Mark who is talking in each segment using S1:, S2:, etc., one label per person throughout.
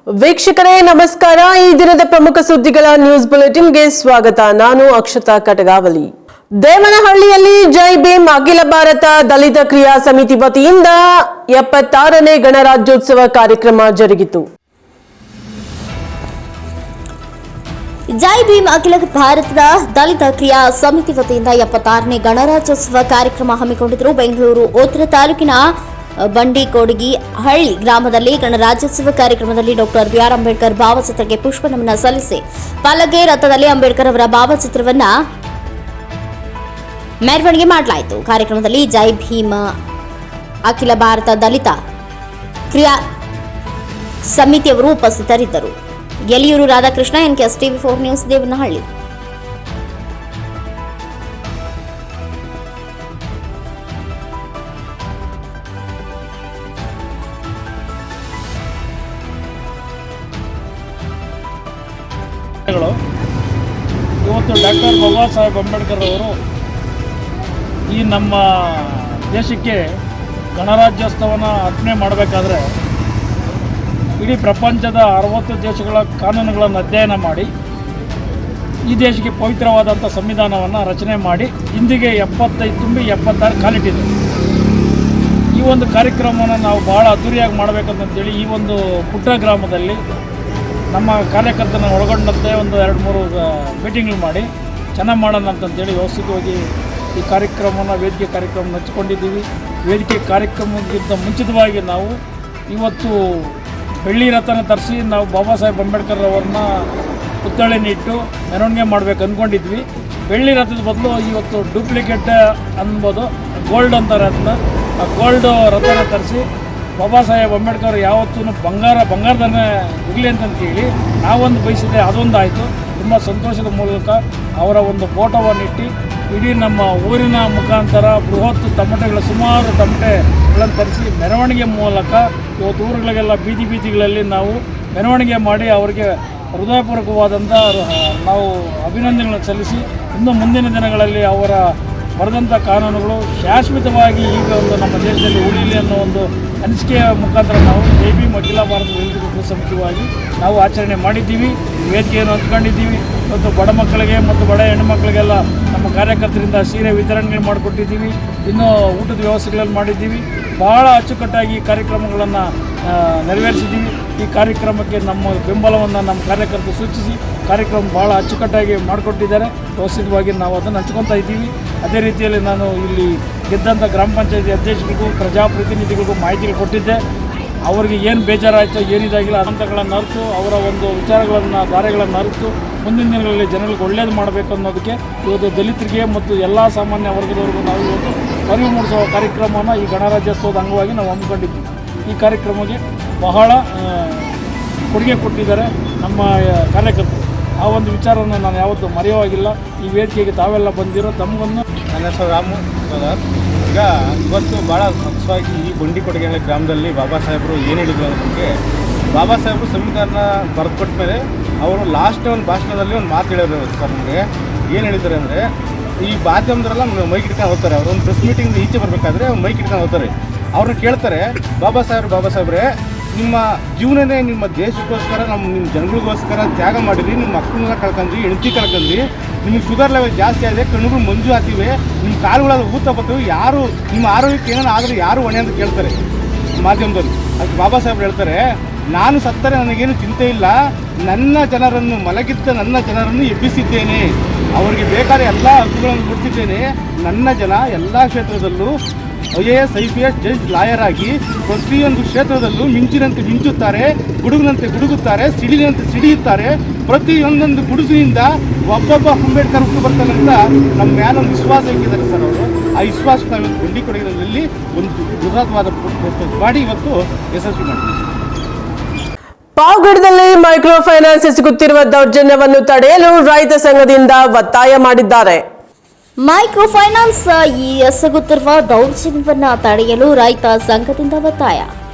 S1: ವೀಕ್ಷಕರೇ ನಮಸ್ಕಾರ. ಈ ದಿನದ ಪ್ರಮುಖ ಸುದ್ದಿಗಳ ನ್ಯೂಸ್ ಬುಲೆಟಿನ್ಗೆ ಸ್ವಾಗತ. ನಾನು ಅಕ್ಷತಾ ಕಟಗಾವಲಿ. ದೇವನಹಳ್ಳಿಯಲ್ಲಿ ಜೈ ಭೀಮ್ ಅಖಿಲ ಭಾರತ ದಲಿತ ಕ್ರಿಯಾ ಸಮಿತಿ ವತಿಯಿಂದ 76ನೇ ಗಣರಾಜ್ಯೋತ್ಸವ ಕಾರ್ಯಕ್ರಮ ಜರುಗಿತು.
S2: ಜೈ ಭೀಮ್ ಅಖಿಲ ಭಾರತದ ದಲಿತ ಕ್ರಿಯಾ ಸಮಿತಿ ವತಿಯಿಂದ 76ನೇ ಗಣರಾಜ್ಯೋತ್ಸವ ಕಾರ್ಯಕ್ರಮ ಹಮ್ಮಿಕೊಂಡಿದ್ದರು. ಬೆಂಗಳೂರು ಉತ್ತರ ತಾಲೂಕಿನ ಬಂಡಿಕೋಡಗಿ ಹಳ್ಳಿ ಗ್ರಾಮದಲ್ಲಿ ಗಣರಾಜ್ಯೋತ್ಸವ ಕಾರ್ಯಕ್ರಮದಲ್ಲಿ ಡಾಕ್ಟರ್ ಬಿ ಆರ್ ಅಂಬೇಡ್ಕರ್ ಭಾವಚಿತ್ರಕ್ಕೆ ಪುಷ್ಪ ನಮನ ಸಲ್ಲಿಸಿ ಪಲ್ಲಕ್ಕಿ ರಥದಲ್ಲಿ ಅಂಬೇಡ್ಕರ್ ಅವರ ಭಾವಚಿತ್ರವನ್ನ ಮೆರವಣಿಗೆ ಮಾಡಲಾಯಿತು. ಕಾರ್ಯಕ್ರಮದಲ್ಲಿ ಜೈ ಭೀಮ್ ಅಖಿಲ ಭಾರತ ದಲಿತ ಕ್ರಿಯಾ ಸಮಿತಿಯವರು ಉಪಸ್ಥಿತರಿದ್ದರು. Yaliyur Radhakrishna, NKS TV 4 news, Devanahalli.
S3: ಇವತ್ತು ಡಾಕ್ಟರ್ ಬಾಬಾ ಸಾಹೇಬ್ ಅಂಬೇಡ್ಕರ್ ಅವರು ಈ ನಮ್ಮ ದೇಶಕ್ಕೆ ಗಣರಾಜ್ಯೋತ್ಸವನ ಅರ್ಪಣೆ ಮಾಡಬೇಕಾದ್ರೆ ಇಡೀ ಪ್ರಪಂಚದ 60 ದೇಶಗಳ ಕಾನೂನುಗಳನ್ನು ಅಧ್ಯಯನ ಮಾಡಿ ಈ ದೇಶಕ್ಕೆ ಪವಿತ್ರವಾದಂಥ ಸಂವಿಧಾನವನ್ನು ರಚನೆ ಮಾಡಿ ಇಂದಿಗೆ 75 ತುಂಬಿ 76 ಕಾಲಿಟ್ಟಿದೆ. ಈ ಒಂದು ಕಾರ್ಯಕ್ರಮವನ್ನು ನಾವು ಭಾಳ ಅದ್ದೂರಿಯಾಗಿ ಮಾಡಬೇಕಂತೇಳಿ ಈ ಒಂದು ಪುಟ್ಟ ಗ್ರಾಮದಲ್ಲಿ ನಮ್ಮ ಕಾರ್ಯಕರ್ತನ ಒಳಗೊಂಡಂತೆ ಒಂದು 2-3 ಮೀಟಿಂಗ್ಗಳು ಮಾಡಿ ಚೆನ್ನಾಗಿ ಮಾಡೋಣ ಅಂತಂತೇಳಿ ವ್ಯವಸ್ಥಿತವಾಗಿ ಈ ಕಾರ್ಯಕ್ರಮವನ್ನು ವೇದಿಕೆ ಕಾರ್ಯಕ್ರಮ ಹಚ್ಕೊಂಡಿದ್ದೀವಿ. ವೇದಿಕೆ ಕಾರ್ಯಕ್ರಮಕ್ಕಿಂತ ಮುಂಚಿತವಾಗಿ ನಾವು ಇವತ್ತು ಬೆಳ್ಳಿ ರಥನ ತರಿಸಿ ನಾವು ಬಾಬಾ ಸಾಹೇಬ್ ಅಂಬೇಡ್ಕರ್ ಅವ್ರನ್ನ ಪುತ್ಥಳಿನಿಟ್ಟು ಮೆರವಣಿಗೆ ಮಾಡಬೇಕು ಅಂದ್ಕೊಂಡಿದ್ವಿ. ಬೆಳ್ಳಿ ರಥದ ಬದಲು ಇವತ್ತು ಡೂಪ್ಲಿಕೇಟ್ ಅನ್ಬೋದು, ಗೋಲ್ಡ್ ಅಂತಾರೆ ಅದನ್ನ, ಆ ಗೋಲ್ಡ್ ರಥನ ತರಿಸಿ ಬಾಬಾ ಸಾಹೇಬ್ ಅಂಬೇಡ್ಕರ್ ಯಾವತ್ತೂ ಬಂಗಾರದನ್ನೇ ಇರಲಿ ಅಂತಂತೇಳಿ ನಾವೊಂದು ಬಯಸಿದೆ. ಅದೊಂದು ಆಯಿತು. ತುಂಬ ಸಂತೋಷದ ಮೂಲಕ ಅವರ ಒಂದು ಫೋಟೋವನ್ನು ಇಟ್ಟು ಇಡೀ ನಮ್ಮ ಊರಿನ ಮುಖಾಂತರ ಬೃಹತ್ ಸುಮಾರು ತಮಟೆಗಳನ್ನು ತರಿಸಿ ಮೆರವಣಿಗೆ ಮೂಲಕ ಇವತ್ತು ಊರುಗಳಿಗೆಲ್ಲ ಬೀದಿಗಳಲ್ಲಿ ನಾವು ಮೆರವಣಿಗೆ ಮಾಡಿ ಅವರಿಗೆ ಹೃದಯಪೂರ್ವಕವಾದಂಥ ನಾವು ಅಭಿನಂದನೆಗಳನ್ನು ಸಲ್ಲಿಸಿ ಇನ್ನು ಮುಂದಿನ ದಿನಗಳಲ್ಲಿ ಅವರ ಬರೆದಂಥ ಕಾನೂನುಗಳು ಶಾಶ್ವತವಾಗಿ ಈಗ ಒಂದು ನಮ್ಮ ದೇಶದಲ್ಲಿ ಉಳಿಯಲಿ ಅನ್ನೋ ಒಂದು ಅನಿಸಿಕೆಯ ಮುಖಾಂತರ ನಾವು ಜೈ ಭೀಮ್ ಅಖಿಲ ಭಾರತ ದಲಿತ ಕ್ರಿಯಾ ಸಮಿತಿಯಾಗಿ ನಾವು ಆಚರಣೆ ಮಾಡಿದ್ದೀವಿ. ವೇದಿಕೆಯನ್ನು ಹಂಚ್ಕೊಂಡಿದ್ದೀವಿ. ಮತ್ತು ಬಡ ಮಕ್ಕಳಿಗೆ ಮತ್ತು ಬಡ ಹೆಣ್ಣುಮಕ್ಕಳಿಗೆಲ್ಲ ನಮ್ಮ ಕಾರ್ಯಕರ್ತರಿಂದ ಸೀರೆ ವಿತರಣೆಗಳು ಮಾಡಿಕೊಟ್ಟಿದ್ದೀವಿ. ಇನ್ನೂ ಊಟದ ವ್ಯವಸ್ಥೆಗಳನ್ನು ಮಾಡಿದ್ದೀವಿ. ಭಾಳ ಅಚ್ಚುಕಟ್ಟಾಗಿ ಈ ಕಾರ್ಯಕ್ರಮಗಳನ್ನು ನೆರವೇರಿಸಿದ್ದೀವಿ. ಈ ಕಾರ್ಯಕ್ರಮಕ್ಕೆ ನಮ್ಮ ಬೆಂಬಲವನ್ನು ನಮ್ಮ ಕಾರ್ಯಕರ್ತರು ಸೂಚಿಸಿ ಕಾರ್ಯಕ್ರಮ ಭಾಳ ಅಚ್ಚುಕಟ್ಟಾಗಿ ಮಾಡಿಕೊಟ್ಟಿದ್ದಾರೆ. ವ್ಯವಸ್ಥಿತವಾಗಿ ನಾವು ಅದನ್ನು ಹಂಚ್ಕೊತಾ ಇದ್ದೀವಿ. ಅದೇ ರೀತಿಯಲ್ಲಿ ನಾನು ಇಲ್ಲಿ ಗೆದ್ದಂಥ ಗ್ರಾಮ ಪಂಚಾಯತಿ ಅಧ್ಯಕ್ಷರಿಗೂ ಪ್ರಜಾಪ್ರತಿನಿಧಿಗಳಿಗೂ ಮಾಹಿತಿಗಳು ಕೊಟ್ಟಿದ್ದೆ. ಅವರಿಗೆ ಏನು ಬೇಜಾರಾಯಿತು, ಏನಿದಾಗಿಲ್ಲ ಹಂತಗಳನ್ನು ಅರಿತು ಅವರ ಒಂದು ವಿಚಾರಗಳನ್ನು ದಾರಿಗಳನ್ನು ಅರಿತು ಮುಂದಿನ ದಿನಗಳಲ್ಲಿ ಜನಗಳಿಗೆ ಒಳ್ಳೆಯದು ಮಾಡಬೇಕು ಅನ್ನೋದಕ್ಕೆ ಇವತ್ತು ದಲಿತರಿಗೆ ಮತ್ತು ಎಲ್ಲ ಸಾಮಾನ್ಯ ವರ್ಗದವರಿಗೂ ನಾವು ಇವತ್ತು ಅರಿವು ಮೂಡಿಸುವ ಕಾರ್ಯಕ್ರಮವನ್ನು ಈ ಗಣರಾಜ್ಯೋತ್ಸವದ ಅಂಗವಾಗಿ ನಾವು ಹಮ್ಮಿಕೊಂಡಿದ್ದೀವಿ. ಈ ಕಾರ್ಯಕ್ರಮಕ್ಕೆ ಬಹಳ ಕೊಡುಗೆ ಕೊಟ್ಟಿದ್ದಾರೆ ನಮ್ಮ ಕಾರ್ಯಕರ್ತರು. ಆ ಒಂದು ವಿಚಾರವನ್ನು ನಾನು ಯಾವತ್ತೂ ಮರೆಯುವಾಗಿಲ್ಲ. ಈ ವೇದಿಕೆಗೆ ತಾವೆಲ್ಲ ಬಂದಿರೋ ತಮಗನ್ನು
S4: ನನ್ನ ಹೆಸರು ರಾಮು ಸೋದರ್. ಈಗ ಇವತ್ತು ಭಾಳ ಸೊಗಸಾಗಿ ಈ ಬಂಡಿಕೋಟಗಿ ಗ್ರಾಮದಲ್ಲಿ ಬಾಬಾ ಸಾಹೇಬರು ಏನು ಹೇಳಿದ್ರು ಅನ್ನೋದಕ್ಕೆ, ಬಾಬಾ ಸಾಹೇಬರು ಸಂವಿಧಾನ ಬರೆದು ಕೊಟ್ಟ ಮೇಲೆ ಅವರು ಲಾಸ್ಟ್ ಒಂದು ಭಾಷಣದಲ್ಲಿ ಒಂದು ಮಾತು ಹೇಳಿದ್ರು ಸರ್. ನಮಗೆ ಏನು ಹೇಳಿದ್ದಾರೆ ಅಂದರೆ, ಈ ಮಾಧ್ಯಮದವರೆಲ್ಲ ಮೈಕ್ ಇಟ್ಕೊಂಡು ಹೋಗ್ತಾರೆ. ಅವರು ಒಂದು ಪ್ರೆಸ್ ಮೀಟಿಂಗ್ ಈಚೆ ಬರಬೇಕಾದ್ರೆ ಮೈಕ್ ಇಟ್ಕೊಂಡು ಹೋಗ್ತಾರೆ. ಅವ್ರನ್ನ ಕೇಳ್ತಾರೆ, ಬಾಬಾ ಸಾಹೇಬ್ರೆ ನಿಮ್ಮ ಜೀವನನೇ ನಿಮ್ಮ ದೇಶಕ್ಕೋಸ್ಕರ ನಿಮ್ಮ ಜನಗಳಿಗೋಸ್ಕರ ತ್ಯಾಗ ಮಾಡಿರಿ, ನಿಮ್ಮ ಮಕ್ಕಳನ್ನೆಲ್ಲ ಕಳ್ಕೊಂಡ್ರಿ, ಹೆಂಡತಿ ಕಳ್ಕೊಂಡ್ರಿ, ನಿಮಗೆ ಶುಗರ್ ಲೆವೆಲ್ ಜಾಸ್ತಿ ಆಗಿದೆ, ಕಣ್ಣುಗಳು ಮಂಜು ಆಗ್ತಿವೆ, ನಿಮ್ಮ ಕಾಲುಗಳಲ್ಲಿ ಊತ ಬರ್ತವೆ, ಯಾರು ನಿಮ್ಮ ಆರೋಗ್ಯಕ್ಕೆ ಏನಾರು ಆದರೆ ಯಾರು ಹೊಣೆ ಅಂತ ಕೇಳ್ತಾರೆ ಮಾಧ್ಯಮದಲ್ಲಿ. ಅದಕ್ಕೆ ಬಾಬಾ ಸಾಹೇಬ್ರು ಹೇಳ್ತಾರೆ, ನಾನು ಸತ್ತರೆ ನನಗೇನು ಚಿಂತೆ ಇಲ್ಲ, ನನ್ನ ಜನರನ್ನು ಮಲಗಿದ್ದ ನನ್ನ ಜನರನ್ನು ಎಬ್ಬಿಸಿದ್ದೇನೆ, ಅವರಿಗೆ ಬೇಕಾದ ಎಲ್ಲ ಹಕ್ಕುಗಳನ್ನು ಕೊಡಿಸಿದ್ದೇನೆ. ನನ್ನ ಜನ ಎಲ್ಲ ಕ್ಷೇತ್ರದಲ್ಲೂ IAS IPS ಜಡ್ಜ್ ಲಾಯರ್ ಆಗಿ ಪ್ರತಿಯೊಂದು ಕ್ಷೇತ್ರದಲ್ಲೂ ಮಿಂಚಿನಂತೆ ಮಿಂಚುತ್ತಾರೆ, ಗುಡುಗಿನಂತೆ ಗುಡುಗುತ್ತಾರೆ, ಸಿಡಿಲಿನಂತೆ ಸಿಡಿಯುತ್ತಾರೆ. ಪ್ರತಿಯೊಂದೊಂದು ಗುಡುಸಿನಿಂದ ಒಬ್ಬೊಬ್ಬ ಅಂಬೇಡ್ಕರ್ ಹುಟ್ಟು ಬರ್ತಾನೆ ಅಂತ ನಮ್ಮ ಮೇಲೊಂದು ವಿಶ್ವಾಸ ಇಟ್ಟಿದ್ದಾರೆ ಸರ್ ಅವರು. ಆ ವಿಶ್ವಾಸ ನಾವು ಬಂಡಿಕೋಟಗಿಯಲ್ಲಿ ಒಂದು ಬೃಹತ್ವಾದ ಮಾಡಿ ಇವತ್ತು ಯಶಸ್ವಿ ಮಾಡಿದ್ದೀವಿ.
S1: ಪಾವಗಡದಲ್ಲಿ ಮೈಕ್ರೋ ಫೈನಾನ್ಸ್ ಸಿಗುತ್ತಿರುವ ದೌರ್ಜನ್ಯವನ್ನು ತಡೆಯಲು ರೈತ ಸಂಘದಿಂದ ಒತ್ತಾಯ ಮಾಡಿದ್ದಾರೆ.
S2: ಮೈಕ್ರೋ ಫೈನಾನ್ಸ್ ಎಸಗುತ್ತಿರುವ ದೌರ್ಜನ್ಯವನ್ನ ತಡೆಯಲು ರೈತ ಸಂಘದಿಂದ ಒತ್ತಾಯ.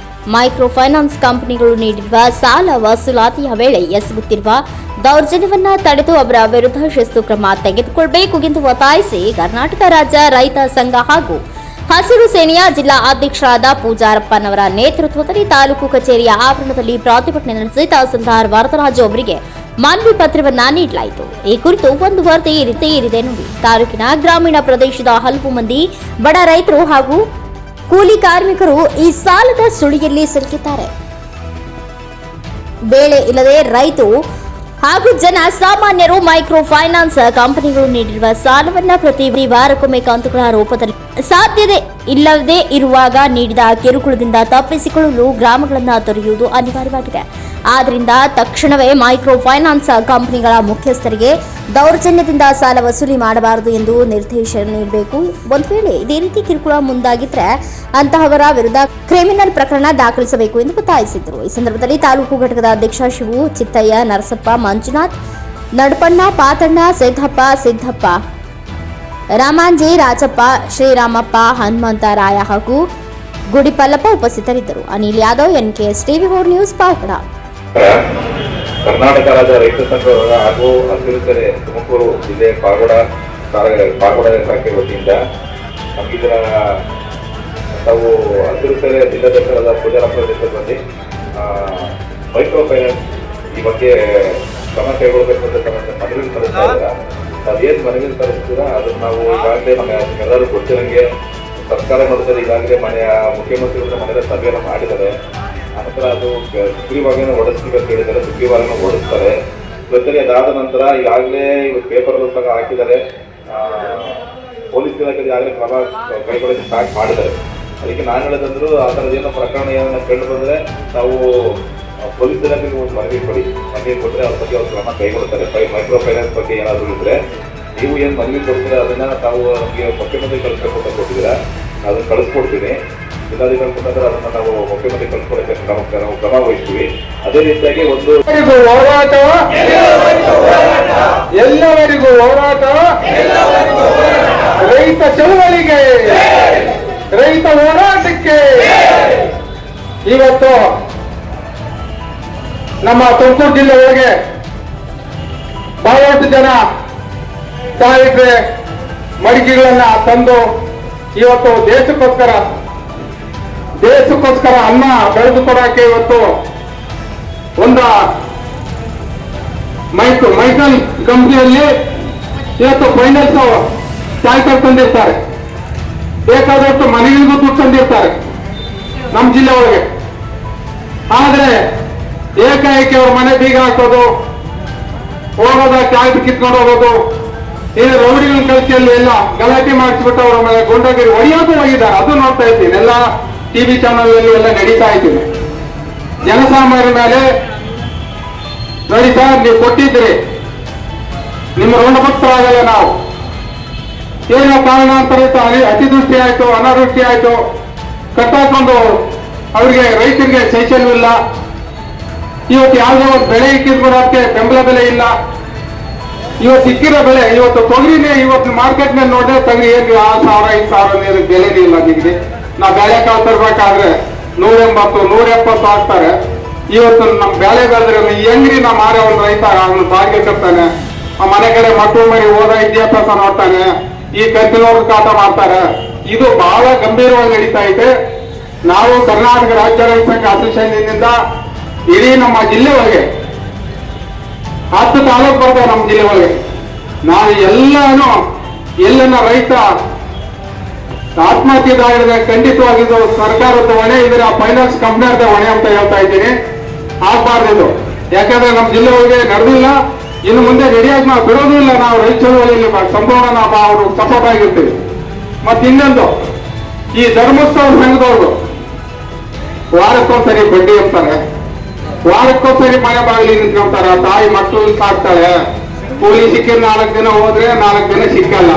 S2: ಮೈಕ್ರೋ ಫೈನಾನ್ಸ್ ಕಂಪನಿಗಳು ನೀಡಿರುವ ಸಾಲ ವಸೂಲಾತಿಯ ವೇಳೆ ಎಸಗುತ್ತಿರುವ ದೌರ್ಜನ್ಯವನ್ನ ತಡೆದು ಅವರ ವಿರುದ್ಧ ಶಿಸ್ತು ಕ್ರಮ ತೆಗೆದುಕೊಳ್ಳಬೇಕು ಎಂದು ಒತ್ತಾಯಿಸಿ ಕರ್ನಾಟಕ ರಾಜ್ಯ ರೈತ ಸಂಘ ಹಾಗೂ ಹಸಿರು ಸೇನೆಯ ಜಿಲ್ಲಾ ಅಧ್ಯಕ್ಷರಾದ ಪೂಜಾರಪ್ಪನವರ ನೇತೃತ್ವದಲ್ಲಿ ತಾಲೂಕು ಕಚೇರಿಯ ಆವರಣದಲ್ಲಿ ಪ್ರತಿಭಟನೆ ನಡೆಸಿ ತಹಸೀಲ್ದಾರ್ ವರದರಾಜು ಅವರಿಗೆ ಮನವಿ ಪತ್ರವನ್ನ ನೀಡಲಾಯಿತು. ಈ ಕುರಿತು ಒಂದು ವರದಿ ಈ ರೀತಿ ಇದೆ ನೋಡಿ. ತಾಲೂಕಿನ ಗ್ರಾಮೀಣ ಪ್ರದೇಶದ ಹಲವು ಮಂದಿ ಬಡ ರೈತರು ಹಾಗೂ ಕೂಲಿ ಕಾರ್ಮಿಕರು ಈ ಸಾಲದ ಸುಳಿಯಲ್ಲಿ ಸಿಲುಕಿದ್ದಾರೆ. ಬೆಳೆ ಇಲ್ಲದೆ ರೈತರು ಹಾಗೂ ಜನ ಸಾಮಾನ್ಯರು ಮೈಕ್ರೋ ಫೈನಾನ್ಸ್ ಕಂಪನಿಗಳು ನೀಡಿರುವ ಸಾಲವನ್ನ ಪ್ರತಿ ವಾರಕ್ಕೊಮ್ಮೆ ಕಂತುಗಳ ರೂಪದಲ್ಲಿ ಸಾಧ್ಯತೆ ಇಲ್ಲದೆ ಇರುವಾಗ ನೀಡಿದ ಕಿರುಕುಳದಿಂದ ತಪ್ಪಿಸಿಕೊಳ್ಳಲು ಗ್ರಾಮಗಳನ್ನು ತೊರೆಯುವುದು ಅನಿವಾರ್ಯವಾಗಿದೆ. ಆದ್ದರಿಂದ ತಕ್ಷಣವೇ ಮೈಕ್ರೋ ಫೈನಾನ್ಸ್ ಕಂಪನಿಗಳ ಮುಖ್ಯಸ್ಥರಿಗೆ ದೌರ್ಜನ್ಯದಿಂದ ಸಾಲ ವಸೂಲಿ ಮಾಡಬಾರದು ಎಂದು ನಿರ್ದೇಶನ ನೀಡಬೇಕು. ಒಂದು ವೇಳೆ ಇದೇ ರೀತಿ ಕಿರುಕುಳ ಮುಂದಾಗಿದ್ರೆ ಅಂತಹವರ ವಿರುದ್ಧ ಕ್ರಿಮಿನಲ್ ಪ್ರಕರಣ ದಾಖಲಿಸಬೇಕು ಎಂದು ಒತ್ತಾಯಿಸಿದರು. ಈ ಸಂದರ್ಭದಲ್ಲಿ ತಾಲೂಕು ಘಟಕದ ಅಧ್ಯಕ್ಷ ಶಿವು, ಚಿತ್ತಯ್ಯ, ನರಸಪ್ಪ, ಮಂಜುನಾಥ್, ನಡಪಣ್ಣ, ಪಾತಣ್ಣ, ಸಿದ್ದಪ್ಪ, ರಾಮಾಂಜಿ, ರಾಜಪ್ಪ, ಶ್ರೀರಾಮಪ್ಪ, ಹನುಮಂತರಾಯ ಹಾಗೂ ಗುಡಿಪಲ್ಲಪ್ಪ ಉಪಸ್ಥಿತರಿದ್ದರು. Anil Yadav, NKS TV 4 news, Pavagada.
S5: Karnataka ರಾಜ್ಯ ರೈತ ಸಂಘ ಹಾಗೂ ಹಸಿರು ಸೇನೆ ತುಮಕೂರು ಜಿಲ್ಲೆ ಪಾವಗಡ ಶಾಖೆ ವತಿಯಿಂದ ನಮಗಿದರ ನಾವು ಹಸಿರು ಸೇನೆ ಜಿಲ್ಲಾಧ್ಯಕ್ಷರಾದ ಪೂಜಾರಪ್ಪ ನೇತೃತ್ವದಲ್ಲಿ ಮೈಕ್ರೋ ಫೈನಾನ್ಸ್ ಈ ಬಗ್ಗೆ ಕ್ರಮ ಕೈಗೊಳ್ಳಬೇಕು ಅಂತ ಮನವಿ ಸಲ್ಲಿಸ್ತಾ ಇದ್ದೀರಾ. ಅದೇನು ಮನವಿ ಸಲ್ಲಿಸ್ತೀರಾ ಅದನ್ನು ನಾವು ಈಗಾಗಲೇ ನಮ್ಮೆಲ್ಲರೂ ಗೊತ್ತಿರಂಗೆ ಸರ್ಕಾರ ನೋಡಿದರೆ ಈಗಾಗಲೇ ಮುಖ್ಯಮಂತ್ರಿಗಳ ಮನೆಯ ಸಭೆಯನ್ನು ಮಾಡಿದ್ದಾರೆ. ಆನಂತರ ಅದು ಸುಗ್ರೀವಾಜ್ಞೆಯನ್ನು ಹೊರಡಿಸ್ತೀವಿ ಅಂತ ಹೇಳಿದ್ದಾರೆ. ಸುಗ್ರೀವಾಜ್ಞೆಯನ್ನು ಹೊರಡಿಸ್ತಾರೆ. ಜೊತೆಗೆ ಅದಾದ ನಂತರ ಈಗಾಗಲೇ ಇವತ್ತು ಪೇಪರ್ಗಳು ಸಹ ಹಾಕಿದ್ದಾರೆ. ಪೊಲೀಸ್ ಇಲಾಖೆ ಈಗಾಗಲೇ ಕ್ರಮ ಕೈಗೊಳ್ಳೋಕೆ ಸ್ಟಾರ್ಟ್ ಮಾಡಿದ್ದಾರೆ. ಅದಕ್ಕೆ ನಾನು ಹೇಳೋದಂದ್ರು ಆ ಥರದ್ದೇನೋ ಪ್ರಕರಣ ಏನೋ ಕಂಡು ಬಂದರೆ ನಾವು ಪೊಲೀಸ್ ಇಲಾಖೆಗೆ ಒಂದು ಮನವಿ ಕೊಟ್ಟರೆ ಅದ್ರ ಬಗ್ಗೆ ಅವ್ರು ಕ್ರಮ ಕೈಗೊಳ್ಳುತ್ತಾರೆ. ಮೈಕ್ರೋ ಫೈನಾನ್ಸ್ ಬಗ್ಗೆ ಏನಾದರೂ ಇದ್ದರೆ ನೀವು ಏನು ಮನವಿ ಕೊಡ್ತೀರಾ ಅದನ್ನು ನಾವು ನಮಗೆ ಮುಖ್ಯಮಂತ್ರಿ ಕಳಿಸ್ಬೇಕು ಅಂತ ಕೊಟ್ಟಿದ್ದೀರಾ, ಅದನ್ನು ಕಳಿಸ್ಕೊಡ್ತೀನಿ. ಜಿಲ್ಲಾಧಿಕಾರಿ ಕೊಟ್ಟಂದ್ರೆ ಅದನ್ನು ನಾವು ಮುಖ್ಯಮಂತ್ರಿ ಕಳಿಸ್ಕೊಡೋಕ್ಕೆ ನಾವು ಕ್ರಮ ವಹಿಸ್ತೀವಿ. ಅದೇ ರೀತಿಯಾಗಿ ಒಂದು
S6: ಹೋರಾಟ, ಎಲ್ಲವರಿಗೂ ಹೋರಾಟ, ರೈತ ಚಳವಳಿಗೆ, ರೈತ ಹೋರಾಟಕ್ಕೆ ಇವತ್ತು ನಮ್ಮ ತುಮಕೂರು ಜಿಲ್ಲೆ ಒಳಗೆ ಬಹಳಷ್ಟು ಜನ ಸಾವಿಗೆ ಮಡಿಕೆಗಳನ್ನ ತಂದು ಇವತ್ತು ದೇಶಕ್ಕೋಸ್ಕರ ಅನ್ನ ಬೆಳೆದುಕೊಡಕ್ಕೆ ಇವತ್ತು ಒಂದು ಮೈಕಲ್ ಕಂಪ್ನಿಯಲ್ಲಿ ಇವತ್ತು ಫೈನಾನ್ಸ್ ಟ್ಯಾಂಕರ್ ತಂದಿರ್ತಾರೆ. ಬೇಕಾದಷ್ಟು ಮನೆಗಳಿಗೂ ದುಡ್ಡು ತಂದಿರ್ತಾರೆ ನಮ್ಮ ಜಿಲ್ಲೆ ಒಳಗೆ. ಆದ್ರೆ ಏಕಾಏಕಿ ಅವ್ರ ಮನೆ ಬೀಗ ಹಾಕೋದು, ಹೋಗೋದ ಟ್ಯಾಂಕ್ ಕಿತ್ಕೊಂಡು ಹೋಗೋದು, ಏನು ರೌಡಿಗಳ ಕಲ್ಸಿಯಲ್ಲಿ ಎಲ್ಲ ಗಲಾಟೆ ಮಾಡಿಸ್ಬಿಟ್ಟು ಅವರ ಮೇಲೆ ಗುಂಡಗಿರಿ ಹೊಡೆಯೋದು ಹೋಗಿದ್ದಾರೆ. ಅದು ನೋಡ್ತಾ ಇದ್ದೀನಿ, ಎಲ್ಲ TV ಚಾನಲ್ ಎಲ್ಲ ನಡೀತಾ ಇದ್ದೀನಿ. ಜನಸಾಮಾನ್ಯರ ಮೇಲೆ ನೋಡಿ ಸರ್, ನೀವು ಕೊಟ್ಟಿದ್ರಿ, ನಿಮ್ಮ ಋಣಭಕ್ತರಾಗಲ್ಲ ನಾವು. ಏನೋ ಕಾರಣಾಂತರ ಅತಿವೃಷ್ಟಿ ಆಯ್ತು, ಅನಾವೃಷ್ಟಿ ಆಯ್ತು, ಕಟ್ಟಾಕೊಂಡು ಅವ್ರಿಗೆ ರೈತರಿಗೆ ಶೈಕ್ಷಣ್ಯವಿಲ್ಲ. ಇವತ್ತು ಯಾವುದೋ ಒಂದು ಬೆಳೆ ಇಕ್ಕಿದ್ಬಿಡೋಕ್ಕೆ ಬೆಂಬಲ ಬೆಲೆ ಇಲ್ಲ. ಇವತ್ತು ಇಕ್ಕಿರೋ ಬೆಳೆ, ಇವತ್ತು ತೊಗರಿನೇ ಇವತ್ತು ಮಾರ್ಕೆಟ್ ನಲ್ಲಿ ನೋಡಿದ್ರೆ ತೊಗರಿ ಏನು 6,000 5,000 ಬೆಲೆನೇ ಇಲ್ಲ ನಿಮಗೆ. ನಾವು ಬೇಳೆಕಾಳು ತರಬೇಕಾದ್ರೆ 180 170 ಹಾಕ್ತಾರೆ. ಇವತ್ತು ನಮ್ಮ ಬೆಳೆ ಬೆಳೆದ್ರೆ ಹೆಂಗ್ರಿ ನಾವು ಮಾರೋ ಒಂದು ರೈತ ಅವನು ಬಾಡಿಗೆ ಕಟ್ತಾನೆ, ಆ ಮನೆ ಕಡೆ ಮಕ್ಕಳು ಮರಿ ಹೋದ ವಿದ್ಯಾಭ್ಯಾಸ ನೋಡ್ತಾನೆ, ಈ ಕಂತಿನವ್ರ ಕಾಟ ಮಾಡ್ತಾರೆ. ಇದು ಬಹಳ ಗಂಭೀರವಾಗಿ ನಡೀತಾ ಇದೆ. ನಾವು ಕರ್ನಾಟಕ ರಾಜ್ಯ ರೈತ ಸಂಘ ಅಸೋಸಿಯೇಷನ್ನಿಂದ ಇಡೀ ನಮ್ಮ ಜಿಲ್ಲೆ ಒಳಗೆ 10 ತಾಲೂಕು ಬರ್ತವೆ. ನಮ್ಮ ಜಿಲ್ಲೆ ಒಳಗೆ ನಾವು ಎಲ್ಲಾನು ಎಲ್ಲನ್ನ ರೈತ ಆತ್ಮಹತ್ಯೆದಾಗಿದ್ರೆ ಖಂಡಿತವಾಗಿದ್ದು ಸರ್ಕಾರದ ಹೊಣೆ ಇದ್ರೆ ಆ ಫೈನಾನ್ಸ್ ಕಂಪ್ನಿಯವ್ರದ ಹೊಣೆ ಅಂತ ಹೇಳ್ತಾ ಇದ್ದೀನಿ. ಆಗ್ಬಾರ್ದು. ಯಾಕಂದ್ರೆ ನಮ್ಮ ಜಿಲ್ಲೆ ಒಳಗೆ ನಡೆದಿಲ್ಲ, ಇನ್ನು ಮುಂದೆ ರೆಡಿಯಾಗಿ ನಾವು ಬಿಡೋದು ಇಲ್ಲ. ನಾವು ರೈತ ಚಳವಳಿಯಲ್ಲಿ ಸಂಪೂರ್ಣ ನಾವು ಅವರು ಸಪೋರ್ಟ್ ಆಗಿರ್ತೀವಿ. ಮತ್ತೆ ಇನ್ನೊಂದು, ಈ ಧರ್ಮೋತ್ಸವ ಸಂಘದವ್ರು ವಾರಕ್ಕೊಂದ್ಸರಿ ಬಡ್ಡಿ ಅಂತಾರೆ, ವಾರಕ್ಕೊಂದ್ಸರಿ ಮನೆ ಬಾಗಿಲಿ ನಿಂತ್ಕೊಂತಾರೆ. ತಾಯಿ ಮಕ್ಕಳು ಸಾಕ್ತಾಳೆ, ಕೂಲಿ ಸಿಕ್ಕಿದ 4 ದಿನ ಹೋದ್ರೆ 4 ದಿನ ಸಿಕ್ಕಲ್ಲ.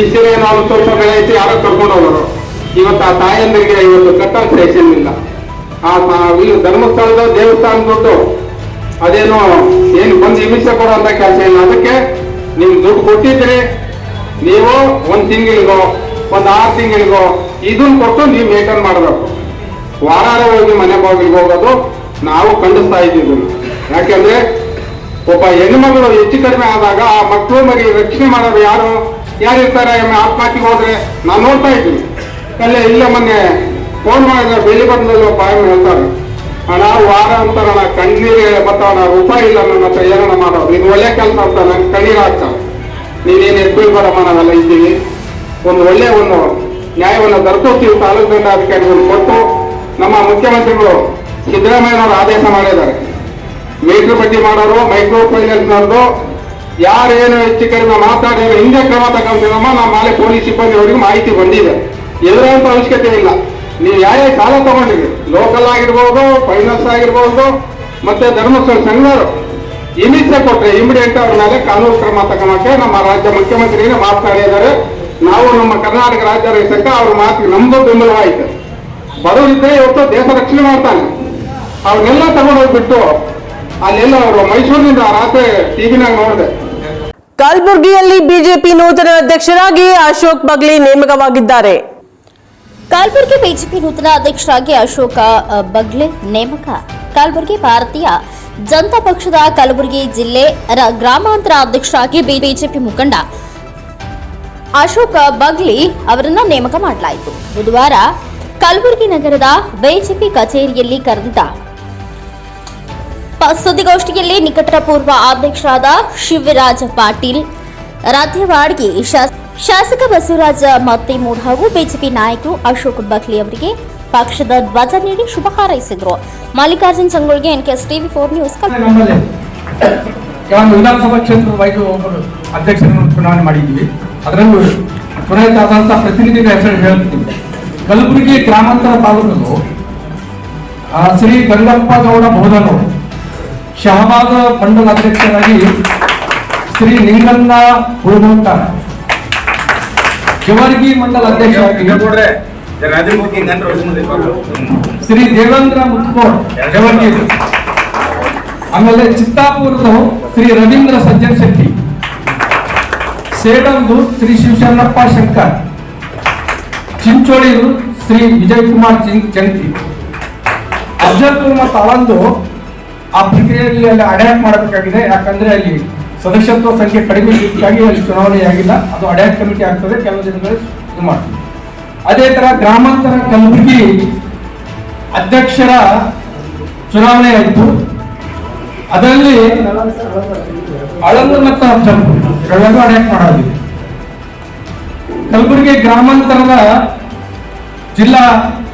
S6: ಇಷ್ಟೇ ನಾವು ಸ್ವಲ್ಪ ಬೆಳೆ ಐತಿ ಯಾರೋ ಕರ್ಕೊಂಡು ಹೋಗೋರು. ಇವತ್ತು ಆ ತಾಯಂದರಿಗೆ ಇವತ್ತು ಕಟ್ಟಲ್ ಸೆಷನ್ ಇಲ್ಲ. ಇಲ್ಲಿ ಧರ್ಮಸ್ಥಳದ ದೇವಸ್ಥಾನ ದುಡ್ಡು ಅದೇನು ಏನು ಬಂದು ಹಿಂಸೆ ಕೊಡುವಂತ ಕೆಲಸ ಇಲ್ಲ. ಅದಕ್ಕೆ ನಿಮ್ ದುಡ್ಡು ಕೊಟ್ಟಿದ್ರೆ ನೀವು 1 ತಿಂಗಳಿಗೋ 6 ತಿಂಗಳಿಗೋ ಇದನ್ನ ಕೊಟ್ಟು ನೀವು ಮೇಂಟೈನ್ ಮಾಡಬೇಕು. ವಾರ ಹೋಗಿ ಮನೆ ಬಾಗಿಲಿಗೆ ಹೋಗೋದು ನಾವು ಖಂಡಿಸ್ತಾ ಇದ್ದೀವಿ. ಯಾಕೆಂದ್ರೆ ಒಬ್ಬ ಹೆಣ್ಣುಮಗಳು ಹೆಚ್ಚು ಕಡಿಮೆ ಆದಾಗ ಆ ಮಕ್ಕಳು ಮರಿ ರಕ್ಷಣೆ ಮಾಡೋರು ಯಾರಿರ್ತಾರೆ? ಆತ್ಮಹತ್ಯೆಗೆ ಹೋದ್ರೆ ನಾವು ನೋಡ್ತಾ ಇದ್ದೀವಿ. ಇಲ್ಲ ಮೊನ್ನೆ ಫೋನ್ ಮಾಡಿದ್ರೆ ಬೆಳಿ ಬಂದಲ್ಲಿ ಬಾಯಿ ಹೇಳ್ತಾರೆ, ಅಣ್ಣ ವಾರ ಅಂತಾರ, ಕಣ್ಣೀರು ಮತ್ತವಣ ರೂಪಾಯಿ ಇಲ್ಲ ನನ್ನ ಹತ್ರ, ಏನನ್ನ ಮಾಡೋದು, ಇದು ಒಳ್ಳೆ ಕೆಲಸ ಅಂತ ನಂಗೆ ಕಣ್ಣೀರು ಆಗ್ತಾವೆ. ನೀನೇನು ಎದ್ಬಿಡ್ಬೇಡಮ್ಮ, ನಾವೆಲ್ಲ ಇದ್ದೀವಿ, ಒಂದು ಒಳ್ಳೆ ಒಂದು ನ್ಯಾಯವನ್ನು ದೊರಕಿಸ್ತೀವಿ ತಾಲೂಕು ದಂಡಾಧಿಕಾರಿಗಳು ಕೊಟ್ಟು. ನಮ್ಮ ಮುಖ್ಯಮಂತ್ರಿಗಳು ಸಿದ್ದರಾಮಯ್ಯನವರು ಆದೇಶ ಮಾಡಿದ್ದಾರೆ, ಮೀಟರ್ ಬಡ್ಡಿ ಮಾಡೋರು, ಮೈಕ್ರೋ ಫೈನಾನ್ಸ್ನವ್ರದ್ದು ಯಾರೇನು ಹೆಚ್ಚು ಕಡಿಮೆ ಮಾತಾಡಿದ್ರೆ ಹಿಂದೆ ಕ್ರಮ ತಗೊಂಡಿರಮ್ಮ. ನಮ್ಮ ನಾಳೆ ಪೊಲೀಸ್ ಸಿಬ್ಬಂದಿಯವರಿಗೆ ಮಾಹಿತಿ ಬಂದಿದೆ, ಎದುರಂತ ಅವಶ್ಯಕತೆ ಇಲ್ಲ. ನೀವು ಯಾವ ಸಾಲ ತಗೊಂಡಿರಿ, ಲೋಕಲ್ ಆಗಿರ್ಬೋದು, ಫೈನಾನ್ಸ್ ಆಗಿರ್ಬೋದು, ಮತ್ತೆ ಧರ್ಮಸ್ಥಳ ಸಂಘರು ಇಮಿಡಿಯೇಟ್ ಕೊಟ್ಟರೆ ಇಮಿಡಿಯೇಟ್ ಅವ್ರ ಮೇಲೆ ಕಾನೂನು ಕ್ರಮ ತಗೊಳಕ್ಕೆ ನಮ್ಮ ರಾಜ್ಯ ಮುಖ್ಯಮಂತ್ರಿಗಳೇ ಮಾತನಾಡಿದ್ದಾರೆ. ನಾವು ನಮ್ಮ ಕರ್ನಾಟಕ ರಾಜ್ಯ ರೈತಕ್ಕೆ ಅವ್ರ ಮಾತಿಗೆ ನಮ್ದು ಬೆಂಬಲವಾಯಿತು. ಬಡವರಿದ್ರೆ ಇವತ್ತು ದೇಶ ರಕ್ಷಣೆ ಮಾಡ್ತಾನೆ, ಅವನ್ನೆಲ್ಲ ತಗೊಂಡೋಗ್ಬಿಟ್ಟು ಅಲ್ಲೆಲ್ಲ ಅವರು ಮೈಸೂರಿನಿಂದ ರಾತ್ರಿ ಟಿವಿನಾಗ ನೋಡಿದೆ.
S1: ಕಲಬುರಗಿಯಲ್ಲಿ ಬಿಜೆಪಿ ನೂತನ ಅಧ್ಯಕ್ಷರಾಗಿ ಅಶೋಕ್ ಬಗ್ಲಿ ನೇಮಕವಾಗಿದ್ದಾರೆ.
S2: ಕಲಬುರಗಿ ಬಿಜೆಪಿ ನೂತನ ಅಧ್ಯಕ್ಷರಾಗಿ ಅಶೋಕ ಬಗ್ಲೆ ನೇಮಕ. ಕಲಬುರಗಿ ಭಾರತೀಯ ಜನತಾ ಪಕ್ಷದ ಕಲಬುರಗಿ ಜಿಲ್ಲೆ ಗ್ರಾಮಾಂತರ ಅಧ್ಯಕ್ಷರಾಗಿ ಬಿಜೆಪಿ ಮುಖಂಡ ಅಶೋಕ ಬಗ್ಲಿ ಅವರನ್ನ ನೇಮಕ ಮಾಡಲಾಯಿತು. ಬುಧವಾರ ಕಲಬುರಗಿ ನಗರದ ಬಿಜೆಪಿ ಕಚೇರಿಯಲ್ಲಿ ಕರೆದಿದ್ದ ಸುದ್ದಿಗೋಷ್ಠಿಯಲ್ಲಿ ನಿಕಟ ಪೂರ್ವ ಅಧ್ಯಕ್ಷರಾದ ಶಿವರಾಜ ಪಾಟೀಲ್ ರಾಧ್ಯವಾಡ್ಗಿ, ಶಾಸಕ ಬಸವರಾಜ ಮತ್ತಿಮೂಡ್ ಹಾಗೂ ಬಿಜೆಪಿ ನಾಯಕರು ಅಶೋಕ್ ಬಗ್ಲಿ ಅವರಿಗೆ ಪಕ್ಷದ ಧ್ವಜ ನೀಡಿ ಶುಭ ಹಾರೈಸಿದರು. Mallikarjun Sangolge NKS TV4 news.
S7: ವಿಧಾನಸಭಾ ಕ್ಷೇತ್ರದ ವೈದ್ಯ ಒಬ್ಬರು ಅಧ್ಯಕ್ಷರನ್ನು ಚುನಾವಣೆ ಮಾಡಿದ್ದೀವಿ. ಅದರಲ್ಲೂ ಚುನಾಯಿತ ಆದಂತಹ ಪ್ರತಿನಿಧಿಗಳ ಹೆಸರು ಹೇಳ್ತೀವಿ. ಕಲಬುರಗಿ ಗ್ರಾಮಾಂತರ ತಾಲೂಕನ್ನು ಶ್ರೀ ಗಂಗಪ್ಪ ಗೌಡ ಬೋಧನವರು, ಶಹಬಾದ್ ಮಂಡಲ ಅಧ್ಯಕ್ಷರಾಗಿ ಶ್ರೀ ನಿಂಗಣ್ಣ ಹುಡುಗೋಡ್ಕರ್, ಜವರ್ಗಿ ಮಂಡಲ ಅಧ್ಯಕ್ಷರಾಗಿ ಶ್ರೀ ದೇವೇಂದ್ರ ಮುತ್ಕೋಡ್ ಜವರ್ಗಿ, ಆಮೇಲೆ ಚಿತ್ತಾಪುರದ ಶ್ರೀ ರವೀಂದ್ರ ಸಜ್ಜನ್ ಶೆಟ್ಟಿ, ಸೇಡಂದು ಶ್ರೀ ಶಿವಶರಣಪ್ಪ ಶಂಕರ್, ಚಿಂಚೋಳಿಯು ಶ್ರೀ ವಿಜಯ್ ಕುಮಾರ್ ಜಂತಿ. ಅಫಜಲ್ಪುರ್ ಮತ್ತು ಅಳಂದು ಆ ಪ್ರಕ್ರಿಯೆಯಲ್ಲಿ ಅಲ್ಲಿ ಅಡ್ಯಾಕ್ಟ್ ಮಾಡಬೇಕಾಗಿದೆ. ಯಾಕಂದ್ರೆ ಅಲ್ಲಿ ಸದಸ್ಯತ್ವ ಸಂಖ್ಯೆ ಕಡಿಮೆ ಇದ್ದಾಗಿ ಅಲ್ಲಿ ಚುನಾವಣೆ ಆಗಿಲ್ಲ. ಅದು ಅಡ್ಯಾಕ್ಟ್ ಕಮಿಟಿ ಆಗ್ತದೆ, ಕೆಲವು ದಿನಗಳು ಇದು ಮಾಡ್ತೀವಿ. ಅದೇ ತರ ಗ್ರಾಮಾಂತರ ಕಲಬುರಗಿ ಅಧ್ಯಕ್ಷರ ಚುನಾವಣೆ ಆಯಿತು. ಅದರಲ್ಲಿ ಅಳಂದು ಮತ್ತು ಅಫಜಲ್ಪುರ್ ಇವೆರಡೂ ಅಡ್ಯಾಕ್ಟ್ ಮಾಡೋದಿದೆ. ಕಲಬುರಗಿ ಗ್ರಾಮಾಂತರದ ಜಿಲ್ಲಾ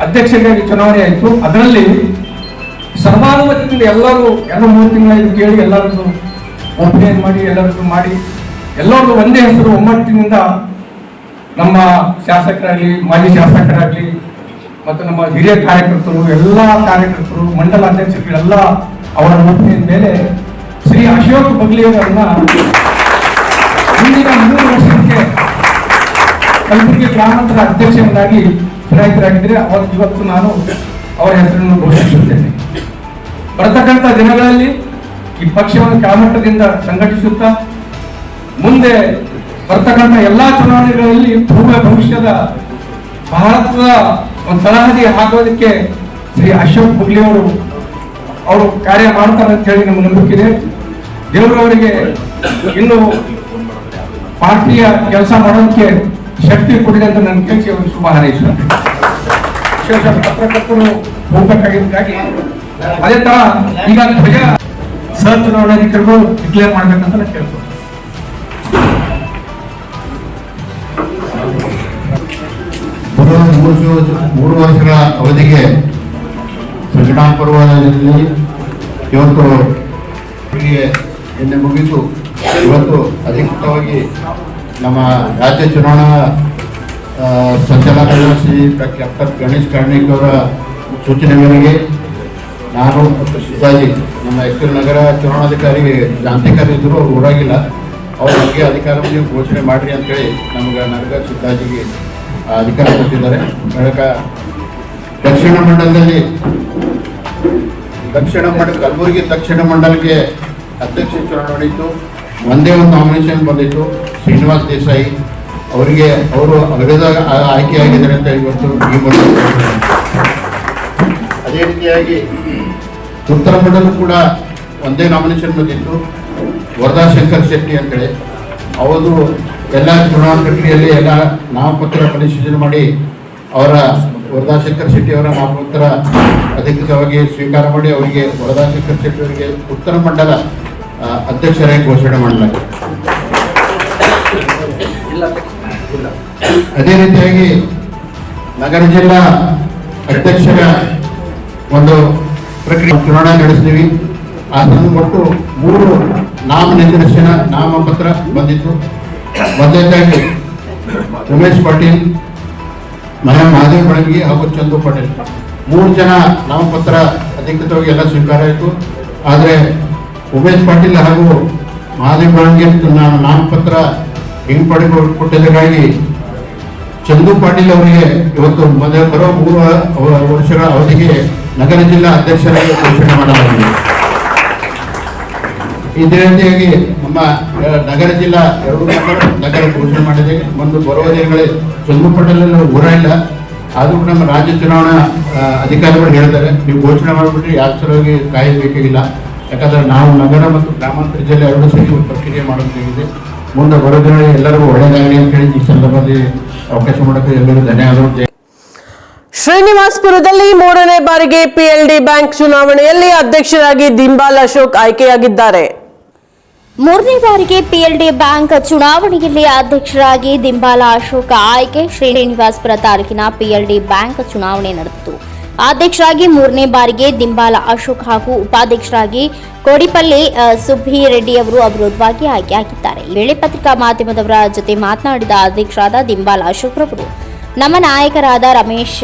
S7: ಅಧ್ಯಕ್ಷರಾಗಿ ಚುನಾವಣೆ ಆಯಿತು. ಅದರಲ್ಲಿ ಸರ್ವಾನುಮತದಿಂದ ಎಲ್ಲರೂ 3 ತಿಂಗಳ ಕೇಳಿ ಎಲ್ಲರದ್ದು ಒಪಿನಿಯನ್ ಮಾಡಿ ಎಲ್ಲರದ್ದು ಒಂದೇ ಹೆಸರು ಒಮ್ಮಟ್ಟಿನಿಂದ ನಮ್ಮ ಶಾಸಕರಾಗಲಿ, ಮಾಜಿ ಶಾಸಕರಾಗಲಿ, ಮತ್ತು ನಮ್ಮ ಹಿರಿಯ ಕಾರ್ಯಕರ್ತರು, ಎಲ್ಲ ಕಾರ್ಯಕರ್ತರು, ಮಂಡಲ ಅಧ್ಯಕ್ಷರುಗಳೆಲ್ಲ ಅವರ ಒಪಿನಿಯನ್ ಮೇಲೆ ಶ್ರೀ ಅಶೋಕ್ ಬಗ್ಲಿಯವರನ್ನ ಮುಂದಿನ 3 ವರ್ಷಕ್ಕೆ ಕಲಬುರಗಿ ಗ್ರಾಮಾಂತರ ಅಧ್ಯಕ್ಷರಾಗಿ ಚುನಾಯಿತರಾಗಿದ್ದರೆ ಇವತ್ತು ನಾನು ಅವರ ಹೆಸರನ್ನು ಘೋಷಿಸುತ್ತೇನೆ. ಬರತಕ್ಕಂಥ ದಿನಗಳಲ್ಲಿ ಈ ಪಕ್ಷವನ್ನು ಕೆಳಮಟ್ಟದಿಂದ ಸಂಘಟಿಸುತ್ತಾ ಮುಂದೆ ಬರ್ತಕ್ಕಂಥ ಎಲ್ಲಾ ಚುನಾವಣೆಗಳಲ್ಲಿ ಪೂರ್ವ ಭವಿಷ್ಯದ ಭಾರತದ ಒಂದು ತಳಹದಿ ಹಾಕೋದಕ್ಕೆ ಶ್ರೀ ಅಶೋಕ್ ಬಗ್ಲಿ ಅವರು ಕಾರ್ಯ ಮಾಡ್ತಾರೆ ಅಂತ ಹೇಳಿ ನಮ್ಗೆ ನಂಬಿಕೆ ಇದೆ. ದೇವರವರಿಗೆ ಇನ್ನು ಪಾರ್ಟಿಯ ಕೆಲಸ ಮಾಡೋದಕ್ಕೆ ಶಕ್ತಿ ಕೊಡಲಿ ಅಂತ ನನ್ನ ಕೇಳಿಸಿ ಅವರು ಶುಭ ಹಾರೈಸುತ್ತಾರೆ. ವಿಶೇಷ ಪತ್ರಕರ್ತರು ಹೋಗಬೇಕಾಗಿದ್ದಾಗಿ ಅದೇ ತರ ಈಗ ಧ್ವಜ ಸಹ ಚುನಾವಣಾಧಿಕಾರಿಗಳು ಡಿಕ್ಲೇರ್ ಮಾಡ್ಬೇಕಂತ ನಾನು ಕೇಳ್ತೀನಿ.
S8: ಮೂರು ವರ್ಷಗಳ ಅವಧಿಗೆ ಚುನಾವಣಾ ಪರ್ವದಲ್ಲಿ ಇವತ್ತು ನಿನ್ನೆ ಮುಗಿದು ಇವತ್ತು ಅಧಿಕೃತವಾಗಿ ನಮ್ಮ ರಾಜ್ಯ ಚುನಾವಣಾ ಸಂಚಾಲಕ ಶ್ರೀ ಡಾಕ್ಟರ್ ಗಣೇಶ್ ಕಾರ್ಣಿಕ್ ಅವರ ಸೂಚನೆ ಮೇರೆಗೆ ನಾನು ಮತ್ತು ಶಿವಾಜಿ ನಮ್ಮ ಎಕ್ಸೂರು ನಗರ ಚುನಾವಣಾಧಿಕಾರಿ ಜಾಂತಿಕಾರಿ ಇದ್ದರು, ಅವ್ರು ಊರಾಗಿಲ್ಲ, ಅವ್ರ ಬಗ್ಗೆ ಅಧಿಕಾರವನ್ನು ಘೋಷಣೆ ಮಾಡಿರಿ ಅಂತೇಳಿ ನಗರ ಸಿದ್ದಾಜಿಗೆ ಅಧಿಕಾರ ಕೊಟ್ಟಿದ್ದಾರೆ. ಬಳಿಕ ದಕ್ಷಿಣ ಮಂಡಲದಲ್ಲಿ ಕಲಬುರಗಿ ದಕ್ಷಿಣ ಮಂಡಲಕ್ಕೆ ಅಧ್ಯಕ್ಷ ಚುನಾವಣೆ ನಡೆಯಿತು. ಒಂದೇ ಒಂದು ನಾಮಿನೇಷನ್ ಬಂದಿತ್ತು, ಶ್ರೀನಿವಾಸ್ ದೇಸಾಯಿ ಅವರಿಗೆ. ಅವರು ಅವಿರೋಧ ಆಯ್ಕೆಯಾಗಿದ್ದಾರೆ ಅಂತ ಇವತ್ತು ಈ ಮೂಲಕ. ಅದೇ ರೀತಿಯಾಗಿ ಉತ್ತರ ಮಂಡಲ ಕೂಡ ಒಂದೇ ನಾಮಿನೇಷನ್ ಬಂದಿತ್ತು, ವರದಾ ಶಂಕರ್ ಶೆಟ್ಟಿ ಅಂತೇಳಿ. ಅವರು ಎಲ್ಲ ಚುನಾವಣಾ ಪ್ರಕ್ರಿಯೆಯಲ್ಲಿ ಎಲ್ಲ ನಾಮಪತ್ರ ಪರಿಶೀಲನೆ ಮಾಡಿ ಅವರ ವರದಾಶಂಕರ್ ಶೆಟ್ಟಿ ಅವರ ನಾಮಪತ್ರ ಅಧಿಕೃತವಾಗಿ ಸ್ವೀಕಾರ ಮಾಡಿ ಅವರಿಗೆ ವರದಾಶಂಕರ್ ಶೆಟ್ಟಿ ಅವರಿಗೆ ಉತ್ತರ ಮಂಡಲ ಅಧ್ಯಕ್ಷರಾಗಿ ಘೋಷಣೆ ಮಾಡಲಾಗಿದೆ. ಅದೇ ರೀತಿಯಾಗಿ ನಗರ ಜಿಲ್ಲಾ ಅಧ್ಯಕ್ಷರ ಒಂದು ಪ್ರಕ್ರಿಯೆ ಚುನಾವಣೆ ನಡೆಸ್ತೀವಿ. ಆ ಒಟ್ಟು 3 ನಾಮಪತ್ರ ಬಂದಿತ್ತು. ಮೊದಲನೇದಾಗಿ ಉಮೇಶ್ ಪಾಟೀಲ್, ಮಹಾದೇವ್ ಬಳಗಿ ಹಾಗೂ ಚಂದು ಪಾಟೀಲ್ 3 ಜನ ನಾಮಪತ್ರ ಅಧಿಕೃತವಾಗಿ ಎಲ್ಲ ಸ್ವೀಕಾರ ಆಯಿತು. ಆದರೆ ಉಮೇಶ್ ಪಾಟೀಲ್ ಹಾಗೂ ಮಹಾದೇವ್ ಬಳಗಿ ನಾಮಪತ್ರ ಹಿಂಪಡೆದುಕೊಟ್ಟಿದ್ದಕ್ಕಾಗಿ ಚಂದು ಪಾಟೀಲ್ ಅವರಿಗೆ ಇವತ್ತು ಬರೋ 3 ವರ್ಷಗಳ ಅವಧಿಗೆ ನಗರ ಜಿಲ್ಲಾ ಅಧ್ಯಕ್ಷರಾಗಿ ಘೋಷಣೆ ಮಾಡಲಾಗಿದೆ. ಇದೇ ರೀತಿಯಾಗಿ ನಮ್ಮ ನಗರ ಜಿಲ್ಲಾ 2 ನಗರ ಘೋಷಣೆ ಮಾಡಿದೆ. ಒಂದು ಬರುವ ದಿನಗಳೇ ಚಂದು ಪಾಟೀಲ್ ಊರ ಇಲ್ಲ, ಆದರೂ ನಮ್ಮ ರಾಜ್ಯ ಚುನಾವಣಾ ಅಧಿಕಾರಿಗಳು ಹೇಳಿದ್ದಾರೆ, ನೀವು ಘೋಷಣೆ ಮಾಡಿಬಿಟ್ರೆ ಯಾವ ಸಲುವಾಗಿ ಕಾಯಬೇಕಾಗಿಲ್ಲ. ಯಾಕಂದರೆ ನಾವು ನಗರ ಮತ್ತು ಗ್ರಾಮಾಂತರ ಜಿಲ್ಲೆ 2 ಸೇರಿ ಪ್ರಕ್ರಿಯೆ ಮಾಡಬೇಕಾಗಿದೆ. ಮುಂದೆ ಬರೋ ದಿನಗಳಲ್ಲಿ ಎಲ್ಲರಿಗೂ ಒಳ್ಳೆಯದಾಗಲಿ ಅಂತ ಹೇಳಿ ಈ ಸಂದರ್ಭದಲ್ಲಿ ಅವಕಾಶ ಮಾಡೋಕ್ಕೆ ಎಲ್ಲರಿಗೂ ಧನ್ಯವಾದಗಳು.
S1: ಶ್ರೀನಿವಾಸಪುರದಲ್ಲಿ 3ನೇ ಬಾರಿಗೆ ಪಿಎಲ್ಡಿ ಬ್ಯಾಂಕ್ ಚುನಾವಣೆಯಲ್ಲಿ ಅಧ್ಯಕ್ಷರಾಗಿ ದಿಂಬಾಲ್ ಅಶೋಕ್ ಆಯ್ಕೆಯಾಗಿದ್ದಾರೆ.
S2: 3ನೇ ಬಾರಿಗೆ ಪಿಎಲ್ಡಿ ಬ್ಯಾಂಕ್ ಚುನಾವಣೆಯಲ್ಲಿ ಅಧ್ಯಕ್ಷರಾಗಿ ದಿಂಬಾಲ ಅಶೋಕ್ ಆಯ್ಕೆ. ಶ್ರೀನಿವಾಸಪುರ ತಾಲೂಕಿನ ಪಿಎಲ್ಡಿ ಬ್ಯಾಂಕ್ ಚುನಾವಣೆ ನಡೆದಿತು. ಅಧ್ಯಕ್ಷರಾಗಿ 3ನೇ ಬಾರಿಗೆ ದಿಂಬಾಲ ಅಶೋಕ್ ಹಾಗೂ ಉಪಾಧ್ಯಕ್ಷರಾಗಿ ಕೋಡಿಪಲ್ಲಿ ಸುಬ್ಬಿರೆಡ್ಡಿ ಅವರು ಅವಿರೋಧವಾಗಿ ಆಯ್ಕೆಯಾಗಿದ್ದಾರೆ. ಈ ವೇಳೆ ಪತ್ರಿಕಾ ಮಾಧ್ಯಮದವರ ಜೊತೆ ಮಾತನಾಡಿದ ಅಧ್ಯಕ್ಷರಾದ ದಿಂಬಾಲ ಅಶೋಕ್ ರವರು, ನಮ್ಮ ನಾಯಕರಾದ ರಮೇಶ್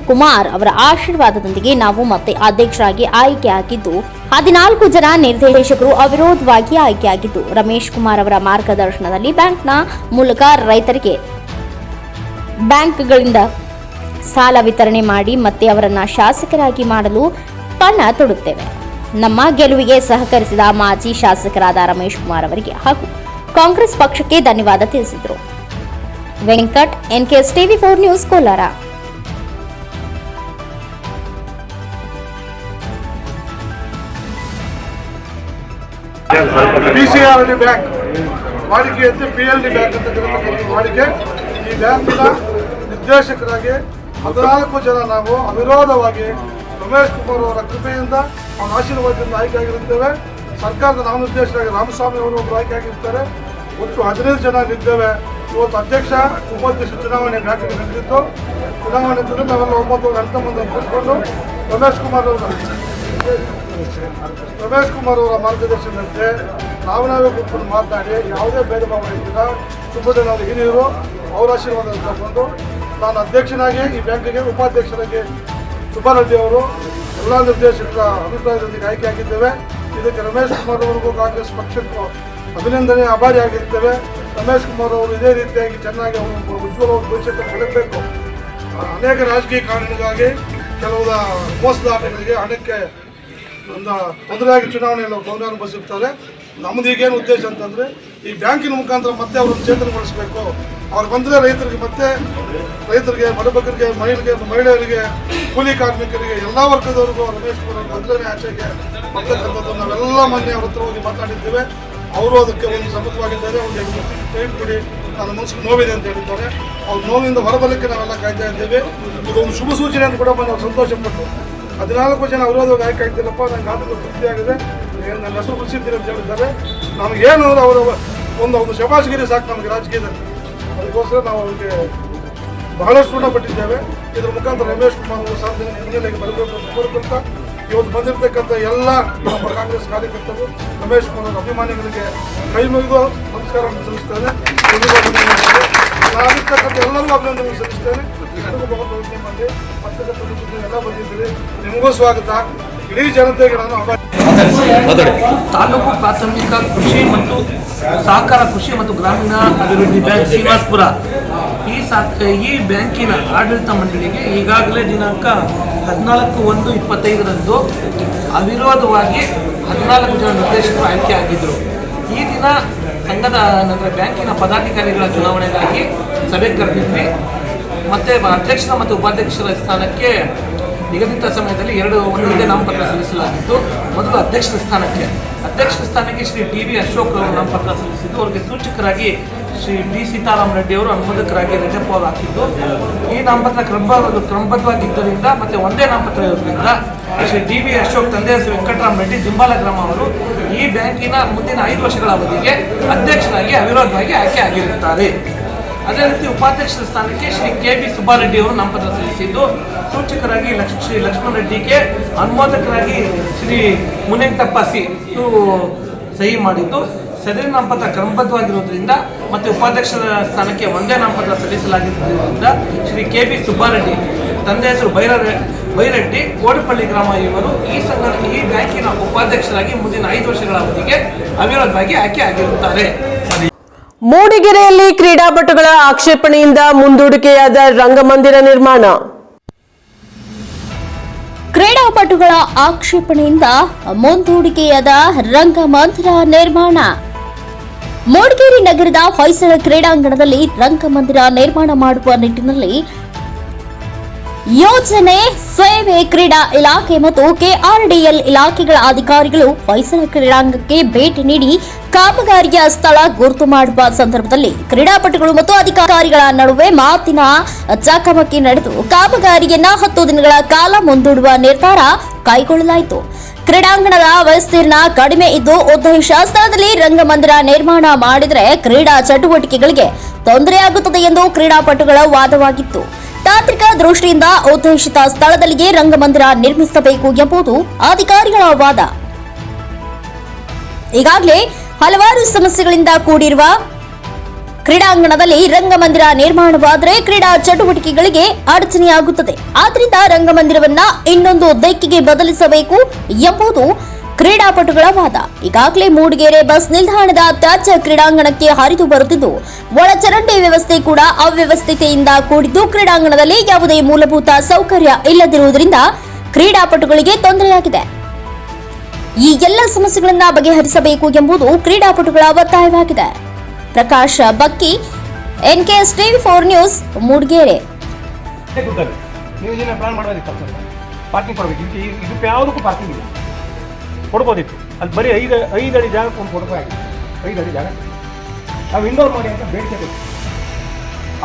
S2: ಕುಮಾರ್ ಅವರ ಆಶೀರ್ವಾದದೊಂದಿಗೆ ನಾವು ಮತ್ತೆ ಅಧ್ಯಕ್ಷರಾಗಿ ಆಯ್ಕೆಯಾಗಿದ್ದು 14 ಜನ ನಿರ್ದೇಶಕರು ಅವಿರೋಧವಾಗಿ ಆಯ್ಕೆಯಾಗಿದ್ದು, ರಮೇಶ್ ಕುಮಾರ್ ಅವರ ಮಾರ್ಗದರ್ಶನದಲ್ಲಿ ಬ್ಯಾಂಕ್ನ ಮೂಲಕ ರೈತರಿಗೆ ಬ್ಯಾಂಕ್ಗಳಿಂದ ಸಾಲ ವಿತರಣೆ ಮಾಡಿ ಮತ್ತೆ ಅವರನ್ನ ಶಾಸಕರಾಗಿ ಮಾಡಲು ಪಣ ತೊಡುತ್ತೇವೆ. ನಮ್ಮ ಗೆಲುವಿಗೆ ಸಹಕರಿಸಿದ ಮಾಜಿ ಶಾಸಕರಾದ ರಮೇಶ್ ಕುಮಾರ್ ಅವರಿಗೆ ಹಾಗೂ ಕಾಂಗ್ರೆಸ್ ಪಕ್ಷಕ್ಕೆ ಧನ್ಯವಾದ ತಿಳಿಸಿದರು. Venkat, NKS TV 4 news, Kolar.
S9: PCRD bank ವಾಡಿಕೆಯಂತೆ ಪಿಎಲ್ಡಿ ಬ್ಯಾಂಕ್ ಅಂತ ಕರೆಯತಕ್ಕಂಥ ವಾಡಿಕೆ. ಈ ಬ್ಯಾಂಕಿನ ನಿರ್ದೇಶಕರಾಗಿ 14 ಜನ ನಾವು ಅವಿರೋಧವಾಗಿ ರಮೇಶ್ ಕುಮಾರ್ ಅವರ ಕೃಪೆಯಿಂದ ಅವರ ಆಶೀರ್ವಾದದಿಂದ ಆಯ್ಕೆಯಾಗಿರುತ್ತೇವೆ. ಸರ್ಕಾರದ ನಾಮನಿರ್ದೇಶಕರಾಗಿ ರಾಮಸ್ವಾಮಿ ಅವರು ಒಬ್ಬರು ಆಯ್ಕೆಯಾಗಿರ್ತಾರೆ. ಒಟ್ಟು 15 ಜನ ಇದ್ದೇವೆ. ಇವತ್ತು ಅಧ್ಯಕ್ಷ ಉಪಾಧ್ಯಕ್ಷ ಚುನಾವಣೆ ಬ್ಯಾಂಕಿಗೆ ನಡೆದಿತ್ತು. ಚುನಾವಣೆ ನಡೆದರೆ ನಾವೆಲ್ಲ 9 ಗಂಟೆ ಮುಂದೆ ಕೂತ್ಕೊಂಡು ರಮೇಶ್ ಕುಮಾರ್ ಅವರ ಮಾರ್ಗದರ್ಶನದಂತೆ ನಾವೇ ಕೂತ್ಕೊಂಡು ಮಾತನಾಡಿ ಯಾವುದೇ ಭೇದ ಭಾವ ಇದ್ದಿಲ್ಲ. ಸುಬ್ಬಣ್ಣನ ಹಿರಿಯರು ಅವರ ಆಶೀರ್ವಾದ ತಗೊಂಡು ನಾನು ಅಧ್ಯಕ್ಷನಾಗಿ ಈ ಬ್ಯಾಂಕಿಗೆ ಉಪಾಧ್ಯಕ್ಷರಾಗಿ ಸುಬ್ಬಾರೆಡ್ಡಿ ಅವರು ಎಲ್ಲ ನಿರ್ದೇಶಕರ ಅಭಿಪ್ರಾಯದೊಂದಿಗೆ ಆಯ್ಕೆಯಾಗಿದ್ದೇವೆ. ಇದಕ್ಕೆ ರಮೇಶ್ ಕುಮಾರ್ ಅವರಿಗೂ ಕಾಂಗ್ರೆಸ್ ಪಕ್ಷಕ್ಕೂ ಅಭಿನಂದನೆ, ಆಭಾರಿಯಾಗಿರ್ತೇವೆ. ರಮೇಶ್ ಕುಮಾರ್ ಅವರು ಇದೇ ರೀತಿಯಾಗಿ ಚೆನ್ನಾಗಿ ಅವರು ಉಜ್ವಲ ಭವಿಷ್ಯವನ್ನು ಬೆಳಗಬೇಕು. ಅನೇಕ ರಾಜಕೀಯ ಕಾರಣಗಳಿಗಾಗಿ ಕೆಲವು ಮೋಸದಾಟಗಳಿಗೆ ಹಣಕ್ಕೆ ಒಂದು ತೊಂದರೆಯಾಗಿ ಚುನಾವಣೆಯಲ್ಲಿ ಅವರು ತೊಂದರೆ ಅನುಭವಿಸಿರ್ತಾರೆ. ನಮ್ಮದು ಈಗೇನು ಉದ್ದೇಶ ಅಂತಂದರೆ ಈ ಬ್ಯಾಂಕಿನ ಮುಖಾಂತರ ಮತ್ತೆ ಅವರನ್ನು ಚೇತನಗೊಳಿಸಬೇಕು. ಅವ್ರು ಬಂದರೆ ರೈತರಿಗೆ ಬಡಬಗ್ಗರಿಗೆ ಮಹಿಳೆಯರಿಗೆ ಕೂಲಿ ಕಾರ್ಮಿಕರಿಗೆ ಎಲ್ಲ ವರ್ಗದವರಿಗೂ ರಮೇಶ್ ಕುಮಾರ್ ಬಂದರೆ ಆಚೆಗೆ ಬರ್ತಕ್ಕಂಥದ್ದು ನಾವೆಲ್ಲ ಮೊನ್ನೆ ಅವ್ರ ಹತ್ರ ಹೋಗಿ ಮಾತಾಡಿದ್ದೇವೆ. ಅವರು ಅದಕ್ಕೆ ಒಂದು ಸಮ್ಮತವಾಗಿದ್ದಾರೆ. ಒಂದು ಟೈಮ್ ಕೊಡಿ, ನನ್ನ ಮನಸ್ಸಿಗೆ ನೋವಿದೆ ಅಂತ ಹೇಳಿದ್ದಾರೆ. ಅವ್ರ ನೋವಿಂದ ಹೊರಬರಲಿಕ್ಕೆ ನಾವೆಲ್ಲ ಕಾಯ್ತಾ ಇದ್ದೇವೆ. ಇದೊಂದು ಶುಭ ಸೂಚನೆ ಅಂತ ಕೂಡ ನಾವು ಸಂತೋಷಪಟ್ಟು 14 ಜನ ಅವಿರೋಧವಾಗಿ ಆಯ್ಕೆ ಆಗ್ತಿಲ್ಲಪ್ಪ, ನಂಗೆ ಆದರೂ ತೃಪ್ತಿಯಾಗಿದೆ, ನನ್ನ ಹೆಸರು ಉಳಿಸಿದ್ದೀನಿ ಅಂತ ಹೇಳಿದ್ದಾರೆ. ನಮಗೇನು ಅಂದರೆ ಅವರ ಒಂದು ಶಬಾಷ್ಗಿರಿ ಸಾಕು ನಮಗೆ ರಾಜಕೀಯದಲ್ಲಿ. ಅದಕ್ಕೋಸ್ಕರ ನಾವು ಅವರಿಗೆ ಬಹಳಷ್ಟು ಋಣಪಟ್ಟಿದ್ದೇವೆ. ಇದರ ಮುಖಾಂತರ ರಮೇಶ್ ಕುಮಾರ್ ಅವರು ಸಾರ್ವಜನಿಕ ಮುನ್ನೆಲೆಗೆ ಬರಬೇಕು ಅಂತ ಕೋರಿಕೊಂತ ಇವತ್ತು ಬಂದಿರತಕ್ಕಂಥ ಎಲ್ಲ ನಮ್ಮ ಕಾಂಗ್ರೆಸ್ ಕಾರ್ಯಕರ್ತರು ರಮೇಶ್ ಕುಮಾರ್ ಅವರ ಅಭಿಮಾನಿಗಳಿಗೆ ಕೈ ಮುಗಿದು ನಮಸ್ಕಾರವನ್ನು ಸಲ್ಲಿಸ್ತೇನೆ. ನಾನಿರ್ತಕ್ಕಂಥ ಎಲ್ಲರಿಗೂ ಅಭಿನಂದನೆ ಸಲ್ಲಿಸ್ತೇನೆ. ಎಲ್ಲರಿಗೂ ಬಹುಮತ ಮಾಡಿ ಪತ್ರಕರ್ತರು ಎಲ್ಲ ಬಂದಿದ್ದೀರಿ, ನಿಮಗೂ ಸ್ವಾಗತ. ಇಡೀ ಜನತೆಗೆ ನಾನು
S10: ತಾಲೂಕು ಪ್ರಾಥಮಿಕ ಕೃಷಿ ಮತ್ತು ಸಹಕಾರ ಕೃಷಿ ಮತ್ತು ಗ್ರಾಮೀಣ ಅಭಿವೃದ್ಧಿ ಬ್ಯಾಂಕ್ ಶ್ರೀನಿವಾಸಪುರ ಈ ಬ್ಯಾಂಕಿನ ಆಡಳಿತ ಮಂಡಳಿಗೆ ಈಗಾಗಲೇ ದಿನಾಂಕ 14/1/25 ಅವಿರೋಧವಾಗಿ 14 ಜನ ನಿರ್ದೇಶಕರು ಆಯ್ಕೆಯಾಗಿದ್ದರು. ಈ ದಿನ ಸಂಘದ ಬ್ಯಾಂಕಿನ ಪದಾಧಿಕಾರಿಗಳ ಚುನಾವಣೆಗಾಗಿ ಸಭೆ ಕರೆದಿದ್ವಿ. ಮತ್ತು ಅಧ್ಯಕ್ಷರ ಮತ್ತು ಉಪಾಧ್ಯಕ್ಷರ ಸ್ಥಾನಕ್ಕೆ ನಿಗದಿತ ಸಮಯದಲ್ಲಿ ಒಂದೊಂದೇ ನಾಮಪತ್ರ ಸಲ್ಲಿಸಲಾಗಿತ್ತು. ಮೊದಲು ಅಧ್ಯಕ್ಷರ ಸ್ಥಾನಕ್ಕೆ ಶ್ರೀ ಡಿ.ವಿ. ಅಶೋಕ್ ಅವರು ನಾಮಪತ್ರ ಸಲ್ಲಿಸಿದ್ದು, ಅವರಿಗೆ ಸೂಚಕರಾಗಿ ಶ್ರೀ ಡಿ ಸೀತಾರಾಮ ರೆಡ್ಡಿ ಅವರು ಅನುಮೋದಕರಾಗಿ ರಜಪೋಲ್ ಹಾಕಿದ್ದು, ಈ ನಾಮಪತ್ರ ಕ್ರಮಬದ್ಧವಾಗಿದ್ದರಿಂದ ಮತ್ತು ಒಂದೇ ನಾಮಪತ್ರ ಇರೋದ್ರಿಂದ ಶ್ರೀ ಡಿ ವಿ ಅಶೋಕ್ ತಂದೆ ಹೆಸರು ವೆಂಕಟರಾಮ ರೆಡ್ಡಿ ಜಿಂಬಾಲ ಗ್ರಾಮ ಅವರು ಈ ಬ್ಯಾಂಕಿನ ಮುಂದಿನ 5 ವರ್ಷಗಳ ಅವಧಿಗೆ ಅಧ್ಯಕ್ಷರಾಗಿ ಅವಿರೋಧವಾಗಿ ಆಯ್ಕೆ ಆಗಿರುತ್ತಾರೆ. ಅದೇ ರೀತಿ ಉಪಾಧ್ಯಕ್ಷರ ಸ್ಥಾನಕ್ಕೆ ಶ್ರೀ ಕೆ ಬಿ ಸುಬ್ಬಾರೆಡ್ಡಿ ಅವರು ನಾಮಪತ್ರ ಸಲ್ಲಿಸಿದ್ದು, ಸೂಚಕರಾಗಿ ಶ್ರೀ ಲಕ್ಷ್ಮಣ ರೆಡ್ಡಿಗೆ, ಅನುಮೋದಕರಾಗಿ ಶ್ರೀ ಮುನೇಂತಪ್ಪ ಸಿ ಇವರು ಸಹಿ ಮಾಡಿದ್ದು, ಸದರಿ ನಾಮಪತ್ರ ಕ್ರಮಬದ್ಧವಾಗಿರುವುದರಿಂದ ಮತ್ತು ಉಪಾಧ್ಯಕ್ಷರ ಸ್ಥಾನಕ್ಕೆ ಒಂದೇ ನಾಮಪತ್ರ ಸಲ್ಲಿಸಲಾಗಿರುವುದರಿಂದ ಶ್ರೀ ಕೆ ಬಿ ಸುಬ್ಬಾರೆಡ್ಡಿ ತಂದೆ ಹೆಸರು ಬೈರೆಡ್ಡಿ ಕೋಡಿಪಳ್ಳಿ ಗ್ರಾಮ ಇವರು ಈ ಬ್ಯಾಂಕಿನ ಉಪಾಧ್ಯಕ್ಷರಾಗಿ ಮುಂದಿನ 5 ವರ್ಷಗಳ ಅವಧಿಗೆ ಅವಿರೋಧವಾಗಿ ಆಯ್ಕೆ ಆಗಿರುತ್ತಾರೆ.
S1: ಮೂಡಿಗೆರೆಯಲ್ಲಿ ಕ್ರೀಡಾಪಟುಗಳ ಆಕ್ಷೇಪಣೆಯಿಂದ ಮುಂದೂಡಿಕೆಯಾದ ರಂಗಮಂದಿರ ನಿರ್ಮಾಣ.
S2: ಕ್ರೀಡಾಪಟುಗಳ ಆಕ್ಷೇಪಣೆಯಿಂದ ಮುಂದೂಡಿಕೆಯಾದ ರಂಗಮಂದಿರ ನಿರ್ಮಾಣ. ಮೂಡಿಗೆರೆ ನಗರದ ಹೊಯ್ಸಳ ಕ್ರೀಡಾಂಗಣದಲ್ಲಿ ರಂಗಮಂದಿರ ನಿರ್ಮಾಣ ಮಾಡುವ ನಿಟ್ಟಿನಲ್ಲಿ ಯೋಜನೆ, ಸೇವೆ, ಕ್ರೀಡಾ ಇಲಾಖೆ ಮತ್ತು ಕೆಆರ್ಡಿಎಲ್ ಇಲಾಖೆಗಳ ಅಧಿಕಾರಿಗಳು ಹೊಯ್ಸಳ ಕ್ರೀಡಾಂಗಣಕ್ಕೆ ಭೇಟಿ ನೀಡಿ ಕಾಮಗಾರಿಯ ಸ್ಥಳ ಗುರುತು ಮಾಡುವ ಸಂದರ್ಭದಲ್ಲಿ ಕ್ರೀಡಾಪಟುಗಳು ಮತ್ತು ಅಧಿಕಾರಿಗಳ ನಡುವೆ ಮಾತಿನ ಚಕಮಕಿ ನಡೆದು ಕಾಮಗಾರಿಯನ್ನ 10 ದಿನಗಳ ಕಾಲ ಮುಂದೂಡುವ ನಿರ್ಧಾರ ಕೈಗೊಳ್ಳಲಾಯಿತು. ಕ್ರೀಡಾಂಗಣದ ವಿಸ್ತೀರ್ಣ ಕಡಿಮೆ ಇದ್ದು ಉದ್ದೇಶ ಸ್ಥಳದಲ್ಲಿ ರಂಗಮಂದಿರ ನಿರ್ಮಾಣ ಮಾಡಿದರೆ ಕ್ರೀಡಾ ಚಟುವಟಿಕೆಗಳಿಗೆ ತೊಂದರೆಯಾಗುತ್ತದೆ ಎಂದು ಕ್ರೀಡಾಪಟುಗಳ ವಾದವಾಗಿತ್ತು. ತಾಂತ್ರಿಕ ದೃಷ್ಟಿಯಿಂದ ಉದ್ದೇಶಿತ ಸ್ಥಳದಲ್ಲಿಯೇ ರಂಗಮಂದಿರ ನಿರ್ಮಿಸಬೇಕು ಎಂಬುದು ಅಧಿಕಾರಿಗಳ ವಾದ. ಈಗಾಗಲೇ ಹಲವಾರು ಸಮಸ್ಯೆಗಳಿಂದ ಕೂಡಿರುವ ಕ್ರೀಡಾಂಗಣದಲ್ಲಿ ರಂಗಮಂದಿರ ನಿರ್ಮಾಣವಾದರೆ ಕ್ರೀಡಾ ಚಟುವಟಿಕೆಗಳಿಗೆ ಅಡಚಣೆಯಾಗುತ್ತದೆ. ಆದ್ದರಿಂದ ರಂಗಮಂದಿರವನ್ನ ಇನ್ನೊಂದು ದಿಕ್ಕಿಗೆ ಬದಲಿಸಬೇಕು ಎಂಬುದು ಕ್ರೀಡಾಪಟುಗಳ ವಾದ. ಈಗಾಗಲೇ ಮೂಡಿಗೆರೆ ಬಸ್ ನಿಲ್ದಾಣದ ತ್ಯಾಜ್ಯ ಕ್ರೀಡಾಂಗಣಕ್ಕೆ ಹರಿದು ಬರುತ್ತಿದ್ದು, ಒಳಚರಂಡಿ ವ್ಯವಸ್ಥೆ ಕೂಡ ಅವ್ಯವಸ್ಥೆಯಿಂದ ಕೂಡಿದ್ದು, ಕ್ರೀಡಾಂಗಣದಲ್ಲಿ ಯಾವುದೇ ಮೂಲಭೂತ ಸೌಕರ್ಯ ಇಲ್ಲದಿರುವುದರಿಂದ ಕ್ರೀಡಾಪಟುಗಳಿಗೆ ತೊಂದರೆಯಾಗಿದೆ. ಈ ಎಲ್ಲ ಸಮಸ್ಯೆಗಳನ್ನ ಬಗೆಹರಿಸಬೇಕು ಎಂಬುದು ಕ್ರೀಡಾಪಟುಗಳ ಒತ್ತಾಯವಾಗಿದೆ. ಪ್ರಕಾಶ್ ಬಕ್ಕಿ, NKS TV4 news, Mudigere.
S4: Parking ಕೊಡಬೇಕು, ಇದಕ್ಕೆ ಯಾವುದಕ್ಕೂ ಪಾರ್ಕಿಂಗ್ ಇಲ್ಲ, ಕೊಡ್ಬೋದಿತ್ತು. ಅಲ್ಲಿ ಬರೀ 5 ಅಡಿ ಜಾಗ ಕೊಡಬೇಕಾಗಿದೆ. 5 ಅಡಿ ಜಾಗ ನಾವು ಇಂಡೋರ್ ಮಾಡಿ ಅಂತ ಬೇಡಿಕೆ ಬೇಕು.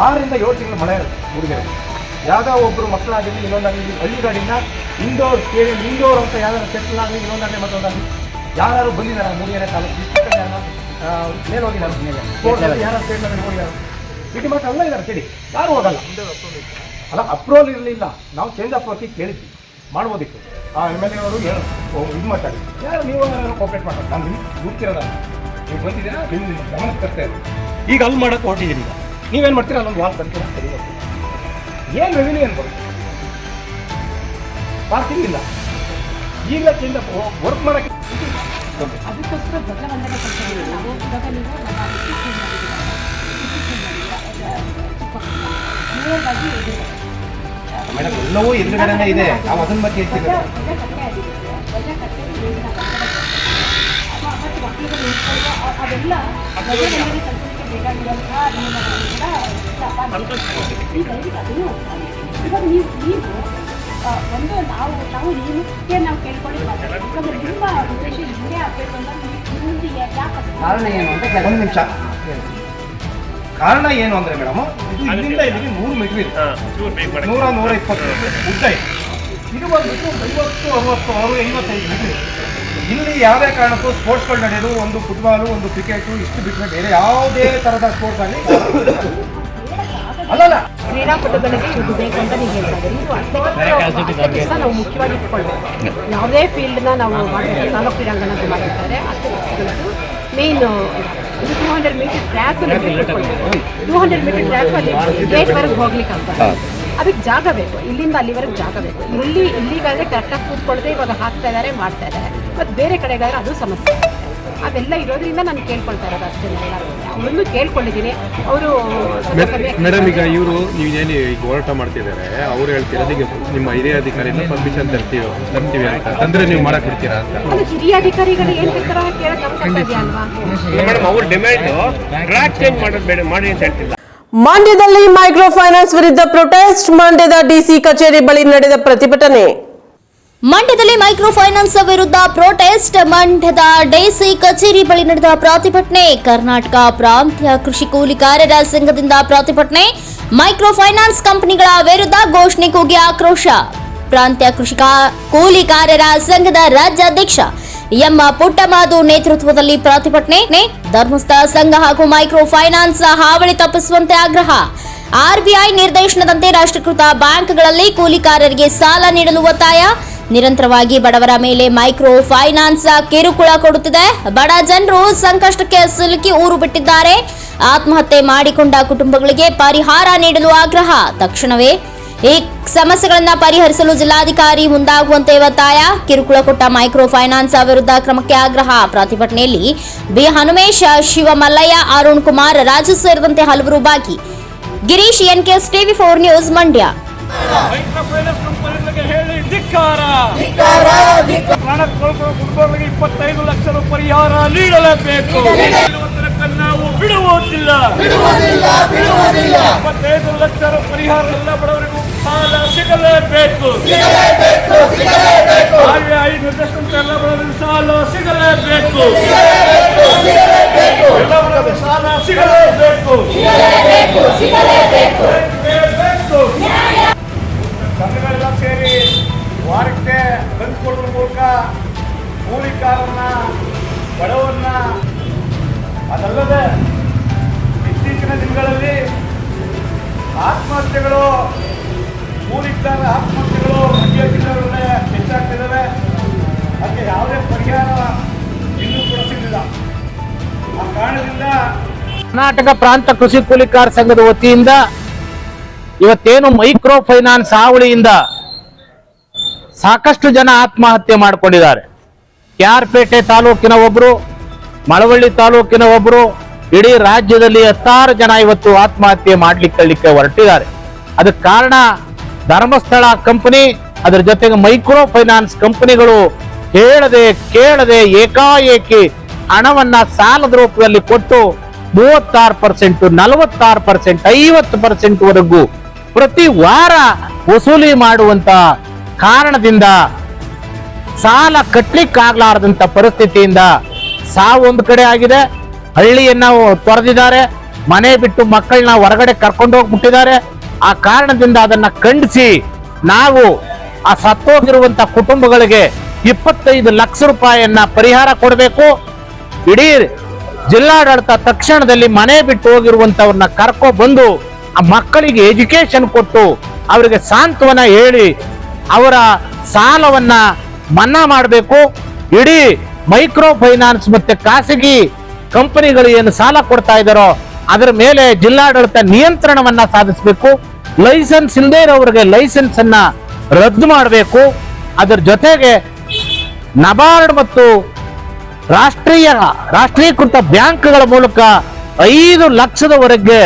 S4: 6 ರಿಂದ 7 ತಿಂಗಳು ಮಳೆ ಇರುತ್ತೆ ಮೂಡಿಗೆರೆ. ಯಾವುದೋ ಒಬ್ಬರು ಮಕ್ಕಳಾಗಲಿ ಇನ್ನೊಂದಾಗಲಿ ಹಳ್ಳಿಗಾಡಿಂದ ಇಂಡೋರ್ ಸ್ಟೇಡಿಯಂ, ಇಂಡೋರ್ ಅಂತ ಯಾವ್ದಾದ್ರು ಸೆಟ್ಲಾಗಲಿ ಇನ್ನೊಂದಾಗಲಿ ಮತ್ತೊಂದಾಗಲಿ ಯಾರು ಬಂದಿದ್ದಾರೆ ಮೂಡಿಗೆರೆ ತಾಲೂಕು ಮೇಲೆ ಹೋಗಿದ್ದಾರೆ, ಯಾರು ಸ್ಟೇಟ್ನಲ್ಲಿ ಹೋಗಿದ್ದಾರೆ, ಸಿಟಿ ಮಾತ್ರ ಅಲ್ಲ ಇದ್ದಾರೆ ಕೇಳಿ, ಯಾರು ಹೋಗಲ್ಲ. ಅಲ್ಲ, ಅಪ್ರೂವಲ್ ಇರಲಿಲ್ಲ, ನಾವು ಚೇಂಜ್ ಆಫ್ ವರ್ಕಿಗೆ ಕೇಳಿದ್ವಿ, ಮಾಡ್ಬೋದಿತ್ತು. ಆ MLA ಅವರು ಇದು ಮಾತಾಡಿ, ಯಾರು ನೀವು ಕೋಆಪ್ರೇಟ್ ಮಾಡ್ತಾರೆ, ನಾನು ನಿಮ್ಗೆ ಗುರ್ತಿರೋದಲ್ಲ, ನೀವು ಬಂದಿದ್ದೀರಾ, ನಿಮ್ಮ ಗಮನಕ್ಕೆ ತರ್ತಾ ಇದ್ದೀವಿ. ಈಗ ಅಲ್ಲಿ ಮಾಡೋಕ್ಕೆ ಹೊರಟಿದ್ದೀನಿ. ಈಗ ನೀವೇನು ಮಾಡ್ತೀರಾ, ಅಲ್ಲೊಂದು ವಾಲ್ ತಂತೀರಾ, ಸರಿ ಹೋಗ್ತೀವಿ. ಏನು ರೆವಿನ್ಯೂ ಏನು ಬರುತ್ತೆ, ಪಾರ್ಕಿಂಗ್ ಇಲ್ಲ. ಈಗಲೇ ಚೇಂಜ್ ಆಫ್ ವರ್ಕ್ ಮಾಡೋಕ್ಕೆ
S11: ಅದಕ್ಕೋಸ್ಕರ ಧ್ವಜವಂದನೆ ಕೊಡ್ತೀವಿ ನಾವು. ಇವಾಗ ನೀವು ನೇರವಾಗಿ
S4: ಮೇಡಮ್ ಎಲ್ಲವೂ ಎದುರುಗಡೆನೇ ಇದೆ, ನಾವು ಅದನ್ನ ಬಗ್ಗೆ ಹೇಳ್ತೀವಿ.
S11: ಅವೆಲ್ಲ ಧ್ವಜವಂದನೆ ಸಂಸ್ಕೃತಿಗೆ ಬೇಕಾಗಿರುವಂತಹ ಇವಾಗ ನೀವು ಒಂದು ನಾವು ಈ ಮುಖ್ಯ ನಾವು ಕೇಳ್ಕೊಂಡಿರ್ಬೋದು. ಇವಾಗ ನಿಮ್ಮ ಉದ್ದೇಶ ಹಿಂಗೆ ಆಗಬೇಕು ಅಂತ ಮುಂದೆ ಯಾಕೆ
S4: ಕಾರಣ ಏನು ಅಂತ ಒಂದು ನಿಮಿಷ. ಕಾರಣ ಏನು ಅಂದರೆ ಮೇಡಮ್, ಇಲ್ಲಿಂದ ಇಲ್ಲಿಗೆ 100 ಮೀಟರ್ ಇದೆ, 100-120 ಉದ್ದ ಇದೆ. ಇದು ಬಂದ್ಬಿಟ್ಟು 50-60-55 ಮೀಟರ್ ಇದೆ. ಇಲ್ಲಿ ಯಾವುದೇ ಕಾರಣಕ್ಕೂ ಸ್ಪೋರ್ಟ್ಸ್ಗಳು ನಡೆಯೋದು, ಒಂದು ಫುಟ್ಬಾಲು, ಒಂದು ಕ್ರಿಕೆಟು, ಇಷ್ಟು ಬಿಟ್ಟರೆ ಬೇರೆ ಯಾವುದೇ ಥರದ ಸ್ಪೋರ್ಟ್ಸ್ ಆಗಲಿ ಅಲ್ಲಲ್ಲ.
S11: ಕ್ರೀಡಾಪಟುಗಳಿಗೆ ಇದು ಬೇಕು ಅಂತ ನೀವು ಹೇಳ್ತಾ ಇದ್ದೀರಿ. ಇದು ನಾವು ಮುಖ್ಯವಾಗಿ ಇಟ್ಕೊಳ್ಬೇಕು. ಯಾವುದೇ ಫೀಲ್ಡ್ನ ನಾವು ಮಾಡಬೇಕು, ತಾಲೂಕು ಕ್ರೀಡಾಂಗಣದ್ದು ಮಾಡಿರ್ತಾರೆ, ಅಥ್ಲೆಟಿಕ್ಸ್ಗಳದ್ದು main 200 metre track 200 metre track ಅಲ್ಲಿ ಗೇಟ್ವರೆಗೆ ಹೋಗ್ಲಿಕ್ಕೆ ಆಗ್ತದೆ. ಅದಕ್ಕೆ ಜಾಗ ಬೇಕು, ಇಲ್ಲಿಂದ ಅಲ್ಲಿವರೆಗೆ ಜಾಗ ಬೇಕು. ಇಲ್ಲಿಗಾದರೆ ಕರೆಕ್ಟಾಗಿ ಕೂತ್ಕೊಳ್ಳದೆ ಇವಾಗ ಹಾಕ್ತಾ ಇದ್ದಾರೆ, ಮಾಡ್ತಾ ಇದ್ದಾರೆ. ಮತ್ತು ಬೇರೆ ಕಡೆಗಾದ್ರೆ ಅದು ಸಮಸ್ಯೆ. ಅವೆಲ್ಲ ಇರೋದ್ರಿಂದ ನಾನು ಕೇಳ್ಕೊಳ್ತಾ ಇರೋದು ಅಷ್ಟೇ. ಅವರನ್ನು ಕೇಳ್ಕೊಂಡಿದ್ದೀನಿ. ಅವರು
S12: ಮೇಡಮ್, ಈಗ ಇವರು ನೀವೇನು ಈಗ ಹೋರಾಟ ಮಾಡ್ತಿದ್ದಾರೆ, ಅವ್ರು ಹೇಳ್ತೀರಾ ಈಗ ನಿಮ್ಮ ಹಿರಿಯ ಅಧಿಕಾರಿಯಿಂದ ಪರ್ಮಿಷನ್ ತರ್ತೀವಿ ಅಂತ ತಂದ್ರೆ ನೀವು ಮಾಡಕ್ ಬಿಡ್ತೀರಾ ಅಂತ.
S11: ಅದು ಹಿರಿಯ ಅಧಿಕಾರಿಗಳು ಏನ್ ಬೇಕಾದ್ರೆ ಕೇಳಕ್ ನಮ್ಮ ಕರ್ತವ್ಯ ಅಲ್ವಾ?
S12: ಮೇಡಮ್, ಅವ್ರ ಡಿಮ್ಯಾಂಡ್ ಟ್ರ್ಯಾಕ್ ಚೇಂಜ್ ಮಾಡೋದು ಮಾಡಿ ಅಂತ ಹೇಳ್ತಿಲ್ಲ.
S1: ಮಂಡ್ಯದಲ್ಲಿ ಮೈಕ್ರೋ ಫೈನಾನ್ಸ್ ವಿರುದ್ಧ ಪ್ರೊಟೆಸ್ಟ್. ಮಂಡ್ಯದ DC ಕಚೇರಿ ಬಳಿ ನಡೆದ ಪ್ರತಿಭಟನೆ.
S2: ಮಂಡ್ಯದಲ್ಲಿ ಮೈಕ್ರೋ ಫೈನಾನ್ಸ್ ವಿರುದ್ಧ ಪ್ರೊಟೆಸ್ಟ್. ಮಂಡ್ಯದ ಡಿಸಿ ಕಚೇರಿ ಬಳಿ ನಡೆದ ಪ್ರತಿಭಟನೆ. ಕರ್ನಾಟಕ ಪ್ರಾಂತ್ಯ ಕೃಷಿ ಕೂಲಿಕಾರರ ಸಂಘದಿಂದ ಪ್ರತಿಭಟನೆ. ಮೈಕ್ರೋ ಫೈನಾನ್ಸ್ ಕಂಪನಿಗಳ ವಿರುದ್ಧ ಘೋಷಣೆ ಕೂಗಿ ಆಕ್ರೋಶ. ಪ್ರಾಂತ್ಯ ಕೃಷಿ ಕೂಲಿಕಾರರ ಸಂಘದ ರಾಜ್ಯಾಧ್ಯಕ್ಷ ಎಂ ಪುಟ್ಟಮಾದು ನೇತೃತ್ವದಲ್ಲಿ ಪ್ರತಿಭಟನೆ. ಧರ್ಮಸ್ಥಳ ಸಂಘ ಹಾಗೂ ಮೈಕ್ರೋ ಫೈನಾನ್ಸ್ ಹಾವಳಿ ತಪ್ಪಿಸುವಂತೆ ಆಗ್ರಹ. ಆರ್ಬಿಐ ನಿರ್ದೇಶನದಂತೆ ರಾಷ್ಟ್ರೀಕೃತ ಬ್ಯಾಂಕ್ಗಳಲ್ಲಿ ಕೂಲಿಕಾರರಿಗೆ ಸಾಲ ನೀಡಲು ಒತ್ತಾಯ. ನಿರಂತರವಾಗಿ ಬಡವರ ಮೇಲೆ ಮೈಕ್ರೋ ಫೈನಾನ್ಸ್ ಕಿರುಕುಳ ಕೊಡುತ್ತಿದೆ. ಬಡ ಜನರು ಸಂಕಷ್ಟಕ್ಕೆ ಸಿಲುಕಿ ಊರು ಬಿಟ್ಟಿದ್ದಾರೆ. ಆತ್ಮಹತ್ಯೆ ಮಾಡಿಕೊಂಡ ಕುಟುಂಬಗಳಿಗೆ ಪರಿಹಾರ ನೀಡಲು ಆಗ್ರಹ. ತಕ್ಷಣವೇ ಈ ಸಮಸ್ಯೆಗಳನ್ನು ಪರಿಹರಿಸಲು ಜಿಲ್ಲಾಧಿಕಾರಿ ಮುಂದಾಗುವಂತೆ ಒತ್ತಾಯ. ಕಿರುಕುಳ ಕೊಟ್ಟ ಮೈಕ್ರೋ ಫೈನಾನ್ಸ್ ವಿರುದ್ಧ ಕ್ರಮಕ್ಕೆ ಆಗ್ರಹ. ಪ್ರತಿಭಟನೆಯಲ್ಲಿ ಬಿ ಹನುಮೇಶ್, ಶಿವಮಲ್ಲಯ್ಯ, ಅರುಣ್ ಕುಮಾರ್, ರಾಜು ಸೇರಿದಂತೆ ಹಲವರು ಭಾಗಿ. ಗಿರೀಶ್, ಎನ್ಕೆಎಸ್ ಟಿವಿ4 ನ್ಯೂಸ್, ಮಂಡ್ಯ.
S3: ಮೈಕ್ರೋ ಫೈನಾನ್ಸ್ ಕಂಪನಿಗಳಿಗೆ ಹೇಳಿ ಧಿಕ್ಕಾರ. ಪ್ರಾಣ ಕಳ್ಕೊಳ್ಳೋ ಕುಟುಂಬಗಳಿಗೆ 25 ಲಕ್ಷ ರು ಪರಿಹಾರ ನೀಡಲೇಬೇಕು. ನಾವು ಬಿಡುವುದಿಲ್ಲ. 25 ಲಕ್ಷ ರು ಪರಿಹಾರ ಎಲ್ಲ ಬಡವರಿಗೂ ಸಾಲ ಸಿಗಲೇಬೇಕು. ಆರ್ಬಿಐ ನಿರ್ದೇಶನದಂತೆ ಎಲ್ಲ ಬಡವರಿಗೂ ಸಾಲ ಸಿಗಲೇಬೇಕು. ಎಲ್ಲ ಬಡವರಿಗೂ ಸಾಲ ಸಿಗಲೇಬೇಕು. ಸಂಘಗಳೆಲ್ಲ ಸೇರಿ ವಾರಕ್ಕೆ ತಂದುಕೊಡುವ ಮೂಲಕ ಕೂಲಿಕಾರನ್ನ, ಬಡವರನ್ನ, ಅದಲ್ಲದೆ ಇತ್ತೀಚಿನ ದಿನಗಳಲ್ಲಿ ಆತ್ಮಹತ್ಯೆಗಳು, ಕೂಲಿಕಾರರ ಆತ್ಮಹತ್ಯೆಗಳು ಮಂಡ್ಯ ಜಿಲ್ಲೆಯಲ್ಲೇ ಹೆಚ್ಚಾಗ್ತಿದ್ದಾವೆ. ಅದಕ್ಕೆ ಯಾವುದೇ ಪರಿಹಾರ ಇನ್ನೂ ಕೂಡ ಸಿಗಲಿಲ್ಲ. ಆ ಕಾರಣದಿಂದ
S13: ಕರ್ನಾಟಕ ಪ್ರಾಂತ ಕೃಷಿ ಕೂಲಿಕಾರ ಸಂಘದ ವತಿಯಿಂದ ಇವತ್ತೇನು ಮೈಕ್ರೋ ಫೈನಾನ್ಸ್ ಹಾವಳಿಯಿಂದ ಸಾಕಷ್ಟು ಜನ ಆತ್ಮಹತ್ಯೆ ಮಾಡಿಕೊಂಡಿದ್ದಾರೆ. ಕ್ಯಾರ್ಪೇಟೆ ತಾಲೂಕಿನ ಒಬ್ರು, ಮಳವಳ್ಳಿ ತಾಲೂಕಿನ ಒಬ್ರು, ಇಡೀ ರಾಜ್ಯದಲ್ಲಿ 16 ಜನ ಇವತ್ತು ಆತ್ಮಹತ್ಯೆ ಮಾಡ್ಲಿಕ್ಕೆ ಹೊರಟಿದ್ದಾರೆ. ಅದಕ್ಕೆ ಕಾರಣ ಧರ್ಮಸ್ಥಳ ಕಂಪನಿ, ಅದರ ಜೊತೆಗೆ ಮೈಕ್ರೋ ಫೈನಾನ್ಸ್ ಕಂಪನಿಗಳು ಹೇಳದೆ ಕೇಳದೆ ಏಕಾಏಕಿ ಹಣವನ್ನ ಸಾಲದ ರೂಪದಲ್ಲಿ ಕೊಟ್ಟು 36%, 46%, 50% ವರೆಗೂ ಪ್ರತಿ ವಾರ ವಸೂಲಿ ಮಾಡುವಂತ ಕಾರಣದಿಂದ ಸಾಲ ಕಟ್ಲಿಕ್ಕಾಗ್ಲಾರದಂತ ಪರಿಸ್ಥಿತಿಯಿಂದ ಸಾವು ಒಂದು ಕಡೆ ಆಗಿದೆ. ಹಳ್ಳಿಯನ್ನ ತೊರೆದಿದ್ದಾರೆ, ಮನೆ ಬಿಟ್ಟು ಮಕ್ಕಳನ್ನ ಹೊರಗಡೆ ಕರ್ಕೊಂಡು ಹೋಗ್ಬಿಟ್ಟಿದ್ದಾರೆ. ಆ ಕಾರಣದಿಂದ ಅದನ್ನ ಖಂಡಿಸಿ ನಾವು ಆ ಸತ್ತೋಗಿರುವಂತ ಕುಟುಂಬಗಳಿಗೆ 25 ಲಕ್ಷ ರೂಪಾಯಿಯನ್ನ ಪರಿಹಾರ ಕೊಡಬೇಕು. ಇಡೀ ಜಿಲ್ಲಾಡಳಿತ ತಕ್ಷಣದಲ್ಲಿ ಮನೆ ಬಿಟ್ಟು ಹೋಗಿರುವಂತವ್ರನ್ನ ಕರ್ಕೊ ಬಂದು ಆ ಮಕ್ಕಳಿಗೆ ಎಜುಕೇಶನ್ ಕೊಟ್ಟು ಅವರಿಗೆ ಸಾಂತ್ವನ ಹೇಳಿ ಅವರ ಸಾಲವನ್ನ ಮನ್ನಾ ಮಾಡಬೇಕು. ಇಡೀ ಮೈಕ್ರೋ ಫೈನಾನ್ಸ್ ಮತ್ತೆ ಖಾಸಗಿ ಕಂಪನಿಗಳು ಏನು ಸಾಲ ಕೊಡ್ತಾ ಇದ್ದಾರೋ ಅದರ ಮೇಲೆ ಜಿಲ್ಲಾಡಳಿತ ನಿಯಂತ್ರಣವನ್ನ ಸಾಧಿಸಬೇಕು. ಲೈಸೆನ್ಸ್ ಇಲ್ಲದೆ ಇರೋರಿಗೆ ಲೈಸೆನ್ಸ್ ಅನ್ನ ರದ್ದು ಮಾಡಬೇಕು. ಅದರ ಜೊತೆಗೆ ನಬಾರ್ಡ್ ಮತ್ತು ರಾಷ್ಟ್ರೀಕೃತ ಬ್ಯಾಂಕ್ಗಳ ಮೂಲಕ 5 ಲಕ್ಷದವರೆಗೆ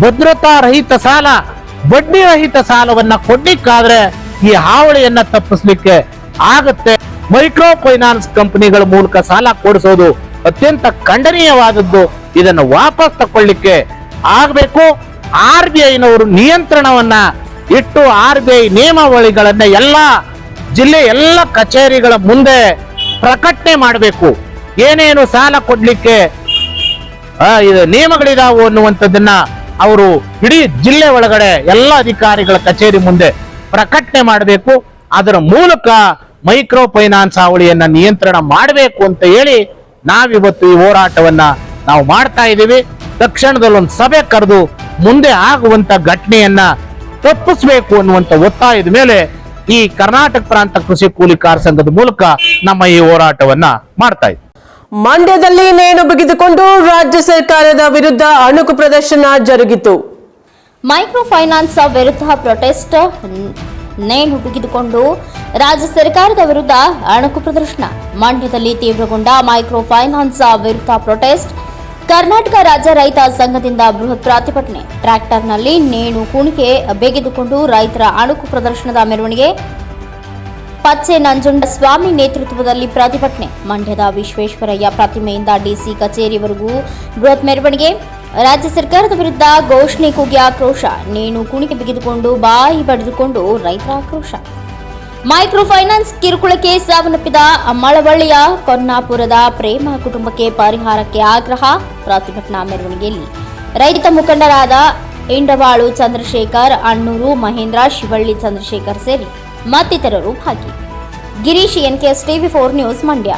S13: ಭದ್ರತಾ ರಹಿತ ಸಾಲ, ಬಡ್ಡಿ ರಹಿತ ಸಾಲವನ್ನ ಕೊಡ್ಲಿಕ್ಕಾದ್ರೆ ಈ ಹಾವಳಿಯನ್ನ ತಪ್ಪಿಸ್ಲಿಕ್ಕೆ ಆಗತ್ತೆ. ಮೈಕ್ರೋ ಫೈನಾನ್ಸ್ ಕಂಪನಿಗಳ ಮೂಲಕ ಸಾಲ ಕೊಡಿಸೋದು ಅತ್ಯಂತ ಖಂಡನೀಯವಾದದ್ದು. ಇದನ್ನು ವಾಪಸ್ ತಕೊಳ್ಳಿಕ್ಕೆ ಆಗಬೇಕು. ಆರ್ಬಿಐನವರು ನಿಯಂತ್ರಣವನ್ನ ಇಟ್ಟು RBI ನಿಯಮಾವಳಿಗಳನ್ನ ಎಲ್ಲ ಕಚೇರಿಗಳ ಮುಂದೆ ಪ್ರಕಟಣೆ ಮಾಡಬೇಕು. ಏನೇನು ಸಾಲ ಕೊಡ್ಲಿಕ್ಕೆ ನಿಯಮಗಳಿದಾವು ಅನ್ನುವಂಥದ್ದನ್ನ ಅವರು ಇಡೀ ಜಿಲ್ಲೆ ಒಳಗಡೆ ಎಲ್ಲ ಅಧಿಕಾರಿಗಳ ಕಚೇರಿ ಮುಂದೆ ಪ್ರಕಟಣೆ ಮಾಡಬೇಕು. ಅದರ ಮೂಲಕ ಮೈಕ್ರೋ ಫೈನಾನ್ಸ್ ಹಾವಳಿಯನ್ನ ನಿಯಂತ್ರಣ ಮಾಡಬೇಕು ಅಂತ ಹೇಳಿ ನಾವಿವತ್ತು ಈ ಹೋರಾಟವನ್ನ ನಾವು ಮಾಡ್ತಾ ಇದ್ದೀವಿ. ತಕ್ಷಣದಲ್ಲಿ ಒಂದು ಸಭೆ ಕರೆದು ಮುಂದೆ ಆಗುವಂತ ಘಟನೆಯನ್ನ ತಪ್ಪಿಸಬೇಕು ಅನ್ನುವಂತ ಒತ್ತಾಯದ ಮೇಲೆ ಈ ಕರ್ನಾಟಕ ಪ್ರಾಂತ ಕೃಷಿ ಕೂಲಿಕಾರ ಸಂಘದ ಮೂಲಕ ನಮ್ಮ ಈ ಹೋರಾಟವನ್ನ ಮಾಡ್ತಾ ಇದ್ದೀವಿ.
S1: ಮಂಡ್ಯದಲ್ಲಿ ನೇಣು ಬಿಗಿದುಕೊಂಡು ರಾಜ್ಯ ಸರ್ಕಾರದ ವಿರುದ್ಧ ಅಣುಕು ಪ್ರದರ್ಶನ ಜರುಗಿತು.
S2: ಮೈಕ್ರೋ ಫೈನಾನ್ಸ್ ವಿರುದ್ಧ ಪ್ರೊಟೆಸ್ಟ್. ನೇಣು ಬಿಗಿದುಕೊಂಡು ರಾಜ್ಯ ಸರ್ಕಾರದ ವಿರುದ್ಧ ಅಣುಕು ಪ್ರದರ್ಶನ. ಮಂಡ್ಯದಲ್ಲಿ ತೀವ್ರಗೊಂಡ ಮೈಕ್ರೋ ಫೈನಾನ್ಸ್ ವಿರುದ್ಧ ಪ್ರೊಟೆಸ್ಟ್. ಕರ್ನಾಟಕ ರಾಜ್ಯ ರೈತ ಸಂಘದಿಂದ ಬೃಹತ್ ಪ್ರತಿಭಟನೆ. ಟ್ರ್ಯಾಕ್ಟರ್ನಲ್ಲಿ ನೇಣು ಕುಣಿಕೆ ಬಿಗಿದುಕೊಂಡು ರೈತರ ಅಣುಕು ಪ್ರದರ್ಶನದ ಮೆರವಣಿಗೆ. ಪಚ್ಚೆ ನಂಜುಂಡ ಸ್ವಾಮಿ ನೇತೃತ್ವದಲ್ಲಿ ಪ್ರತಿಭಟನೆ. ಮಂಡ್ಯದ ವಿಶ್ವೇಶ್ವರಯ್ಯ ಪ್ರತಿಮೆಯಿಂದ ಡಿಸಿ ಕಚೇರಿವರೆಗೂ ಬೃಹತ್ ಮೆರವಣಿಗೆ. ರಾಜ್ಯ ಸರ್ಕಾರದ ವಿರುದ್ಧ ಘೋಷಣೆ ಕೂಗಿ ಆಕ್ರೋಶ. ನೇಣು ಕುಣಿಕೆ ಬಿಗಿದುಕೊಂಡು ಬಾಯಿ ಬಡಿದುಕೊಂಡು ರೈತರ ಆಕ್ರೋಶ. ಮೈಕ್ರೋ ಫೈನಾನ್ಸ್ ಕಿರುಕುಳಕ್ಕೆ ಸಾವನ್ನಪ್ಪಿದ ಮಳವಳ್ಳಿಯ ಕೊನ್ನಾಪುರದ ಪ್ರೇಮ ಕುಟುಂಬಕ್ಕೆ ಪರಿಹಾರಕ್ಕೆ ಆಗ್ರಹ ಪ್ರತಿಭಟನಾ ಮೆರವಣಿಗೆಯಲ್ಲಿ ರೈತ ಮುಖಂಡರಾದ ಇಂಡವಾಳು ಚಂದ್ರಶೇಖರ್, ಅಣ್ಣೂರು ಮಹೇಂದ್ರ, ಶಿವಳ್ಳಿ ಚಂದ್ರಶೇಖರ್ ಸೇರಿ ಮತ್ತಿತರರು ಭಾಗಿ. Girish, NKS TV4 news, Mandya.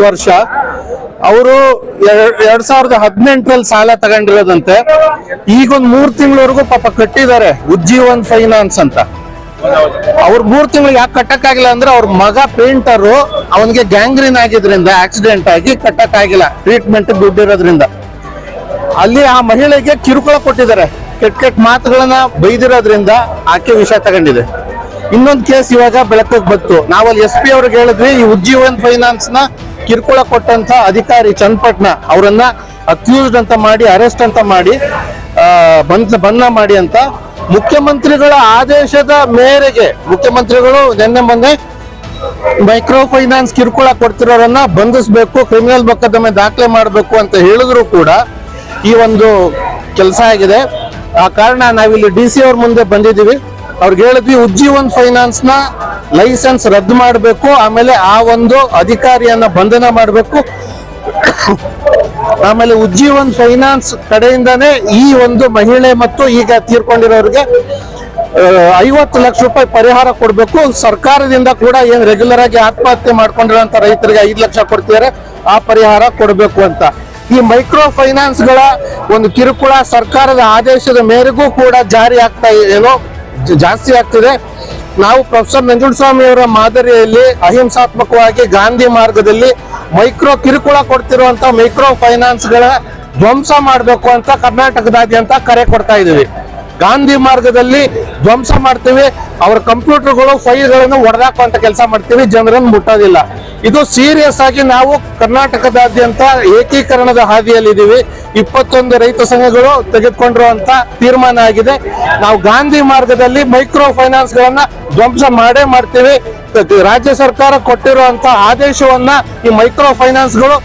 S14: ವರ್ಷ ಅವರು 2018 ಸಾಲ ತಗೊಂಡಿರೋದಂತೆ. ಈಗೊಂದು 3 ತಿಂಗಳವರೆಗೂ ಪಾಪ ಕಟ್ಟಿದ್ದಾರೆ ಉಜ್ಜೀವನ್ ಫೈನಾನ್ಸ್ ಅಂತ. ಅವ್ರು 3 ತಿಂಗಳು ಯಾಕೆ ಕಟ್ಟಕ್ಕಾಗಿಲ್ಲ ಅಂದ್ರೆ ಅವ್ರ ಮಗ ಪೇಂಟರು, ಅವನಿಗೆ ಗ್ಯಾಂಗ್ರೀನ್ ಆಗಿದ್ರಿಂದ ಆಕ್ಸಿಡೆಂಟ್ ಆಗಿ ಕಟ್ಟಕ್ಕಾಗಿಲ್ಲ, ಟ್ರೀಟ್ಮೆಂಟ್ ದುಡ್ಡಿರೋದ್ರಿಂದ. ಅಲ್ಲಿ ಆ ಮಹಿಳೆಗೆ ಕಿರುಕುಳ ಕೊಟ್ಟಿದ್ದಾರೆ, ಕೆಟ್ಟ ಮಾತುಗಳನ್ನ ಬೈದಿರೋದ್ರಿಂದ ಆಕೆ ವಿಷ ತಗೊಂಡಿದೆ. ಇನ್ನೊಂದು ಕೇಸ್ ಇವಾಗ ಬೆಳಕಿಗೆ ಬಂತು. ನಾವಲ್ಲಿ SP ಅವ್ರಿಗೆ ಹೇಳಿದ್ವಿ, ಈ ಉಜ್ಜೀವನ್ ಫೈನಾನ್ಸ್ ನ ಕಿರುಕುಳ ಕೊಟ್ಟಂತ ಅಧಿಕಾರಿ ಚನ್ನಪಟ್ಟಣ ಅವರನ್ನ ಅಕ್ಯೂಸ್ಡ್ ಅಂತ ಮಾಡಿ, ಅರೆಸ್ಟ್ ಅಂತ ಮಾಡಿ, ಬಂಧನ ಮಾಡಿ ಅಂತ. ಮುಖ್ಯಮಂತ್ರಿಗಳ ಆದೇಶದ ಮೇರೆಗೆ ಮುಖ್ಯಮಂತ್ರಿಗಳು ಮೊನ್ನೆ ಮೈಕ್ರೋ ಫೈನಾನ್ಸ್ ಕಿರುಕುಳ ಕೊಡ್ತಿರೋರನ್ನ ಬಂಧಿಸಬೇಕು, ಕ್ರಿಮಿನಲ್ ಮೊಕದ್ದಮೆ ದಾಖಲೆ ಮಾಡಬೇಕು ಅಂತ ಹೇಳಿದ್ರು ಕೂಡ ಈ ಒಂದು ಕೆಲಸ ಆಗಿದೆ. ಆ ಕಾರಣ ನಾವಿಲ್ಲಿ DC ಅವ್ರ ಮುಂದೆ ಬಂದಿದ್ದೀವಿ. ಅವ್ರಿಗೆ ಹೇಳಿದ್ವಿ, ಉಜ್ಜೀವನ್ ಫೈನಾನ್ಸ್ ನ ಲೈಸೆನ್ಸ್ ರದ್ದು ಮಾಡಬೇಕು, ಆಮೇಲೆ ಆ ಒಂದು ಅಧಿಕಾರಿಯನ್ನ ಬಂಧನ ಮಾಡಬೇಕು, ಆಮೇಲೆ ಉಜ್ಜೀವನ್ ಫೈನಾನ್ಸ್ ಕಡೆಯಿಂದಾನೇ ಈ ಒಂದು ಮಹಿಳೆ ಮತ್ತು ಈಗ ತೀರ್ಕೊಂಡಿರೋರಿಗೆ 50 ಲಕ್ಷ ರೂಪಾಯಿ ಪರಿಹಾರ ಕೊಡಬೇಕು. ಸರ್ಕಾರದಿಂದ ಕೂಡ ಏನ್ ರೆಗ್ಯುಲರ್ ಆಗಿ ಆತ್ಮಹತ್ಯೆ ಮಾಡ್ಕೊಂಡಿರೋಂಥ ರೈತರಿಗೆ 5 ಲಕ್ಷ ಕೊಡ್ತಿದ್ದಾರೆ, ಆ ಪರಿಹಾರ ಕೊಡಬೇಕು ಅಂತ. ಈ ಮೈಕ್ರೋ ಫೈನಾನ್ಸ್ ಗಳ ಒಂದು ಕಿರುಕುಳ ಸರ್ಕಾರದ ಆದೇಶದ ಮೇರೆಗೂ ಕೂಡ ಜಾರಿ ಆಗ್ತಾ ಜಾಸ್ತಿ ಆಗ್ತಿದೆ. ನಾವು ಪ್ರೊಫೆಸರ್ ನಂಜುಂಡಸ್ವಾಮಿ ಅವರ ಮಾದರಿಯಲ್ಲಿ ಅಹಿಂಸಾತ್ಮಕವಾಗಿ ಗಾಂಧಿ ಮಾರ್ಗದಲ್ಲಿ ಮೈಕ್ರೋ ಕಿರುಕುಳ ಕೊಡ್ತಿರುವಂತ ಮೈಕ್ರೋ ಫೈನಾನ್ಸ್ ಗಳ ಧ್ವಂಸ ಮಾಡಬೇಕು ಅಂತ ಕರ್ನಾಟಕದಾದ್ಯಂತ ಕರೆ ಕೊಡ್ತಾ ಇದೀವಿ. ಗಾಂಧಿ ಮಾರ್ಗದಲ್ಲಿ ಧ್ವಂಸ ಮಾಡ್ತೀವಿ, ಅವರ ಕಂಪ್ಯೂಟರ್ಗಳು ಫೈಲ್ಗಳನ್ನು ಒಡೆದಾಕುವಂತ ಕೆಲಸ ಮಾಡ್ತೀವಿ, ಜನರನ್ನು ಮುಟ್ಟೋದಿಲ್ಲ. ಇದು ಸೀರಿಯಸ್ ಆಗಿ ನಾವು ಕರ್ನಾಟಕದಾದ್ಯಂತ ಏಕೀಕರಣದ ಹಾದಿಯಲ್ಲಿದ್ದೀವಿ. 21 ರೈತ ಸಂಘಗಳು ತೆಗೆದುಕೊಂಡಿರುವಂತ ತೀರ್ಮಾನ ಆಗಿದೆ. ನಾವು ಗಾಂಧಿ ಮಾರ್ಗದಲ್ಲಿ ಮೈಕ್ರೋ ಫೈನಾನ್ಸ್ ಗಳನ್ನ ಧ್ವಂಸ ಮಾಡೇ ಮಾಡ್ತೀವಿ. ರಾಜ್ಯ ಸರ್ಕಾರ ಕೊಟ್ಟಿರುವಂತ ಆದೇಶವನ್ನ ಈ ಮೈಕ್ರೋ ಫೈನಾನ್ಸ್ ಗಳು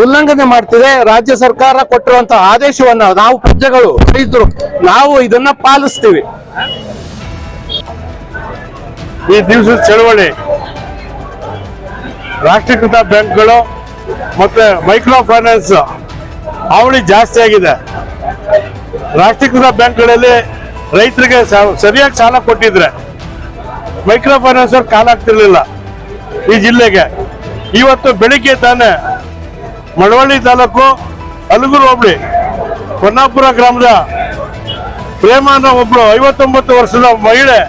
S14: ಉಲ್ಲಂಘನೆ ಮಾಡ್ತಿದೆ. ರಾಜ್ಯ ಸರ್ಕಾರ ಕೊಟ್ಟಿರುವಂತಹ ಆದೇಶವನ್ನ ನಾವು ಪ್ರಜೆಗಳು, ರೈತರು, ನಾವು ಇದನ್ನ ಪಾಲಿಸ್ತೀವಿ.
S15: ಈ ದಿವಸದ ಚಳವಳಿ ರಾಷ್ಟ್ರೀಕೃತ ಬ್ಯಾಂಕ್ಗಳು ಮತ್ತೆ ಮೈಕ್ರೋ ಫೈನಾನ್ಸ್ ಹಾವಳಿ ಜಾಸ್ತಿ ಆಗಿದೆ. ರಾಷ್ಟ್ರೀಕೃತ ಬ್ಯಾಂಕ್ಗಳಲ್ಲಿ ರೈತರಿಗೆ ಸರಿಯಾಗಿ ಸಾಲ ಕೊಟ್ಟಿದ್ರೆ ಮೈಕ್ರೋ ಫೈನಾನ್ಸ್ ಅವ್ರು ಕಾಲ ಆಗ್ತಿರ್ಲಿಲ್ಲ ಈ ಜಿಲ್ಲೆಗೆ. ಇವತ್ತು ಬೆಳಿಗ್ಗೆ ತಾನೇ ಮಳವಳ್ಳಿ ತಾಲೂಕು ಅಲಗೂರು ಹೋಬಳಿ ಕೊನ್ನಾಪುರ ಗ್ರಾಮದ ಪ್ರೇಮ ಅನ್ನೋ ಒಬ್ರು 59 ವರ್ಷದ ಮಹಿಳೆ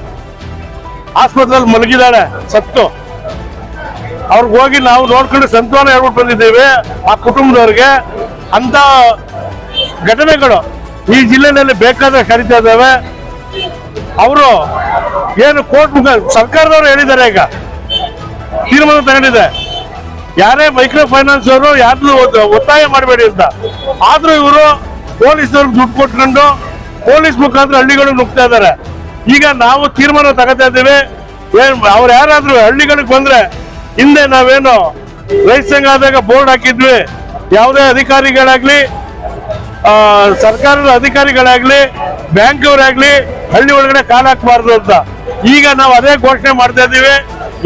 S15: ಆಸ್ಪತ್ರೆಯಲ್ಲಿ ಮಲಗಿದ್ದಾಳೆ, ಸತ್ತು. ಅವ್ರಿಗೆ ಹೋಗಿ ನಾವು ನೋಡ್ಕೊಂಡು ಸಂತಾನ ಹೇಳ್ಬಿಟ್ಟು ಬಂದಿದ್ದೇವೆ ಆ ಕುಟುಂಬದವ್ರಿಗೆ. ಅಂತ ಘಟನೆಗಳು ಈ ಜಿಲ್ಲೆನಲ್ಲಿ ಬೇಕಾದ್ರೆ ಕರೀತಾ ಇದ್ದಾವೆ. ಅವರು ಏನು ಕೋರ್ಟ್ ಸರ್ಕಾರದವರು ಹೇಳಿದ್ದಾರೆ, ಈಗ ತೀರ್ಮಾನ ತಗೊಂಡಿದೆ, ಯಾರೇ ಮೈಕ್ರೋ ಫೈನಾನ್ಸ್ ಅವರು ಯಾರು ಒತ್ತಾಯ ಮಾಡಬೇಡಿ ಅಂತ. ಆದ್ರೂ ಇವರು ಪೊಲೀಸ್ನವ್ರಿಗೆ ದುಡ್ಡು ಕೊಟ್ಕೊಂಡು ಪೊಲೀಸ್ ಮುಖಾಂತರ ಹಳ್ಳಿಗಳಿಗೆ ನುಗ್ತಾ ಇದ್ದಾರೆ. ಈಗ ನಾವು ತೀರ್ಮಾನ ತಗೋತಾ ಇದ್ದೀವಿ, ಅವ್ರು ಯಾರಾದ್ರೂ ಹಳ್ಳಿಗಳಿಗೆ ಬಂದ್ರೆ, ಹಿಂದೆ ನಾವೇನು ರೈತ ಸಂಘ ಆದಾಗ ಬೋರ್ಡ್ ಹಾಕಿದ್ವಿ, ಯಾವುದೇ ಅಧಿಕಾರಿಗಳಾಗ್ಲಿ, ಸರ್ಕಾರದ ಅಧಿಕಾರಿಗಳಾಗ್ಲಿ, ಬ್ಯಾಂಕ್ ಅವರಾಗ್ಲಿ ಹಳ್ಳಿ ಒಳಗಡೆ ಕಾಲ ಹಾಕಬಾರ್ದು ಅಂತ. ಈಗ ನಾವು ಅದೇ ಘೋಷಣೆ ಮಾಡ್ತಾ ಇದ್ದೀವಿ.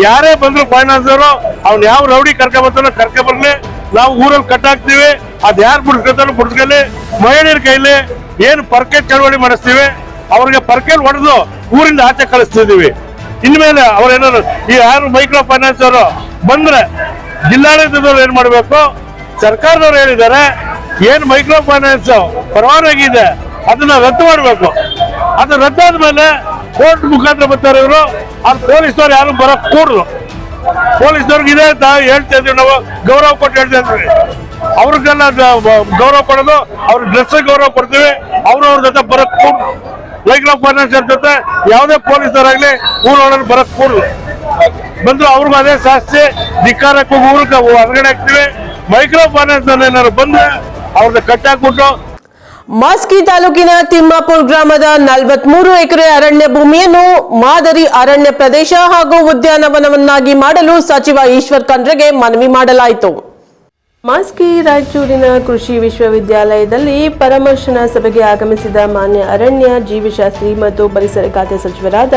S15: ಯಾರೇ ಬಂದ್ರು ಫೈನಾನ್ಸ್ ಅವರು ಅವ್ನು ಯಾವ ರೌಡಿ ಕರ್ಕೊಂಬರ್ತಾನೋ ಕರ್ಕೊಂಬರ್ಲಿ, ನಾವು ಊರಲ್ಲಿ ಕಟ್ಟಾಕ್ತಿವಿ. ಅದ್ ಯಾರು ಬಿಡ್ಸ್ಕೊತಾನೋ ಬಿಡ್ಸ್ಕೊಳ್ಳಿ. ಮಹಿಳೆಯರ ಕೈಲಿ ಏನು ಪರ್ಕೆ ಚಳವಳಿ ಮಾಡಿಸ್ತೀವಿ, ಅವ್ರಿಗೆ ಪರ್ಕೆಲ್ ಹೊಡೆದು ಊರಿಂದ ಆಚೆ ಕಳಿಸ್ತಿದೀವಿ. ಇನ್ಮೇಲೆ ಅವ್ರೇನಾದ್ರು ಈ ಯಾರು ಮೈಕ್ರೋ ಫೈನಾನ್ಸ್ ಅವರು ಬಂದ್ರೆ ಜಿಲ್ಲಾಡಳಿತದವ್ರು ಏನ್ ಮಾಡ್ಬೇಕು, ಸರ್ಕಾರದವ್ರು ಹೇಳಿದ್ದಾರೆ ಏನ್ ಮೈಕ್ರೋ ಫೈನಾನ್ಸ್ ಪರವಾನಗಿ ಇದೆ ಅದನ್ನ ರದ್ದು ಮಾಡ್ಬೇಕು. ಅದು ರದ್ದಾದ್ಮೇಲೆ ಕೋರ್ಟ್ ಮುಖಾಂತರ ಬರ್ತಾರೆ ಇವರು. ಅದು ಪೊಲೀಸ್ನವ್ರು ಯಾರು ಬರಕ್ ಕೂಡದು. ಪೊಲೀಸ್ನವ್ರಿಗೆ ಇದೆ ಅಂತ ಹೇಳ್ತಾ ಇದ್ವಿ ನಾವು, ಗೌರವ ಕೊಟ್ಟು ಹೇಳ್ತಾ ಇದ್ವಿ. ಅವ್ರಿಗೆಲ್ಲ ಗೌರವ ಕೊಡೋದು, ಅವ್ರ ಡ್ರೆಸ್ ಗೌರವ ಕೊಡ್ತೀವಿ. ಅವ್ರವ್ರ ಜೊತೆ ಬರಕ್ ಕೂಡದು. ಮೈಕ್ರೋ ಫೈನಾನ್ಸರ್ ಜೊತೆ ಯಾವುದೇ ಪೊಲೀಸರಾಗ್ಲಿ ಊರೊಳಗೆ ಬರಕ್ ಕೂಡದು. ಬಂದ್ರು ಅವ್ರಿಗೂ ಅದೇ ಶಾಸ್ತಿ ಧಿಕ್ಕಾರಕ್ಕೂ ಊರಿಗೆ ಹೊರಗಡೆ ಹಾಕ್ತಿವಿ. ಮೈಕ್ರೋ ಫೈನಾನ್ಸ್ ಏನಾದ್ರು ಬಂದ್ರೆ ಅವ್ರನ್ನ ಕಟ್ಟಾಕ್ಬಿಟ್ಟು.
S1: ಮಸ್ಕಿ ತಾಲೂಕಿನ ತಿಮ್ಮಾಪುರ ಗ್ರಾಮದ 43 ಎಕರೆ ಅರಣ್ಯ ಭೂಮಿಯನ್ನು ಮಾದರಿ ಅರಣ್ಯ ಪ್ರದೇಶ ಹಾಗೂ ಉದ್ಯಾನವನವನ್ನಾಗಿ ಮಾಡಲು ಸಚಿವ ಈಶ್ವರ್ ಖಂಡ್ರೆಗೆ ಮನವಿ ಮಾಡಲಾಯಿತು. ಮಸ್ಕಿ ರಾಯಚೂರಿನ ಕೃಷಿ ವಿಶ್ವವಿದ್ಯಾಲಯದಲ್ಲಿ ಪರಾಮರ್ಶನಾ ಸಭೆಗೆ ಆಗಮಿಸಿದ ಮಾನ್ಯ ಅರಣ್ಯ ಜೀವಿಶಾಸ್ತ್ರಿ ಮತ್ತು ಪರಿಸರ ಖಾತೆ ಸಚಿವರಾದ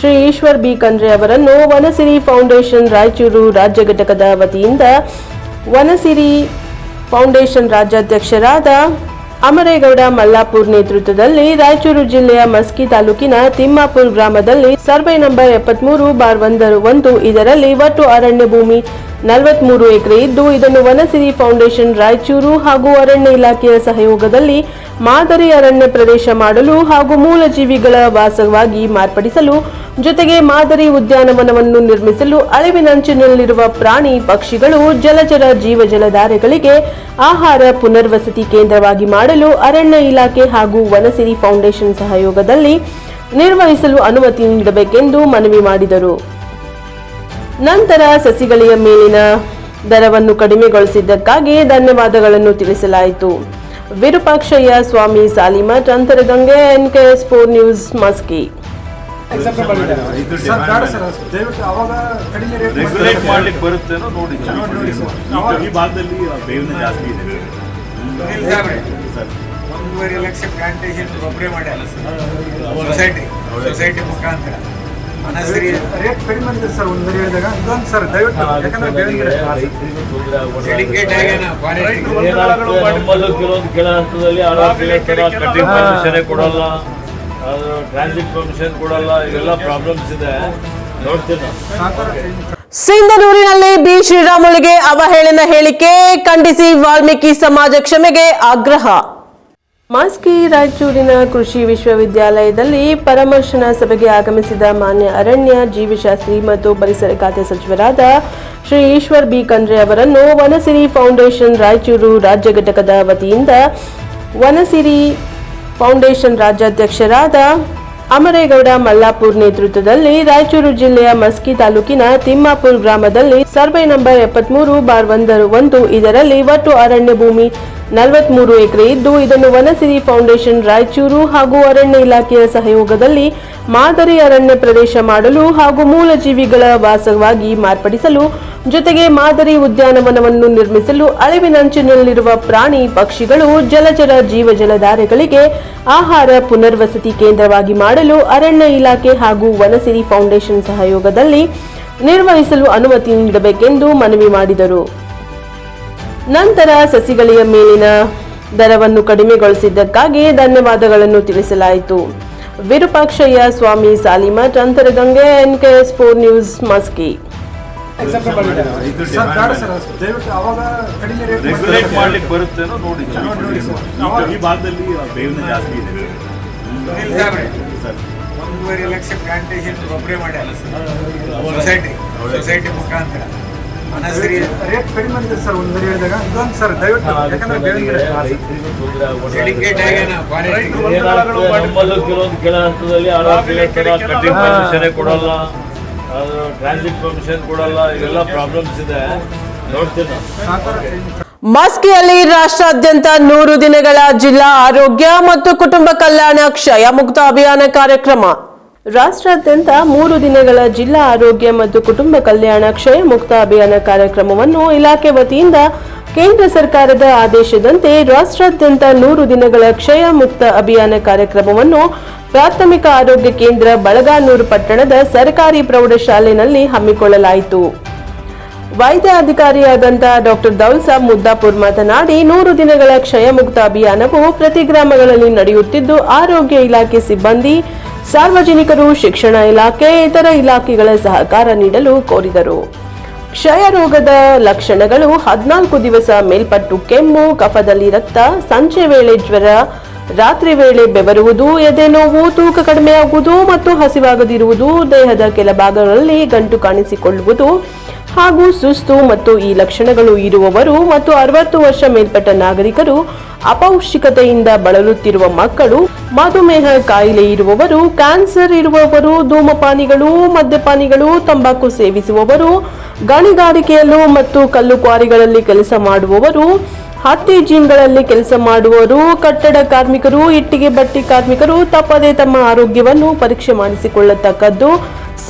S1: ಶ್ರೀ ಈಶ್ವರ್ ಬಿ ಖಂಡ್ರೆ ಅವರನ್ನು ವನಸಿರಿ ಫೌಂಡೇಶನ್ ರಾಯಚೂರು ರಾಜ್ಯ ಘಟಕದ ವತಿಯಿಂದ ವನಸಿರಿ ಫೌಂಡೇಶನ್ ರಾಜ್ಯಾಧ್ಯಕ್ಷರಾದ ಅಮರೇಗೌಡ ಮಲ್ಲಾಪುರ್ ನೇತೃತ್ವದಲ್ಲಿ ರಾಯಚೂರು ಜಿಲ್ಲೆಯ ಮಸ್ಕಿ ತಾಲೂಕಿನ ತಿಮ್ಮಾಪುರ ಗ್ರಾಮದಲ್ಲಿ ಸರ್ವೆ ನಂಬರ್ 73/1 ಇದರಲ್ಲಿ ಒಟ್ಟು ಅರಣ್ಯ ಭೂಮಿ 43 ಎಕರೆ ಇದ್ದು ಇದನ್ನು ವನಸಿರಿ ಫೌಂಡೇಶನ್ ರಾಯಚೂರು ಹಾಗೂ ಅರಣ್ಯ ಇಲಾಖೆಯ ಸಹಯೋಗದಲ್ಲಿ ಮಾದರಿ ಅರಣ್ಯ ಪ್ರದೇಶ ಮಾಡಲು ಹಾಗೂ ಮೂಲ ಜೀವಿಗಳ ವಾಸವಾಗಿ ಮಾರ್ಪಡಿಸಲು ಜೊತೆಗೆ ಮಾದರಿ ಉದ್ಯಾನವನವನ್ನು ನಿರ್ಮಿಸಲು ಅಳಿವಿನಂಚಿನಲ್ಲಿರುವ ಪ್ರಾಣಿ ಪಕ್ಷಿಗಳು ಜಲಚರ ಜೀವಜಲಧಾರೆಗಳಿಗೆ ಆಹಾರ ಪುನರ್ವಸತಿ ಕೇಂದ್ರವಾಗಿ ಮಾಡಲು ಅರಣ್ಯ ಇಲಾಖೆ ಹಾಗೂ ವನಸಿರಿ ಫೌಂಡೇಶನ್ ಸಹಯೋಗದಲ್ಲಿ ನಿರ್ವಹಿಸಲು ಅನುಮತಿ ನೀಡಬೇಕೆಂದು ಮನವಿ ಮಾಡಿದರು. ನಂತರ ಸಸಿಗಳ ಮೇಲಿನ ದರವನ್ನು ಕಡಿಮೆಗೊಳಿಸಿದ್ದಕ್ಕಾಗಿ ಧನ್ಯವಾದಗಳನ್ನು ತಿಳಿಸಲಾಯಿತು. Virupakshaiah Swamy Salimath, Antaragange, NKS4 news, Maski.
S4: Regulate ಮಾಡ್ಲಿಕ್ಕೆ ಬರುತ್ತೇನೋ ನೋಡಿ. ಈ ಭಾಗದಲ್ಲಿ ಬೇವಿನ ಜಾಸ್ತಿ ಇದೆ.
S16: 1.5 ಲಕ್ಷ ಪ್ಲಾಂಟೇಶನ್ ಒಬ್ಬರೇ ಮಾಡ್ಯಾರ ಸೊಸೈಟಿ ಮುಖಾಂತರ. ರೇಟ್ ಕಡಿಮೆ ಬಂದಿದೆ ಸರ್. ಒಂದು ಹೇಳಿದಾಗ ಇದೊಂದು ಸರ್ ದಯವಿಟ್ಟು, ಯಾಕಂದ್ರೆ ಬೇವಿನ ಡೆಲಿಕೇಟ್
S3: ಕೆಲ ಹಂತದಲ್ಲಿ ಕೊಡಲ್ಲ, ಟ್ರಾನ್ಸಿಟ್ ಪರ್ಮಿಷನ್ ಕೊಡಲ್ಲ, ಇವೆಲ್ಲ ಪ್ರಾಬ್ಲಮ್ಸ್ ಇದೆ. ನೋಡ್ತೀನಿ.
S1: ಸಿಂಧನೂರಿನಲ್ಲಿ ಬಿ ಶ್ರೀರಾಮುಲುಗೆ ಅವಹೇಳನ ಹೇಳಿಕೆ ಖಂಡಿಸಿ ವಾಲ್ಮೀಕಿ ಸಮಾಜ ಕ್ಷಮೆಗೆ ಆಗ್ರಹ. ಮಸ್ಕಿ ರಾಯಚೂರಿನ ಕೃಷಿ ವಿಶ್ವವಿದ್ಯಾಲಯದಲ್ಲಿ ಪರಾಮರ್ಶನಾ ಸಭೆಗೆ ಆಗಮಿಸಿದ ಮಾನ್ಯ ಅರಣ್ಯ ಜೀವಿಶಾಸ್ತ್ರಿ ಮತ್ತು ಪರಿಸರ ಖಾತೆ ಸಚಿವರಾದ ಶ್ರೀ ಈಶ್ವರ್ ಬಿ ಖಂಡ್ರೆ ಅವರನ್ನು ವನಸಿರಿ ಫೌಂಡೇಶನ್ ರಾಯಚೂರು ರಾಜ್ಯ ಘಟಕದ ವತಿಯಿಂದ ವನಸಿರಿ ಫೌಂಡೇಶನ್ ರಾಜ್ಯಾಧ್ಯಕ್ಷರಾದ ಅಮರೇಗೌಡ ಮಲ್ಲಾಪುರ್ ನೇತೃತ್ವದಲ್ಲಿ ರಾಯಚೂರು ಜಿಲ್ಲೆಯ ಮಸ್ಕಿ ತಾಲೂಕಿನ ತಿಮ್ಮಾಪುರ ಗ್ರಾಮದಲ್ಲಿ ಸರ್ವೆ ನಂಬರ್ 73/1 ಇದರಲ್ಲಿ ಒಟ್ಟು ಅರಣ್ಯ ಭೂಮಿ 43 ಎಕರೆ ಇದ್ದು ಇದನ್ನು ವನಸಿರಿ ಫೌಂಡೇಶನ್ ರಾಯಚೂರು ಹಾಗೂ ಅರಣ್ಯ ಇಲಾಖೆಯ ಸಹಯೋಗದಲ್ಲಿ ಮಾದರಿ ಅರಣ್ಯ ಪ್ರದೇಶ ಮಾಡಲು ಹಾಗೂ ಮೂಲ ಜೀವಿಗಳ ವಾಸವಾಗಿ ಮಾರ್ಪಡಿಸಲು ಜೊತೆಗೆ ಮಾದರಿ ಉದ್ಯಾನವನವನ್ನು ನಿರ್ಮಿಸಲು ಅಳಿವಿನಂಚಿನಲ್ಲಿರುವ ಪ್ರಾಣಿ ಪಕ್ಷಿಗಳು ಜಲಚರ ಜೀವಜಲಧಾರೆಗಳಿಗೆ ಆಹಾರ ಪುನರ್ವಸತಿ ಕೇಂದ್ರವಾಗಿ ಮಾಡಲು ಅರಣ್ಯ ಇಲಾಖೆ ಹಾಗೂ ವನಸಿರಿ ಫೌಂಡೇಶನ್ ಸಹಯೋಗದಲ್ಲಿ ನಿರ್ವಹಿಸಲು ಅನುಮತಿ ನೀಡಬೇಕೆಂದು ಮನವಿ ಮಾಡಿದರು. ನಂತರ ಸಸಿಗಳ ಮೇಲಿನ ದರವನ್ನು ಕಡಿಮೆಗೊಳಿಸಿದ್ದಕ್ಕಾಗಿ ಧನ್ಯವಾದಗಳನ್ನು ತಿಳಿಸಲಾಯಿತು. Virupakshaiah Swamy Salimath, Antaragange, NKS4 news, Maski.
S4: Regulate ಮಾಡ್ಲಿಕ್ಕೆ ಬರುತ್ತೇನೋ ನೋಡಿ. ಈ ಭಾಗದಲ್ಲಿ ಬೇವಿನ ಜಾಸ್ತಿ ಇದೆ.
S16: 1.5 ಲಕ್ಷ ಪ್ಲಾಂಟೇಶನ್ ಒಬ್ಬರೇ ಮಾಡ್ಯಾರ ಸೊಸೈಟಿ ಮುಖಾಂತರ. ರೇಟ್ ಕಡಿಮೆ ಬಂದಿದೆ ಸರ್. ಒಂದು ಹೇಳಿದಾಗ ಇದೊಂದು ಸರ್ ದಯವಿಟ್ಟು, ಯಾಕಂದ್ರೆ ಬೇವಿನ ಡೆಲಿಕೇಟ್
S3: ಕೆಲ ಹಂತದಲ್ಲಿ ಪರ್ಮಿಷನ್ ಕೊಡಲ್ಲ, ಟ್ರಾನ್ಸಿಟ್ ಪರ್ಮಿಷನ್ ಕೊಡಲ್ಲ, ಇವೆಲ್ಲ ಪ್ರಾಬ್ಲಮ್ಸ್ ಇದೆ. ನೋಡ್ತೀನಿ.
S1: ಮಸ್ಕಿಯಲ್ಲಿ ರಾಷ್ಟ್ರಾದ್ಯಂತ 100 ದಿನಗಳ ಜಿಲ್ಲಾ ಆರೋಗ್ಯ ಮತ್ತು ಕುಟುಂಬ ಕಲ್ಯಾಣ ಕ್ಷಯ ಮುಕ್ತ ಅಭಿಯಾನ ಕಾರ್ಯಕ್ರಮ. ರಾಷ್ಟ್ರಾದ್ಯಂತ 3 ದಿನಗಳ ಜಿಲ್ಲಾ ಆರೋಗ್ಯ ಮತ್ತು ಕುಟುಂಬ ಕಲ್ಯಾಣ ಕ್ಷಯ ಮುಕ್ತ ಅಭಿಯಾನ ಕಾರ್ಯಕ್ರಮವನ್ನು ಇಲಾಖೆ ವತಿಯಿಂದ ಕೇಂದ್ರ ಸರ್ಕಾರದ ಆದೇಶದಂತೆ ರಾಷ್ಟ್ರಾದ್ಯಂತ 100 ದಿನಗಳ ಕ್ಷಯ ಮುಕ್ತ ಅಭಿಯಾನ ಕಾರ್ಯಕ್ರಮವನ್ನು ಪ್ರಾಥಮಿಕ ಆರೋಗ್ಯ ಕೇಂದ್ರ ಬಳಗಾನೂರು ಪಟ್ಟಣದ ಸರ್ಕಾರಿ ಪ್ರೌಢಶಾಲೆಯಲ್ಲಿ ಹಮ್ಮಿಕೊಳ್ಳಲಾಯಿತು. ವೈದ್ಯಾಧಿಕಾರಿಯಾದಂತಹ ಡಾಕ್ಟರ್ ದೌಲ್ಸಾಬ್ ಮುದ್ದಾಪುರ್ ಮಾತನಾಡಿ 100 ದಿನಗಳ ಕ್ಷಯ ಮುಕ್ತ ಅಭಿಯಾನವು ಪ್ರತಿ ಗ್ರಾಮಗಳಲ್ಲಿ ನಡೆಯುತ್ತಿದ್ದು ಆರೋಗ್ಯ ಇಲಾಖೆ ಸಿಬ್ಬಂದಿ, ಸಾರ್ವಜನಿಕರು, ಶಿಕ್ಷಣ ಇಲಾಖೆ, ಇತರ ಇಲಾಖೆಗಳ ಸಹಕಾರ ನೀಡಲು ಕೋರಿದರು. ಕ್ಷಯ ರೋಗದ ಲಕ್ಷಣಗಳು 14 ದಿವಸ ಮೇಲ್ಪಟ್ಟು ಕೆಮ್ಮು, ಕಫದಲ್ಲಿ ರಕ್ತ, ಸಂಜೆ ವೇಳೆ ಜ್ವರ, ರಾತ್ರಿ ವೇಳೆ ಬೆವರುವುದು, ಎದೆ ನೋವು, ತೂಕ ಕಡಿಮೆಯಾಗುವುದು ಮತ್ತು ಹಸಿವಾಗದಿರುವುದು, ದೇಹದ ಕೆಲ ಭಾಗಗಳಲ್ಲಿ ಗಂಟು ಕಾಣಿಸಿಕೊಳ್ಳುವುದು ಹಾಗೂ ಸುಸ್ತು ಮತ್ತು ಈ ಲಕ್ಷಣಗಳು ಇರುವವರು ಮತ್ತು 60 ವರ್ಷ ಮೇಲ್ಪಟ್ಟ ನಾಗರಿಕರು, ಅಪೌಷ್ಟಿಕತೆಯಿಂದ ಬಳಲುತ್ತಿರುವ ಮಕ್ಕಳು, ಮಧುಮೇಹ ಕಾಯಿಲೆ ಇರುವವರು, ಕ್ಯಾನ್ಸರ್ ಇರುವವರು, ಧೂಮಪಾನಿಗಳು, ಮದ್ಯಪಾನಿಗಳು, ತಂಬಾಕು ಸೇವಿಸುವವರು, ಗಣಿಗಾರಿಕೆಯಲ್ಲೂ ಮತ್ತು ಕಲ್ಲು ಕ್ವಾರಿಗಳಲ್ಲಿ ಕೆಲಸ ಮಾಡುವವರು, ಹತ್ತಿ ಜೀನ್ಗಳಲ್ಲಿ ಕೆಲಸ ಮಾಡುವವರು, ಕಟ್ಟಡ ಕಾರ್ಮಿಕರು, ಇಟ್ಟಿಗೆ ಬಟ್ಟಿ ಕಾರ್ಮಿಕರು ತಪ್ಪದೆ ತಮ್ಮ ಆರೋಗ್ಯವನ್ನು ಪರೀಕ್ಷೆ ಮಾಡಿಸಿಕೊಳ್ಳತಕ್ಕದ್ದು.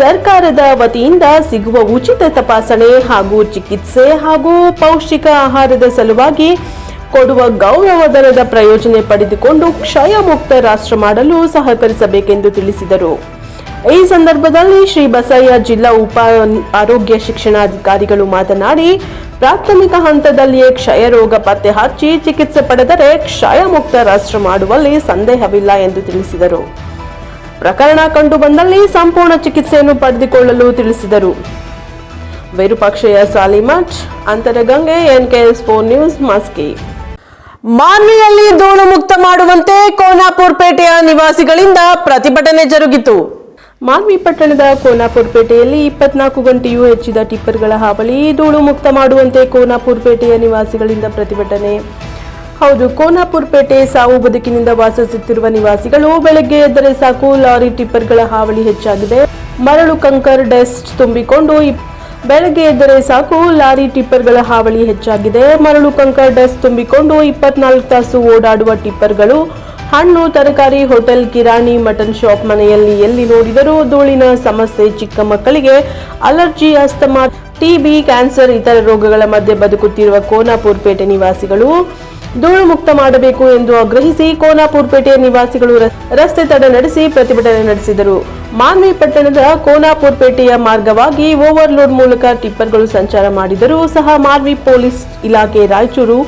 S1: ಸರ್ಕಾರದ ವತಿಯಿಂದ ಸಿಗುವ ಉಚಿತ ತಪಾಸಣೆ ಹಾಗೂ ಚಿಕಿತ್ಸೆ ಹಾಗೂ ಪೌಷ್ಟಿಕ ಆಹಾರದ ಸಲುವಾಗಿ ಕೊಡುವ ಗೌರವಧನದ ಪ್ರಯೋಜನ ಪಡೆದುಕೊಂಡು ಕ್ಷಯ ಮುಕ್ತ ರಾಷ್ಟ್ರ ಮಾಡಲು ಸಹಕರಿಸಬೇಕೆಂದು ತಿಳಿಸಿದರು. ಈ ಸಂದರ್ಭದಲ್ಲಿ ಶ್ರೀ ಬಸಯ್ಯ ಜಿಲ್ಲಾ ಉಪ ಆರೋಗ್ಯ ಶಿಕ್ಷಣಾಧಿಕಾರಿಗಳು ಮಾತನಾಡಿ, ಪ್ರಾಥಮಿಕ ಹಂತದಲ್ಲಿಯೇ ಕ್ಷಯ ರೋಗ ಪತ್ತೆ ಹಚ್ಚಿ ಚಿಕಿತ್ಸೆ ಪಡೆದರೆ ಕ್ಷಯ ಮುಕ್ತ ರಾಷ್ಟ್ರ ಮಾಡುವಲ್ಲಿ ಸಂದೇಹವಿಲ್ಲ ಎಂದು ತಿಳಿಸಿದರು. ಪ್ರಕರಣ ಕಂಡು ಬಂದಲ್ಲಿ ಸಂಪೂರ್ಣ ಚಿಕಿತ್ಸೆಯನ್ನು ಪಡೆದುಕೊಳ್ಳಲು ತಿಳಿಸಿದರು. Virupakshaiah Salimath, Antaragange, NKS4 news, Maski. ಮಾನ್ವಿಯಲ್ಲಿ ಧೂಳು ಮುಕ್ತ ಮಾಡುವಂತೆ ಕೋನಾಪುರ ಪೇಟೆಯ ನಿವಾಸಿಗಳಿಂದ ಪ್ರತಿಭಟನೆ ಜರುಗಿತು. ಮಾನ್ವಿ ಪಟ್ಟಣದ ಕೋನಾಪುರ ಪೇಟೆಯಲ್ಲಿ 24 ಗಂಟೆಯೂ ಹೆಚ್ಚಿದ ಟಿಪ್ಪರ್ಗಳ ಹಾವಳಿ. ಧೂಳು ಮುಕ್ತ ಮಾಡುವಂತೆ ಕೋನಾಪುರ ಪೇಟೆಯ ನಿವಾಸಿಗಳಿಂದ ಪ್ರತಿಭಟನೆ. ಹೌದು, ಕೋನಾಪುರ ಪೇಟೆ ಸಾವು ಬದುಕಿನಿಂದ ವಾಸಿಸುತ್ತಿರುವ ನಿವಾಸಿಗಳು ಬೆಳಗ್ಗೆ ಎದ್ದರೆ ಸಾಕು ಲಾರಿ ಟಿಪ್ಪರ್ಗಳ ಹಾವಳಿ ಹೆಚ್ಚಾಗಿದೆ. ಮರಳು, ಕಂಕರ್, ಡಸ್ಟ್ ತುಂಬಿಕೊಂಡು ಬೆಳಗ್ಗೆ ಎದ್ದರೆ ಸಾಕು ಲಾರಿ ಟಿಪ್ಪರ್ಗಳ ಹಾವಳಿ ಹೆಚ್ಚಾಗಿದೆ. ಮರಳು, ಕಂಕರ್, ಡಸ್ಟ್ ತುಂಬಿಕೊಂಡು 24 ತಾಸು ಓಡಾಡುವ ಟಿಪ್ಪರ್ಗಳು. ಹಣ್ಣು, ತರಕಾರಿ, ಹೋಟೆಲ್, ಕಿರಾಣಿ, ಮಟನ್ ಶಾಪ್, ಮನೆಯಲ್ಲಿ ಎಲ್ಲಿ ನೋಡಿದರೂ ಧೂಳಿನ ಸಮಸ್ಯೆ. ಚಿಕ್ಕ ಮಕ್ಕಳಿಗೆ ಅಲರ್ಜಿ, ಅಸ್ತಮಾ, ಟಿಬಿ, ಕ್ಯಾನ್ಸರ್ ಇತರ ರೋಗಗಳ ಮಧ್ಯೆ ಬದುಕುತ್ತಿರುವ ಕೋನಾಪುರ ಪೇಟೆ ನಿವಾಸಿಗಳು ಧೂಳು ಮುಕ್ತ ಮಾಡಬೇಕು ಎಂದು ಆಗ್ರಹಿಸಿ ಕೋನಾಪುರ ಪೇಟೆಯ ನಿವಾಸಿಗಳು ರಸ್ತೆ ತಡೆ ನಡೆಸಿ ಪ್ರತಿಭಟನೆ ನಡೆಸಿದರು. ಮಾನ್ವಿ ಪಟ್ಟಣದ ಕೋನಾಪುರ ಪೇಟೆಯ ಮಾರ್ಗವಾಗಿ ಓವರ್ಲೋಡ್ ಮೂಲಕ ಟಿಪ್ಪರ್ಗಳು ಸಂಚಾರ ಮಾಡಿದರೂ ಸಹ ಮಾನ್ವಿ ಪೊಲೀಸ್ ಇಲಾಖೆ, ರಾಯಚೂರು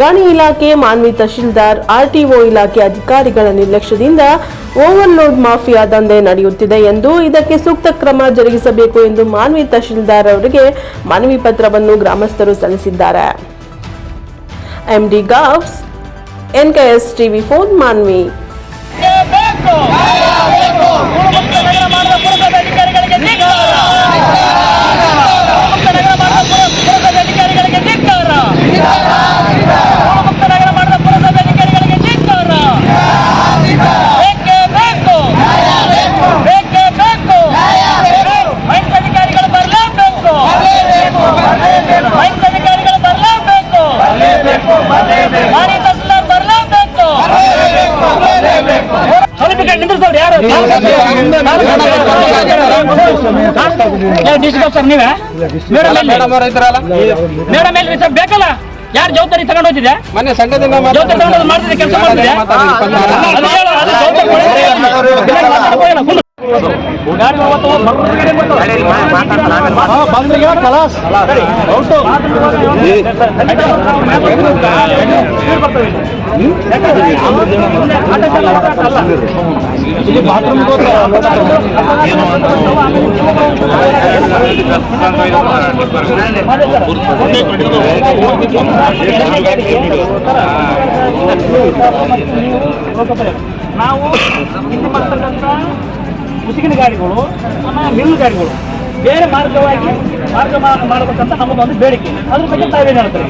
S1: ಗಣಿ ಇಲಾಖೆ, ಮಾನ್ವಿ ತಹಶೀಲ್ದಾರ್, RTO ಇಲಾಖೆ ಅಧಿಕಾರಿಗಳ ನಿರ್ಲಕ್ಷ್ಯದಿಂದ ಓವರ್ಲೋಡ್ ಮಾಫಿಯಾ ದಂಧೆ ನಡೆಯುತ್ತಿದೆ ಎಂದು ಇದಕ್ಕೆ ಸೂಕ್ತ ಕ್ರಮ ಜರುಗಿಸಬೇಕು ಎಂದು ಮಾನ್ವಿ ತಹಶೀಲ್ದಾರ್ ಅವರಿಗೆ ಮನವಿ ಪತ್ರವನ್ನು ಗ್ರಾಮಸ್ಥರು ಸಲ್ಲಿಸಿದ್ದಾರೆ. MD Gauss, NKS TV4 Manvi.
S10: Madam ಬೇಕಲ್ಲ, ಯಾರು ಜವಾಬ್ದಾರಿ ತಗೊಂಡು ಹೋಗ್ತಿದೆ? ಮನೆ ಸಂಘದಿಂದ ಮಾಡ್ತಿದ್ದೆ, ಕೆಲಸ ಮಾಡ್ತಿದ್ದೆ. ನಾವು ಇಲ್ಲಿ ಬರ್ತಕ್ಕಂಥ ಉಸಿಗಿನ ಗಾಡಿಗಳು, ಮಿಲ್ ಗಾಡಿಗಳು ಬೇರೆ ಮಾರ್ಗವಾಗಿ ಮಾಡಬೇಕಂತ ನಮ್ಮದೊಂದು ಬೇಡಿಕೆ. ಅದ್ರ ಬಗ್ಗೆ ತಾವೇನು ಹೇಳ್ತಾರೆ?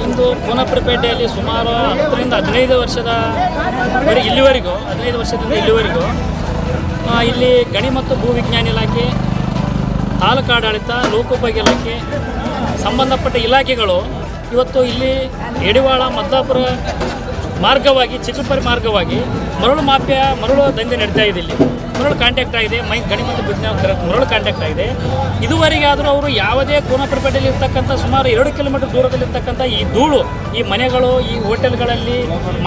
S17: ಇಂದು ಕೋನಾಪುರ ಪೇಟೆಯಲ್ಲಿ ಸುಮಾರು 10 ರಿಂದ 15 ವರ್ಷದ ಇಲ್ಲಿವರೆಗೂ 15 ವರ್ಷದಿಂದ ಇಲ್ಲಿವರೆಗೂ ಇಲ್ಲಿ ಗಣಿ ಮತ್ತು ಭೂವಿಜ್ಞಾನ ಇಲಾಖೆ, ತಾಲೂಕು ಆಡಳಿತ, ಲೋಕೋಪಯೋಗಿ ಇಲಾಖೆ ಸಂಬಂಧಪಟ್ಟ ಇಲಾಖೆಗಳು ಇವತ್ತು ಇಲ್ಲಿ ಯಡಿವಾಳ, ಮದ್ದಾಪುರ ಮಾರ್ಗವಾಗಿ ಚಿಕ್ಕಪರಿ ಮಾರ್ಗವಾಗಿ ಮರಳು ದಂಧೆ ನಡೀತಾ ಇದೆ. ಇಲ್ಲಿ ಮರಳು ಕಾಂಟ್ಯಾಕ್ಟ್ ಆಗಿದೆ, ಗಣಿ ಮತ್ತು ಮರಳು ಕಾಂಟ್ಯಾಕ್ಟ್ ಆಗಿದೆ. ಇದುವರೆಗೆ ಆದರೂ ಅವರು ಯಾವುದೇ ಕೋನಪೇಟೆಯಲ್ಲಿ ಇರ್ತಕ್ಕಂಥ ಸುಮಾರು 2 ಕಿಲೋಮೀಟರ್ ದೂರದಲ್ಲಿರ್ತಕ್ಕಂಥ ಈ ಧೂಳು, ಈ ಮನೆಗಳು, ಈ ಹೋಟೆಲ್ಗಳಲ್ಲಿ,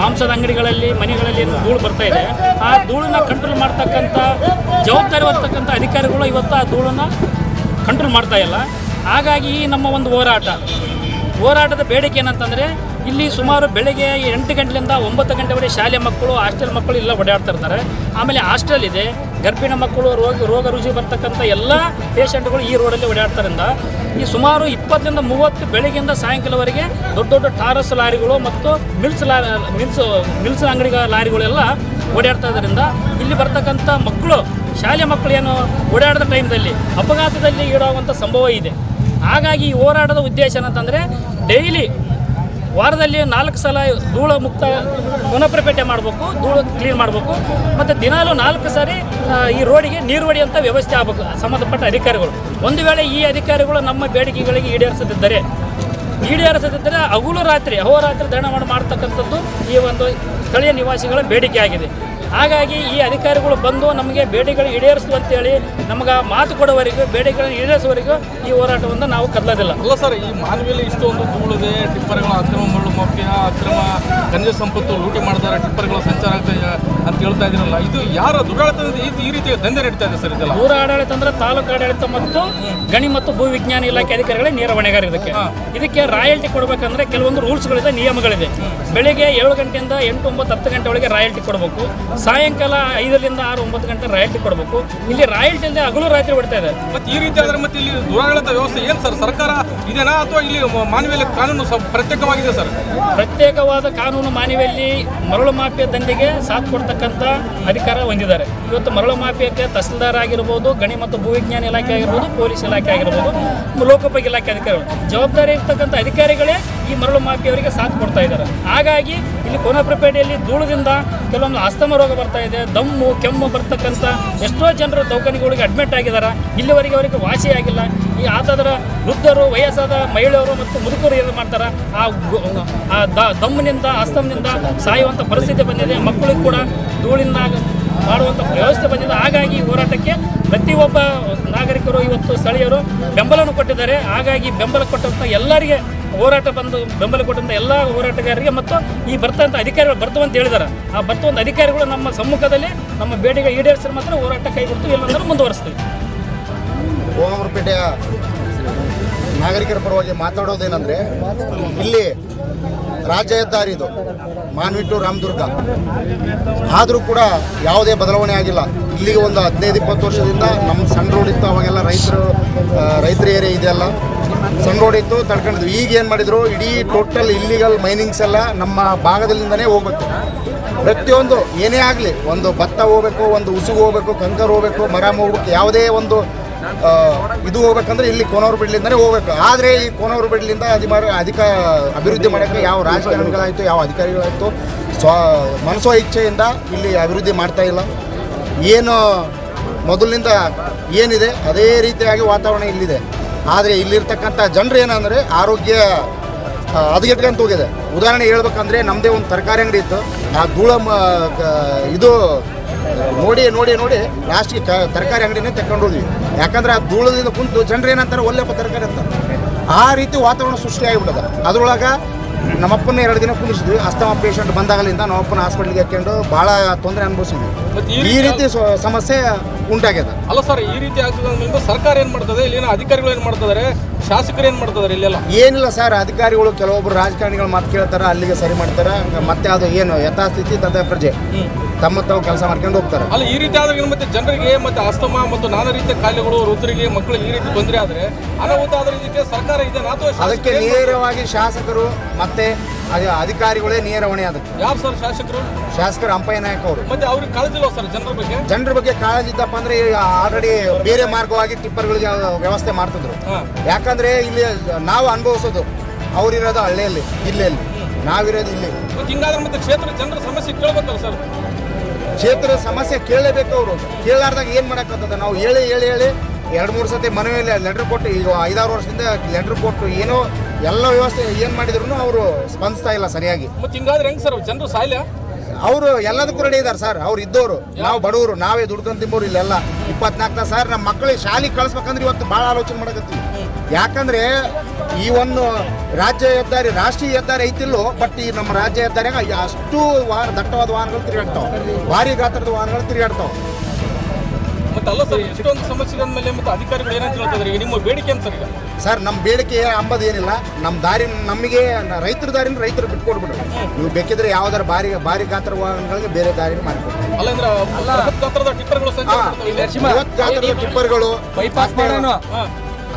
S17: ಮಾಂಸದ ಅಂಗಡಿಗಳಲ್ಲಿ, ಮನೆಗಳಲ್ಲಿ ಏನು ಧೂಳು ಬರ್ತಾ ಇದೆ, ಆ ಧೂಳನ್ನ ಕಂಟ್ರೋಲ್ ಮಾಡ್ತಕ್ಕಂಥ ಜವಾಬ್ದಾರಿ ಹೊರತಕ್ಕಂಥ ಅಧಿಕಾರಿಗಳು ಇವತ್ತು ಆ ಧೂಳನ್ನು ಕಂಟ್ರೋಲ್ ಮಾಡ್ತಾ ಇಲ್ಲ. ಹಾಗಾಗಿ ನಮ್ಮ ಒಂದು ಹೋರಾಟದ ಬೇಡಿಕೆ ಏನಂತಂದರೆ, ಇಲ್ಲಿ ಸುಮಾರು ಬೆಳಗ್ಗೆ 8 ಗಂಟೆಯಿಂದ 9 ಗಂಟೆವರೆಗೆ ಶಾಲೆ ಮಕ್ಕಳು, ಹಾಸ್ಟೆಲ್ ಮಕ್ಕಳು ಎಲ್ಲ ಓಡಾಡ್ತಾ ಇರ್ತಾರೆ. ಆಮೇಲೆ ಹಾಸ್ಟೆಲ್ ಇದೆ, ಗರ್ಭಿಣಿ ಮಕ್ಕಳು, ರೋಗ ರುಜಿ ಬರ್ತಕ್ಕಂಥ ಎಲ್ಲ ಪೇಷಂಟ್ಗಳು ಈ ರೋಡಲ್ಲಿ ಓಡಾಡ್ತಾರಿಂದ ಈ ಸುಮಾರು 20 ರಿಂದ 30 ಬೆಳಗ್ಗೆಯಿಂದ ಸಾಯಂಕಾಲವರೆಗೆ ದೊಡ್ಡ ಟಾರಸ್ ಲಾರಿಗಳು ಮತ್ತು ಮಿಲ್ಸ್ ಅಂಗಡಿ ಲಾರಿಗಳೆಲ್ಲ ಓಡಾಡ್ತಾ ಇದ್ದರಿಂದ ಇಲ್ಲಿ ಬರ್ತಕ್ಕಂಥ ಮಕ್ಕಳು, ಶಾಲೆ ಮಕ್ಕಳು ಏನು ಓಡಾಡಿದ ಟೈಮ್ದಲ್ಲಿ ಅಪಘಾತದಲ್ಲಿ ಈಡಾಗುವಂಥ ಸಂಭವ ಇದೆ. ಹಾಗಾಗಿ ಈ ಹೋರಾಟದ ಉದ್ದೇಶ ಏನಂತಂದರೆ, ಡೈಲಿ ವಾರದಲ್ಲಿ 4 ಸಲ ಧೂಳು ಮುಕ್ತ ಕೋನಪೇಟೆ ಮಾಡಬೇಕು, ಧೂಳು ಕ್ಲೀನ್ ಮಾಡಬೇಕು, ಮತ್ತು ದಿನಾಲೂ 4 ಸಾರಿ ಈ ರೋಡಿಗೆ ನೀರು ಹೊಡೆಯುವಂಥ ವ್ಯವಸ್ಥೆ ಆಗಬೇಕು ಸಂಬಂಧಪಟ್ಟ ಅಧಿಕಾರಿಗಳು. ಒಂದು ವೇಳೆ ಈ ಅಧಿಕಾರಿಗಳು ನಮ್ಮ ಬೇಡಿಕೆಗಳಿಗೆ ಈಡೇರಿಸದಿದ್ದರೆ ಹಗಲು ರಾತ್ರಿ ಅಹೋರಾತ್ರಿ ಧರಣ ಮಾಡ್ತಕ್ಕಂಥದ್ದು ಈ ಒಂದು ಸ್ಥಳೀಯ ನಿವಾಸಿಗಳ ಬೇಡಿಕೆ ಆಗಿದೆ. ಹಾಗಾಗಿ ಈ ಅಧಿಕಾರಿಗಳು ಬಂದು ನಮಗೆ ಬೇಡಿಕೆಗಳು ಈಡೇರಿಸುವಂತೇಳಿ ನಮಗೆ ಮಾತು ಕೊಡುವವರೆಗೂ, ಬೇಡಿಕೆಗಳನ್ನು ಈಡೇರಿಸುವವರೆಗೂ ಈ ಹೋರಾಟವನ್ನು ನಾವು ಕದಲೋದಿಲ್ಲ.
S12: ಅಲ್ಲ ಸರ್, ಈ ಮಾನವಿಯಲ್ಲಿ ಇಷ್ಟೊಂದು ಧೂಳಿದೆ, ಟಿಪ್ಪರ್ಗಳ ಅಕ್ರಮ ಮರಳು ಮಾಫಿಯಾ, ಅಕ್ರಮ ಖನಿಜ ಸಂಪತ್ತು ಲೂಟಿ ಮಾಡ್ತಾರೆ, ಟಿಪ್ಪರ್ಗಳ ಸಂಚಾರ ಆಗ್ತದೆ ಅಂತ ಹೇಳ್ತಾ ಇದ್ದೀರಲ್ಲ, ಇದು ಯಾರ ದುರಾಡಳಿತದಿಂದ ಈ ರೀತಿ ದಂಧೆ ನಡೀತಾ ಇದೆ ಸರ್? ಇದೆಲ್ಲ
S17: ದೂರ ಆಡಳಿತ ಅಂದ್ರೆ ತಾಲೂಕು ಆಡಳಿತ ಮತ್ತು ಗಣಿ ಮತ್ತು ಭೂ ವಿಜ್ಞಾನ ಇಲಾಖೆ ಅಧಿಕಾರಿಗಳೇ ನೇರ ಹೊಣೆಗಾರ. ಇದಕ್ಕೆ ರಾಯಲ್ಟಿ ಕೊಡಬೇಕಂದ್ರೆ ಕೆಲವೊಂದು ರೂಲ್ಸ್ಗಳಿದೆ, ನಿಯಮಗಳಿದೆ. ಬೆಳಿಗ್ಗೆ 7 ಗಂಟೆಯಿಂದ 8, 9, 10 ಗಂಟೆ ಒಳಗೆ ರಾಯಲ್ಟಿ ಕೊಡಬೇಕು. ಸಾಯಂಕಾಲ 5 ರಿಂದ 6, 9 ಗಂಟೆ ರಾಯಲ್ಟಿ ಕೊಡಬೇಕು. ಇಲ್ಲಿ ರಾಯಲ್ಟಿ ಇಲ್ಲದೆ ಹಗಲು ರಾತ್ರಿ ಹೊಡ್ತಾ ಇದೆ.
S12: ಮತ್ತೆ ಈ ರೀತಿ ಆದ್ರೆ ಮತ್ತೆ ಇಲ್ಲಿ ದುರಾಡಳಿತ ವ್ಯವಸ್ಥೆ ಏನು ಸರ್? ಸರ್ಕಾರ ಇದೇನಾ ಅಥವಾ ಇಲ್ಲಿ ಮಾನವಿಯಲ್ಲಿ ಕಾನೂನು ಪ್ರತ್ಯೇಕವಾಗಿದೆ ಸರ್?
S17: ಪ್ರತ್ಯೇಕವಾದ ಕಾನೂನು ಮಾನವಿಯಲ್ಲಿ ಮರಳು ಮಾಫಿಯಾ ದಂಧೆಗೆ ಸಾಥ್ ಕೊಡ್ತಕ್ಕಂಥ ಅಧಿಕಾರ ಹೊಂದಿದ್ದಾರೆ. ಇವತ್ತು ಮರಳು ಮಾಫಿಯಾಕ್ಕೆ ತಹಸೀಲ್ದಾರ್ ಆಗಿರ್ಬೋದು, ಗಣಿ ಮತ್ತು ಭೂವಿಜ್ಞಾನ ಇಲಾಖೆ ಆಗಿರ್ಬೋದು, ಪೊಲೀಸ್ ಇಲಾಖೆ ಆಗಿರ್ಬೋದು, ಲೋಕೋಪಯೋಗಿ ಇಲಾಖೆ ಅಧಿಕಾರಿಗಳು, ಜವಾಬ್ದಾರಿ ಇರ್ತಕ್ಕಂಥ ಅಧಿಕಾರಿಗಳೇ ಈ ಮರಳು ಮಾಫಿಯವರಿಗೆ ಸಾಥ್ ಕೊಡ್ತಾ ಇದ್ದಾರೆ. ಹಾಗಾಗಿ ಇಲ್ಲಿ ಕೋನಪೇಟೆಯಲ್ಲಿ ಧೂಳದಿಂದ ಕೆಲವೊಂದು ಅಸ್ತಮ ರೋಗ ಬರ್ತಾ ಇದೆ, ದಮ್ಮು ಕೆಮ್ಮು ಬರ್ತಕ್ಕಂಥ ಎಷ್ಟೋ ಜನರು ದವಾಖಾನೆಗಳಿಗೆ ಅಡ್ಮಿಟ್ ಆಗಿದ್ದಾರೆ. ಇಲ್ಲಿವರೆಗೆ ಅವರಿಗೆ ವಾಸಿಯಾಗಿಲ್ಲ. ಈ ಆತದರ ವೃದ್ಧರು, ವಯಸ್ಸಾದ ಮಹಿಳೆಯರು ಮತ್ತು ಮುದುಕರು ಏನು ಮಾಡ್ತಾರೆ, ಆ ದಮ್ಮಿನಿಂದ ಅಸ್ತಮದಿಂದ ಸಾಯುವಂಥ ಪರಿಸ್ಥಿತಿ ಬಂದಿದೆ. ಮಕ್ಕಳಿಗೆ ಕೂಡ ಧೂಳಿಂದ ಮಾಡುವಂಥ ವ್ಯವಸ್ಥೆ ಬಂದಿದೆ. ಹಾಗಾಗಿ ಹೋರಾಟಕ್ಕೆ ಪ್ರತಿಯೊಬ್ಬ ನಾಗರಿಕರು, ಇವತ್ತು ಸ್ಥಳೀಯರು ಬೆಂಬಲವನ್ನು ಕೊಟ್ಟಿದ್ದಾರೆ. ಹಾಗಾಗಿ ಬೆಂಬಲ ಕೊಟ್ಟಂಥ ಎಲ್ಲರಿಗೆ, ಬೆಂಬಲ ಕೊಟ್ಟಂಥ ಎಲ್ಲ ಹೋರಾಟಗಾರರಿಗೆ ಮತ್ತು ಈ ಬರ್ತಂಥ ಅಧಿಕಾರಿಗಳು ಬರ್ತವಂತ ಹೇಳಿದ್ದಾರೆ. ಆ ಬರ್ತವಂಥ ಅಧಿಕಾರಿಗಳು ನಮ್ಮ ಸಮ್ಮುಖದಲ್ಲಿ ನಮ್ಮ ಬೇಡಿಕೆ ಈಡೇರಿಸಿದ್ರೆ ಮಾತ್ರ ಹೋರಾಟ ಕೈಬಿಡ್ತೀವಿ, ಇಲ್ಲಾಂದ್ರೆ ಮುಂದುವರಿಸ್ತೀವಿ.
S18: ಕೋನಪೇಟೆಯ ನಾಗರಿಕರ ಪರವಾಗಿ ಮಾತಾಡೋದೇನೆಂದರೆ, ಇಲ್ಲಿ ರಾಜ್ಯ ಹೆದ್ದಾರಿ ಇದು ಮಾನ್ವಿ ಟು ರಾಮದುರ್ಗ, ಆದರೂ ಕೂಡ ಯಾವುದೇ ಬದಲಾವಣೆ ಆಗಿಲ್ಲ. ಇಲ್ಲಿಗೆ ಒಂದು 15-20 ವರ್ಷದಿಂದ ನಮ್ಮ ಸಣ್ಣ ರೋಡ್ ಇತ್ತು, ಅವಾಗೆಲ್ಲ ರೈತರ ಏರಿಯಾ ಇದೆಯಲ್ಲ, ಸಣ್ಣ ರೋಡ್ ಇತ್ತು, ತಡ್ಕೊಂಡಿದ್ವಿ. ಈಗ ಏನು ಮಾಡಿದ್ರು, ಇಡೀ ಟೋಟಲ್ ಇಲ್ಲಿಗಲ್ ಮೈನಿಂಗ್ಸ್ ಎಲ್ಲ ನಮ್ಮ ಭಾಗದಲ್ಲಿಂದನೇ ಹೋಗ್ಬೇಕು. ಪ್ರತಿಯೊಂದು ಏನೇ ಆಗಲಿ, ಒಂದು ಭತ್ತ ಹೋಗ್ಬೇಕು, ಒಂದು ಉಸುಗು ಹೋಗ್ಬೇಕು, ಕಂಕರ್ ಹೋಗ್ಬೇಕು, ಮರಾಮ ಹೋಗ್ಬೇಕು, ಯಾವುದೇ ಒಂದು ಇದು ಹೋಗ್ಬೇಕಂದ್ರೆ ಇಲ್ಲಿ ಕೋನವರಬೇಡ್ಲಿಂದನೇ ಹೋಗ್ಬೇಕು. ಆದರೆ ಈ ಕೋನವರಬೇಡ್ಲಿಂದ ಅಭಿವೃದ್ಧಿ ಮಾಡೋಕ್ಕೆ ಯಾವ ರಾಜಕಾರಣಿಗಳಾಯಿತು, ಯಾವ ಅಧಿಕಾರಿಗಳಾಯಿತು ಮನಸೋ ಇಚ್ಛೆಯಿಂದ ಇಲ್ಲಿ ಅಭಿವೃದ್ಧಿ ಮಾಡ್ತಾ ಇಲ್ಲ. ಏನು ಮೊದಲಿನಿಂದ ಏನಿದೆ ಅದೇ ರೀತಿಯಾಗಿ ವಾತಾವರಣ ಇಲ್ಲಿದೆ. ಆದರೆ ಇಲ್ಲಿರ್ತಕ್ಕಂಥ ಜನರು ಏನಂದರೆ ಆರೋಗ್ಯ ಹದಗೆಟ್ಕೊಂತ ಹೋಗಿದೆ. ಉದಾಹರಣೆ ಹೇಳ್ಬೇಕಂದ್ರೆ, ನಮ್ಮದೇ ಒಂದು ತರಕಾರಿ ಅಂಗಡಿ ಇತ್ತು, ಆ ಧೂಳ ಇದು ನೋಡಿ ಲಾಸ್ಟಿಗೆ ತರಕಾರಿ ಅಂಗಡಿನೇ ತಗೊಂಡೋದ್ವಿ. ಯಾಕಂದ್ರೆ ಆ ಧೂಳದಿಂದ ಕುಂತು ಜನರು ಏನಂತಾರೆ, ಒಳ್ಳೆಪ್ಪ ತರಕಾರಿ ಅಂತ. ಆ ರೀತಿ ವಾತಾವರಣ ಸೃಷ್ಟಿಯಾಗಿಬಿಟ್ಟದ. ಅದರೊಳಗೆ ನಮ್ಮಪ್ಪನ 2 ದಿನ ಕುಂದಿಸಿದ್ವಿ. ಅಸ್ತಮ ಪೇಷಂಟ್ ಬಂದಾಗಲಿಂದ ನಮ್ಮಪ್ಪನ ಹಾಸ್ಪಿಟ್ಲಿಗೆ ಹಾಕೊಂಡು ಭಾಳ ತೊಂದರೆ ಅನುಭವಿಸಿದ್ವಿ. ಈ ರೀತಿ ಸಮಸ್ಯೆ ಉಂಟಾಗ್ಯದ.
S12: ಅಲ್ಲ ಸರ್, ಈ ರೀತಿ ಆಗ್ತದೆ ಸರ್ಕಾರ ಏನು ಮಾಡ್ತದೆ, ಇಲ್ಲಿನ ಅಧಿಕಾರಿಗಳು ಏನು ಮಾಡ್ತಿದ್ದಾರೆ, ಶಾಸಕರು ಏನು ಮಾಡ್ತಿದ್ದಾರೆ ಇಲ್ಲೆಲ್ಲ?
S18: ಏನಿಲ್ಲ ಸರ್, ಅಧಿಕಾರಿಗಳು ಕೆಲವೊಬ್ಬರು ರಾಜಕಾರಣಿಗಳು ಮಾತು ಕೇಳ್ತಾರೆ, ಅಲ್ಲಿಗೆ ಸರಿ ಮಾಡ್ತಾರೆ. ಮತ್ತೆ ಅದು ಏನು ಯಥಾಸ್ಥಿತಿ ತದ ಪ್ರಜೆ ತಮ್ಮ ತಾವು ಕೆಲಸ ಮಾಡ್ಕೊಂಡು ಹೋಗ್ತಾರೆ.
S12: ಅಲ್ಲ, ಈ ರೀತಿ ಆದ್ರೆ ಮತ್ತೆ ಜನರಿಗೆ ಮತ್ತೆ ಅಸ್ತಮ ಮತ್ತು ನಾನಾ ರೀತಿಯ ಕಾಯಿಲೆಗಳು, ವೃದ್ಧರಿಗೆ, ಮಕ್ಕಳಿಗೆ ಈ ರೀತಿ ತೊಂದರೆ ಆದರೆ ಅನಾಹುತ ಆದ್ರೆ ಇದಕ್ಕೆ ಸರ್ಕಾರ ಇದೆನಾ ಅಥವಾ
S18: ಅದಕ್ಕೆ ನೇರವಾಗಿ ಶಾಸಕರು ಮತ್ತೆ ಅಧಿಕಾರಿಗಳೇ ನೇರ ಹೊಣೆ. ಅದಕ್ಕೆ
S12: ಯಾರು ಸರ್
S18: ಶಾಸಕರು ಅಂಪಯ್ಯ ನಾಯಕ್ ಅವರು.
S12: ಮತ್ತೆ ಅವ್ರಿಗೆ ಕಾಳಜಿ ಇಲ್ವಾ ಸರ್
S18: ಜನರ ಬಗ್ಗೆ ಕಾಳಜಿ ಇದ್ದಪ್ಪ ಅಂದ್ರೆ ಆಲ್ರೆಡಿ ಬೇರೆ ಮಾರ್ಗವಾಗಿ ಟಿಪ್ಪರ್ಗಳಿಗೆ ವ್ಯವಸ್ಥೆ ಮಾಡ್ತಿದ್ರು. ಯಾಕಂದ್ರೆ ಇಲ್ಲಿ ನಾವು ಅನುಭವಿಸೋದು, ಅವ್ರಿರೋದು ಹಳ್ಳಿಯಲ್ಲಿ, ಜಿಲ್ಲೆಯಲ್ಲಿ, ನಾವಿರೋದು ಇಲ್ಲಿ.
S12: ಹಿಂಗಾದ್ರೆ ಮತ್ತೆ ಕ್ಷೇತ್ರ ಜನರ ಸಮಸ್ಯೆ ಕೇಳಬೇಕಲ್ಲ ಸರ್?
S18: ಕ್ಷೇತ್ರದ ಸಮಸ್ಯೆ ಕೇಳಲೇಬೇಕು. ಅವರು ಕೇಳಾರ್ದಾಗ ಏನು ಮಾಡೋಕ್ಕಾಗ್ತದೆ? ನಾವು ಹೇಳಿ 2-3 ಸತಿ ಮನವಿಯಲ್ಲಿ ಲೆಟ್ರ್ ಕೊಟ್ಟು, ಈಗ 5-6 ವರ್ಷದಿಂದ ಲೆಟ್ರ್ ಕೊಟ್ಟು ಏನೋ ಎಲ್ಲ ವ್ಯವಸ್ಥೆ ಏನು ಮಾಡಿದ್ರು ಅವರು ಸ್ಪಂದಿಸ್ತಾ ಇಲ್ಲ ಸರಿಯಾಗಿ.
S12: ಮತ್ತೆ ಹಿಂಗಾದ್ರೆ ಹೆಂಗ್ ಸರ್ ಜನರು ಸಾಯ್ಲ?
S18: ಅವರು ಎಲ್ಲದಕ್ಕೂ ರೆಡಿ ಇದ್ದಾರೆ ಸರ್. ಅವ್ರು ಇದ್ದವರು, ನಾವು ಬಡವರು, ನಾವೇ ದುಡ್ಕೊಂಡು ತಿಂಬೋರು ಇಲ್ಲೆಲ್ಲ 24 ಸರ್. ನಮ್ಮ ಮಕ್ಕಳಿಗೆ ಶಾಲೆಗೆ ಕಳಿಸ್ಬೇಕಂದ್ರೆ ಇವತ್ತು ಭಾಳ ಆಲೋಚನೆ ಮಾಡಕತ್ತೀವಿ. ಯಾಕಂದ್ರೆ ಈ ಒಂದು ರಾಜ್ಯ ಹೆದ್ದಾರಿ, ರಾಷ್ಟ್ರೀಯ ಹೆದ್ದಾರಿ ಐತಿಲ್ಲೋ, ಬಟ್ ಈ ನಮ್ಮ ರಾಜ್ಯ ಹೆದ್ದಾರಿಯಾಗ ಅಷ್ಟು ದಟ್ಟವಾದ ವಾಹನಗಳು ತಿರುಗಾಡ್ತಾವೆ, ಭಾರಿ ಗಾತ್ರದ ವಾಹನಗಳು ತಿರುಗಾಡ್ತಾವೆ.
S12: ಮತ್ತೆ ಅಲ್ಲ ಸರ್, ಎಷ್ಟೊಂದು ಸಮಸ್ಯೆ ಮೇಲೆ ಮತ್ತೆ ಅಧಿಕಾರಿಗಳು ಏನಂತ ಹೇಳ್ತಿದ್ದಾರೆ? ನಿಮ್ಮ ಬೇಡಿಕೆ ಅಂತ ಸರ್ ಈಗ?
S18: ಸರ್ ನಮ್ಮ ಬೇಡಿಕೆ ಅಂಬದು ಏನಿಲ್ಲ, ನಮ್ಮ ದಾರಿ ನಮಗೆ ರೈತರ ದಾರಿನ ರೈತರು ಬಿಟ್ಕೊಡ್ಬಿಡ್ರಿ. ನೀವು ಬೇಕಿದ್ರೆ ಯಾವ್ದಾರು ಭಾರಿ ಗಾತ್ರ ವಾಹನಗಳಿಗೆ ಬೇರೆ ದಾರಿನ ಮಾಡಿಕೊಡ್ರಿ. ಟಿಪ್ಪರ್ಗಳು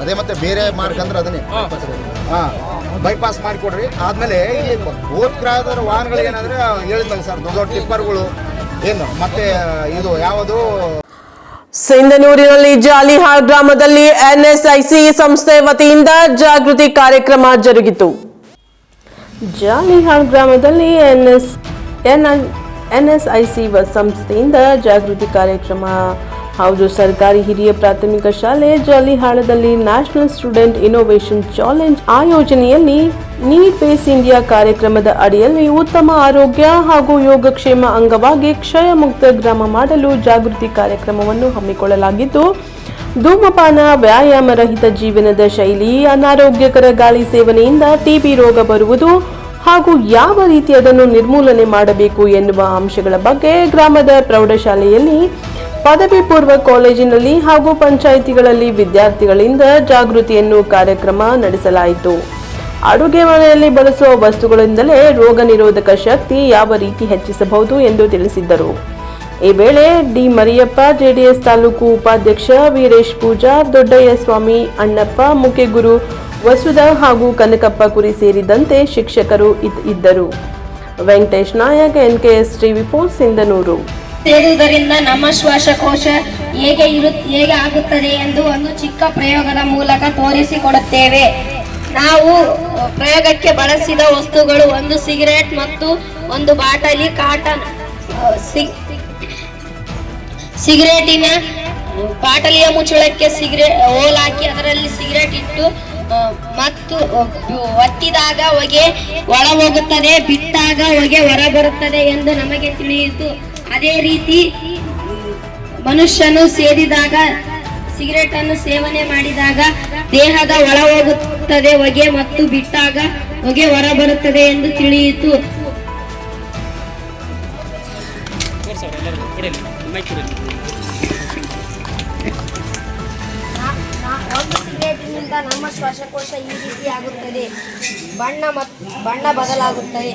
S18: ಅದೇ ಮತ್ತೆ ಬೇರೆ ಮಾರ್ಗ ಅಂದ್ರೆ ಅದನ್ನೇ ಬೈಪಾಸ್ ಮಾಡಿಕೊಡ್ರಿ. ಆದ್ಮೇಲೆ ಇಲ್ಲಿ ಗೋತ್ರಾದ ವಾಹನಗಳು ಏನಂದ್ರೆ ಹೇಳಿದ್ನಲ್ಲ ಸರ್, ದೊಡ್ಡ ಟಿಪ್ಪರ್ಗಳು ಏನು ಮತ್ತೆ ಇದು ಯಾವುದು
S1: ಸಿಂಧನೂರಿನಲ್ಲಿ ಜಾಲಿಹಾಳ್ ಗ್ರಾಮದಲ್ಲಿ ಎನ್ಎಸ್ಐಸಿ ಸಂಸ್ಥೆ ವತಿಯಿಂದ ಜಾಗೃತಿ ಕಾರ್ಯಕ್ರಮ ಜರುಗಿತು. ಜಾಲಿಹಾಳ್ ಗ್ರಾಮದಲ್ಲಿ ಎನ್ಎಸ್ಐಸಿ ಸಂಸ್ಥೆಯಿಂದ ಜಾಗೃತಿ ಕಾರ್ಯಕ್ರಮ ಹೌದು. ಸರ್ಕಾರಿ ಹಿರಿಯ ಪ್ರಾಥಮಿಕ ಶಾಲೆ ಜಾಲಿಹಾಳದಲ್ಲಿ ನ್ಯಾಷನಲ್ ಸ್ಟೂಡೆಂಟ್ ಇನ್ನೋವೇಷನ್ ಚಾಲೆಂಜ್ ಆಯೋಜನೆಯಲ್ಲಿ ನೀಡ್ ಬೇಸ್ ಇಂಡಿಯಾ ಕಾರ್ಯಕ್ರಮದ ಅಡಿಯಲ್ಲಿ ಉತ್ತಮ ಆರೋಗ್ಯ ಹಾಗೂ ಯೋಗಕ್ಷೇಮ ಅಂಗವಾಗಿ ಕ್ಷಯ ಮುಕ್ತ ಗ್ರಾಮ ಮಾಡಲು ಜಾಗೃತಿ ಕಾರ್ಯಕ್ರಮವನ್ನು ಹಮ್ಮಿಕೊಳ್ಳಲಾಗಿದ್ದು, ಧೂಮಪಾನ, ವ್ಯಾಯಾಮ ರಹಿತ ಜೀವನದ ಶೈಲಿ, ಅನಾರೋಗ್ಯಕರ ಗಾಳಿ ಸೇವನೆಯಿಂದ ಟಿಬಿ ರೋಗ ಬರುವುದು ಹಾಗೂ ಯಾವ ರೀತಿ ಅದನ್ನು ನಿರ್ಮೂಲನೆ ಮಾಡಬೇಕು ಎನ್ನುವ ಅಂಶಗಳ ಬಗ್ಗೆ ಗ್ರಾಮದ ಪ್ರೌಢಶಾಲೆಯಲ್ಲಿ, ಪದವಿ ಪೂರ್ವ ಕಾಲೇಜಿನಲ್ಲಿ ಹಾಗೂ ಪಂಚಾಯಿತಿಗಳಲ್ಲಿ ವಿದ್ಯಾರ್ಥಿಗಳಿಂದ ಜಾಗೃತಿಯನ್ನು ಕಾರ್ಯಕ್ರಮ ನಡೆಸಲಾಯಿತು. ಅಡುಗೆ ಮನೆಯಲ್ಲಿ ಬಳಸುವ ವಸ್ತುಗಳಿಂದಲೇ ರೋಗ ನಿರೋಧಕ ಶಕ್ತಿ ಯಾವ ರೀತಿ ಹೆಚ್ಚಿಸಬಹುದು ಎಂದು ತಿಳಿಸಿದ್ದರು. ಈ ವೇಳೆ ಡಿ ಮರಿಯಪ್ಪ, ಜೆಡಿಎಸ್ ತಾಲೂಕು ಉಪಾಧ್ಯಕ್ಷ ವೀರೇಶ್ ಪೂಜಾರ್, ದೊಡ್ಡಯ್ಯ ಸ್ವಾಮಿ, ಅಣ್ಣಪ್ಪ, ಮುಖ್ಯಗುರು ವಸುಧಾ ಹಾಗೂ ಕನಕಪ್ಪ ಕುರಿ ಸೇರಿದಂತೆ ಶಿಕ್ಷಕರು ಇದ್ದರು. Venkatesh Nayak, NKS TV4 Sindhanur.
S19: ಸೇರುವುದರಿಂದ ನಮ್ಮ ಶ್ವಾಸಕೋಶ ಹೇಗೆ ಆಗುತ್ತದೆ ಎಂದು ಒಂದು ಚಿಕ್ಕ ಪ್ರಯೋಗದ ಮೂಲಕ ತೋರಿಸಿಕೊಡುತ್ತೇವೆ. ನಾವು ಪ್ರಯೋಗಕ್ಕೆ ಬಳಸಿದ ವಸ್ತುಗಳು ಒಂದು ಸಿಗರೇಟ್ ಮತ್ತು ಒಂದು ಬಾಟಲಿ ಕಾಟನ್. ಸಿಗರೇಟಿನ ಬಾಟಲಿಯ ಮುಚ್ಚಳಕ್ಕೆ ಹೋಲ್ ಹಾಕಿ ಅದರಲ್ಲಿ ಸಿಗರೇಟ್ ಇಟ್ಟು ಮತ್ತು ಒತ್ತಿದಾಗ ಹೊಗೆ ಒಳ ಹೋಗುತ್ತದೆ, ಬಿಟ್ಟಾಗ ಹೊಗೆ ಹೊರ ಬರುತ್ತದೆ ಎಂದು ನಮಗೆ ತಿಳಿಯಿತು. ಅದೇ ರೀತಿ ಮನುಷ್ಯನು ಸೇದಿದಾಗ, ಸಿಗರೇಟ್ ಅನ್ನು ಸೇವನೆ ಮಾಡಿದಾಗ ದೇಹದ ಒಳ ಹೋಗುತ್ತದೆ ಹೊಗೆ ಮತ್ತು ಬಿಟ್ಟಾಗ ಹೊಗೆ ಹೊರ ಬರುತ್ತದೆ ಎಂದು ತಿಳಿಯಿತು. ಒಂದು ಸಿಗರೇಟಿನಿಂದ ನಮ್ಮ ಶ್ವಾಸಕೋಶ ಈ ರೀತಿ ಆಗುತ್ತದೆ, ಬಣ್ಣ ಬದಲಾಗುತ್ತದೆ.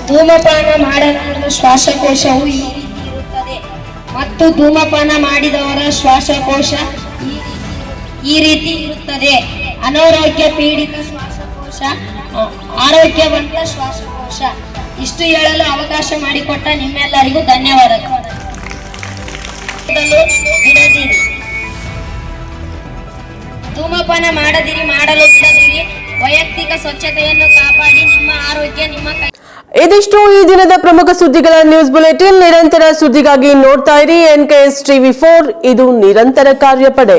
S19: ಧೂಮಪಾನ ಮಾಡದವರ ಶ್ವಾಸಕೋಶವು ಈ ರೀತಿ ಇರುತ್ತದೆ ಮತ್ತು ಧೂಮಪಾನ ಮಾಡಿದವರ ಶ್ವಾಸಕೋಶ ಈ ರೀತಿ ಇರುತ್ತದೆ. ಅನಾರೋಗ್ಯ ಪೀಡಿತ ಶ್ವಾಸಕೋಶ, ಆರೋಗ್ಯವಂತ ಶ್ವಾಸಕೋಶ. ಇಷ್ಟು ಹೇಳಲು ಅವಕಾಶ ಮಾಡಿಕೊಟ್ಟ ನಿಮ್ಮೆಲ್ಲರಿಗೂ ಧನ್ಯವಾದಗಳು. ಬಿಡದಿರಿ, ಧೂಮಪಾನ ಮಾಡಲು ಬಿಡದಿರಿ. ವೈಯಕ್ತಿಕ ಸ್ವಚ್ಛತೆಯನ್ನು ಕಾಪಾಡಿ. ನಿಮ್ಮ ಆರೋಗ್ಯ ನಿಮ್ಮ ಕೈ.
S1: ಇದಿಷ್ಟು ಈ ದಿನದ ಪ್ರಮುಖ ಸುದ್ದಿಗಳ ನ್ಯೂಸ್ ಬುಲೆಟಿನ್. ನಿರಂತರ ಸುದ್ದಿಗಾಗಿ ನೋಡ್ತಾ ಇರಿ NKS TV4, ಇದು ನಿರಂತರ ಕಾರ್ಯಪಡೆ.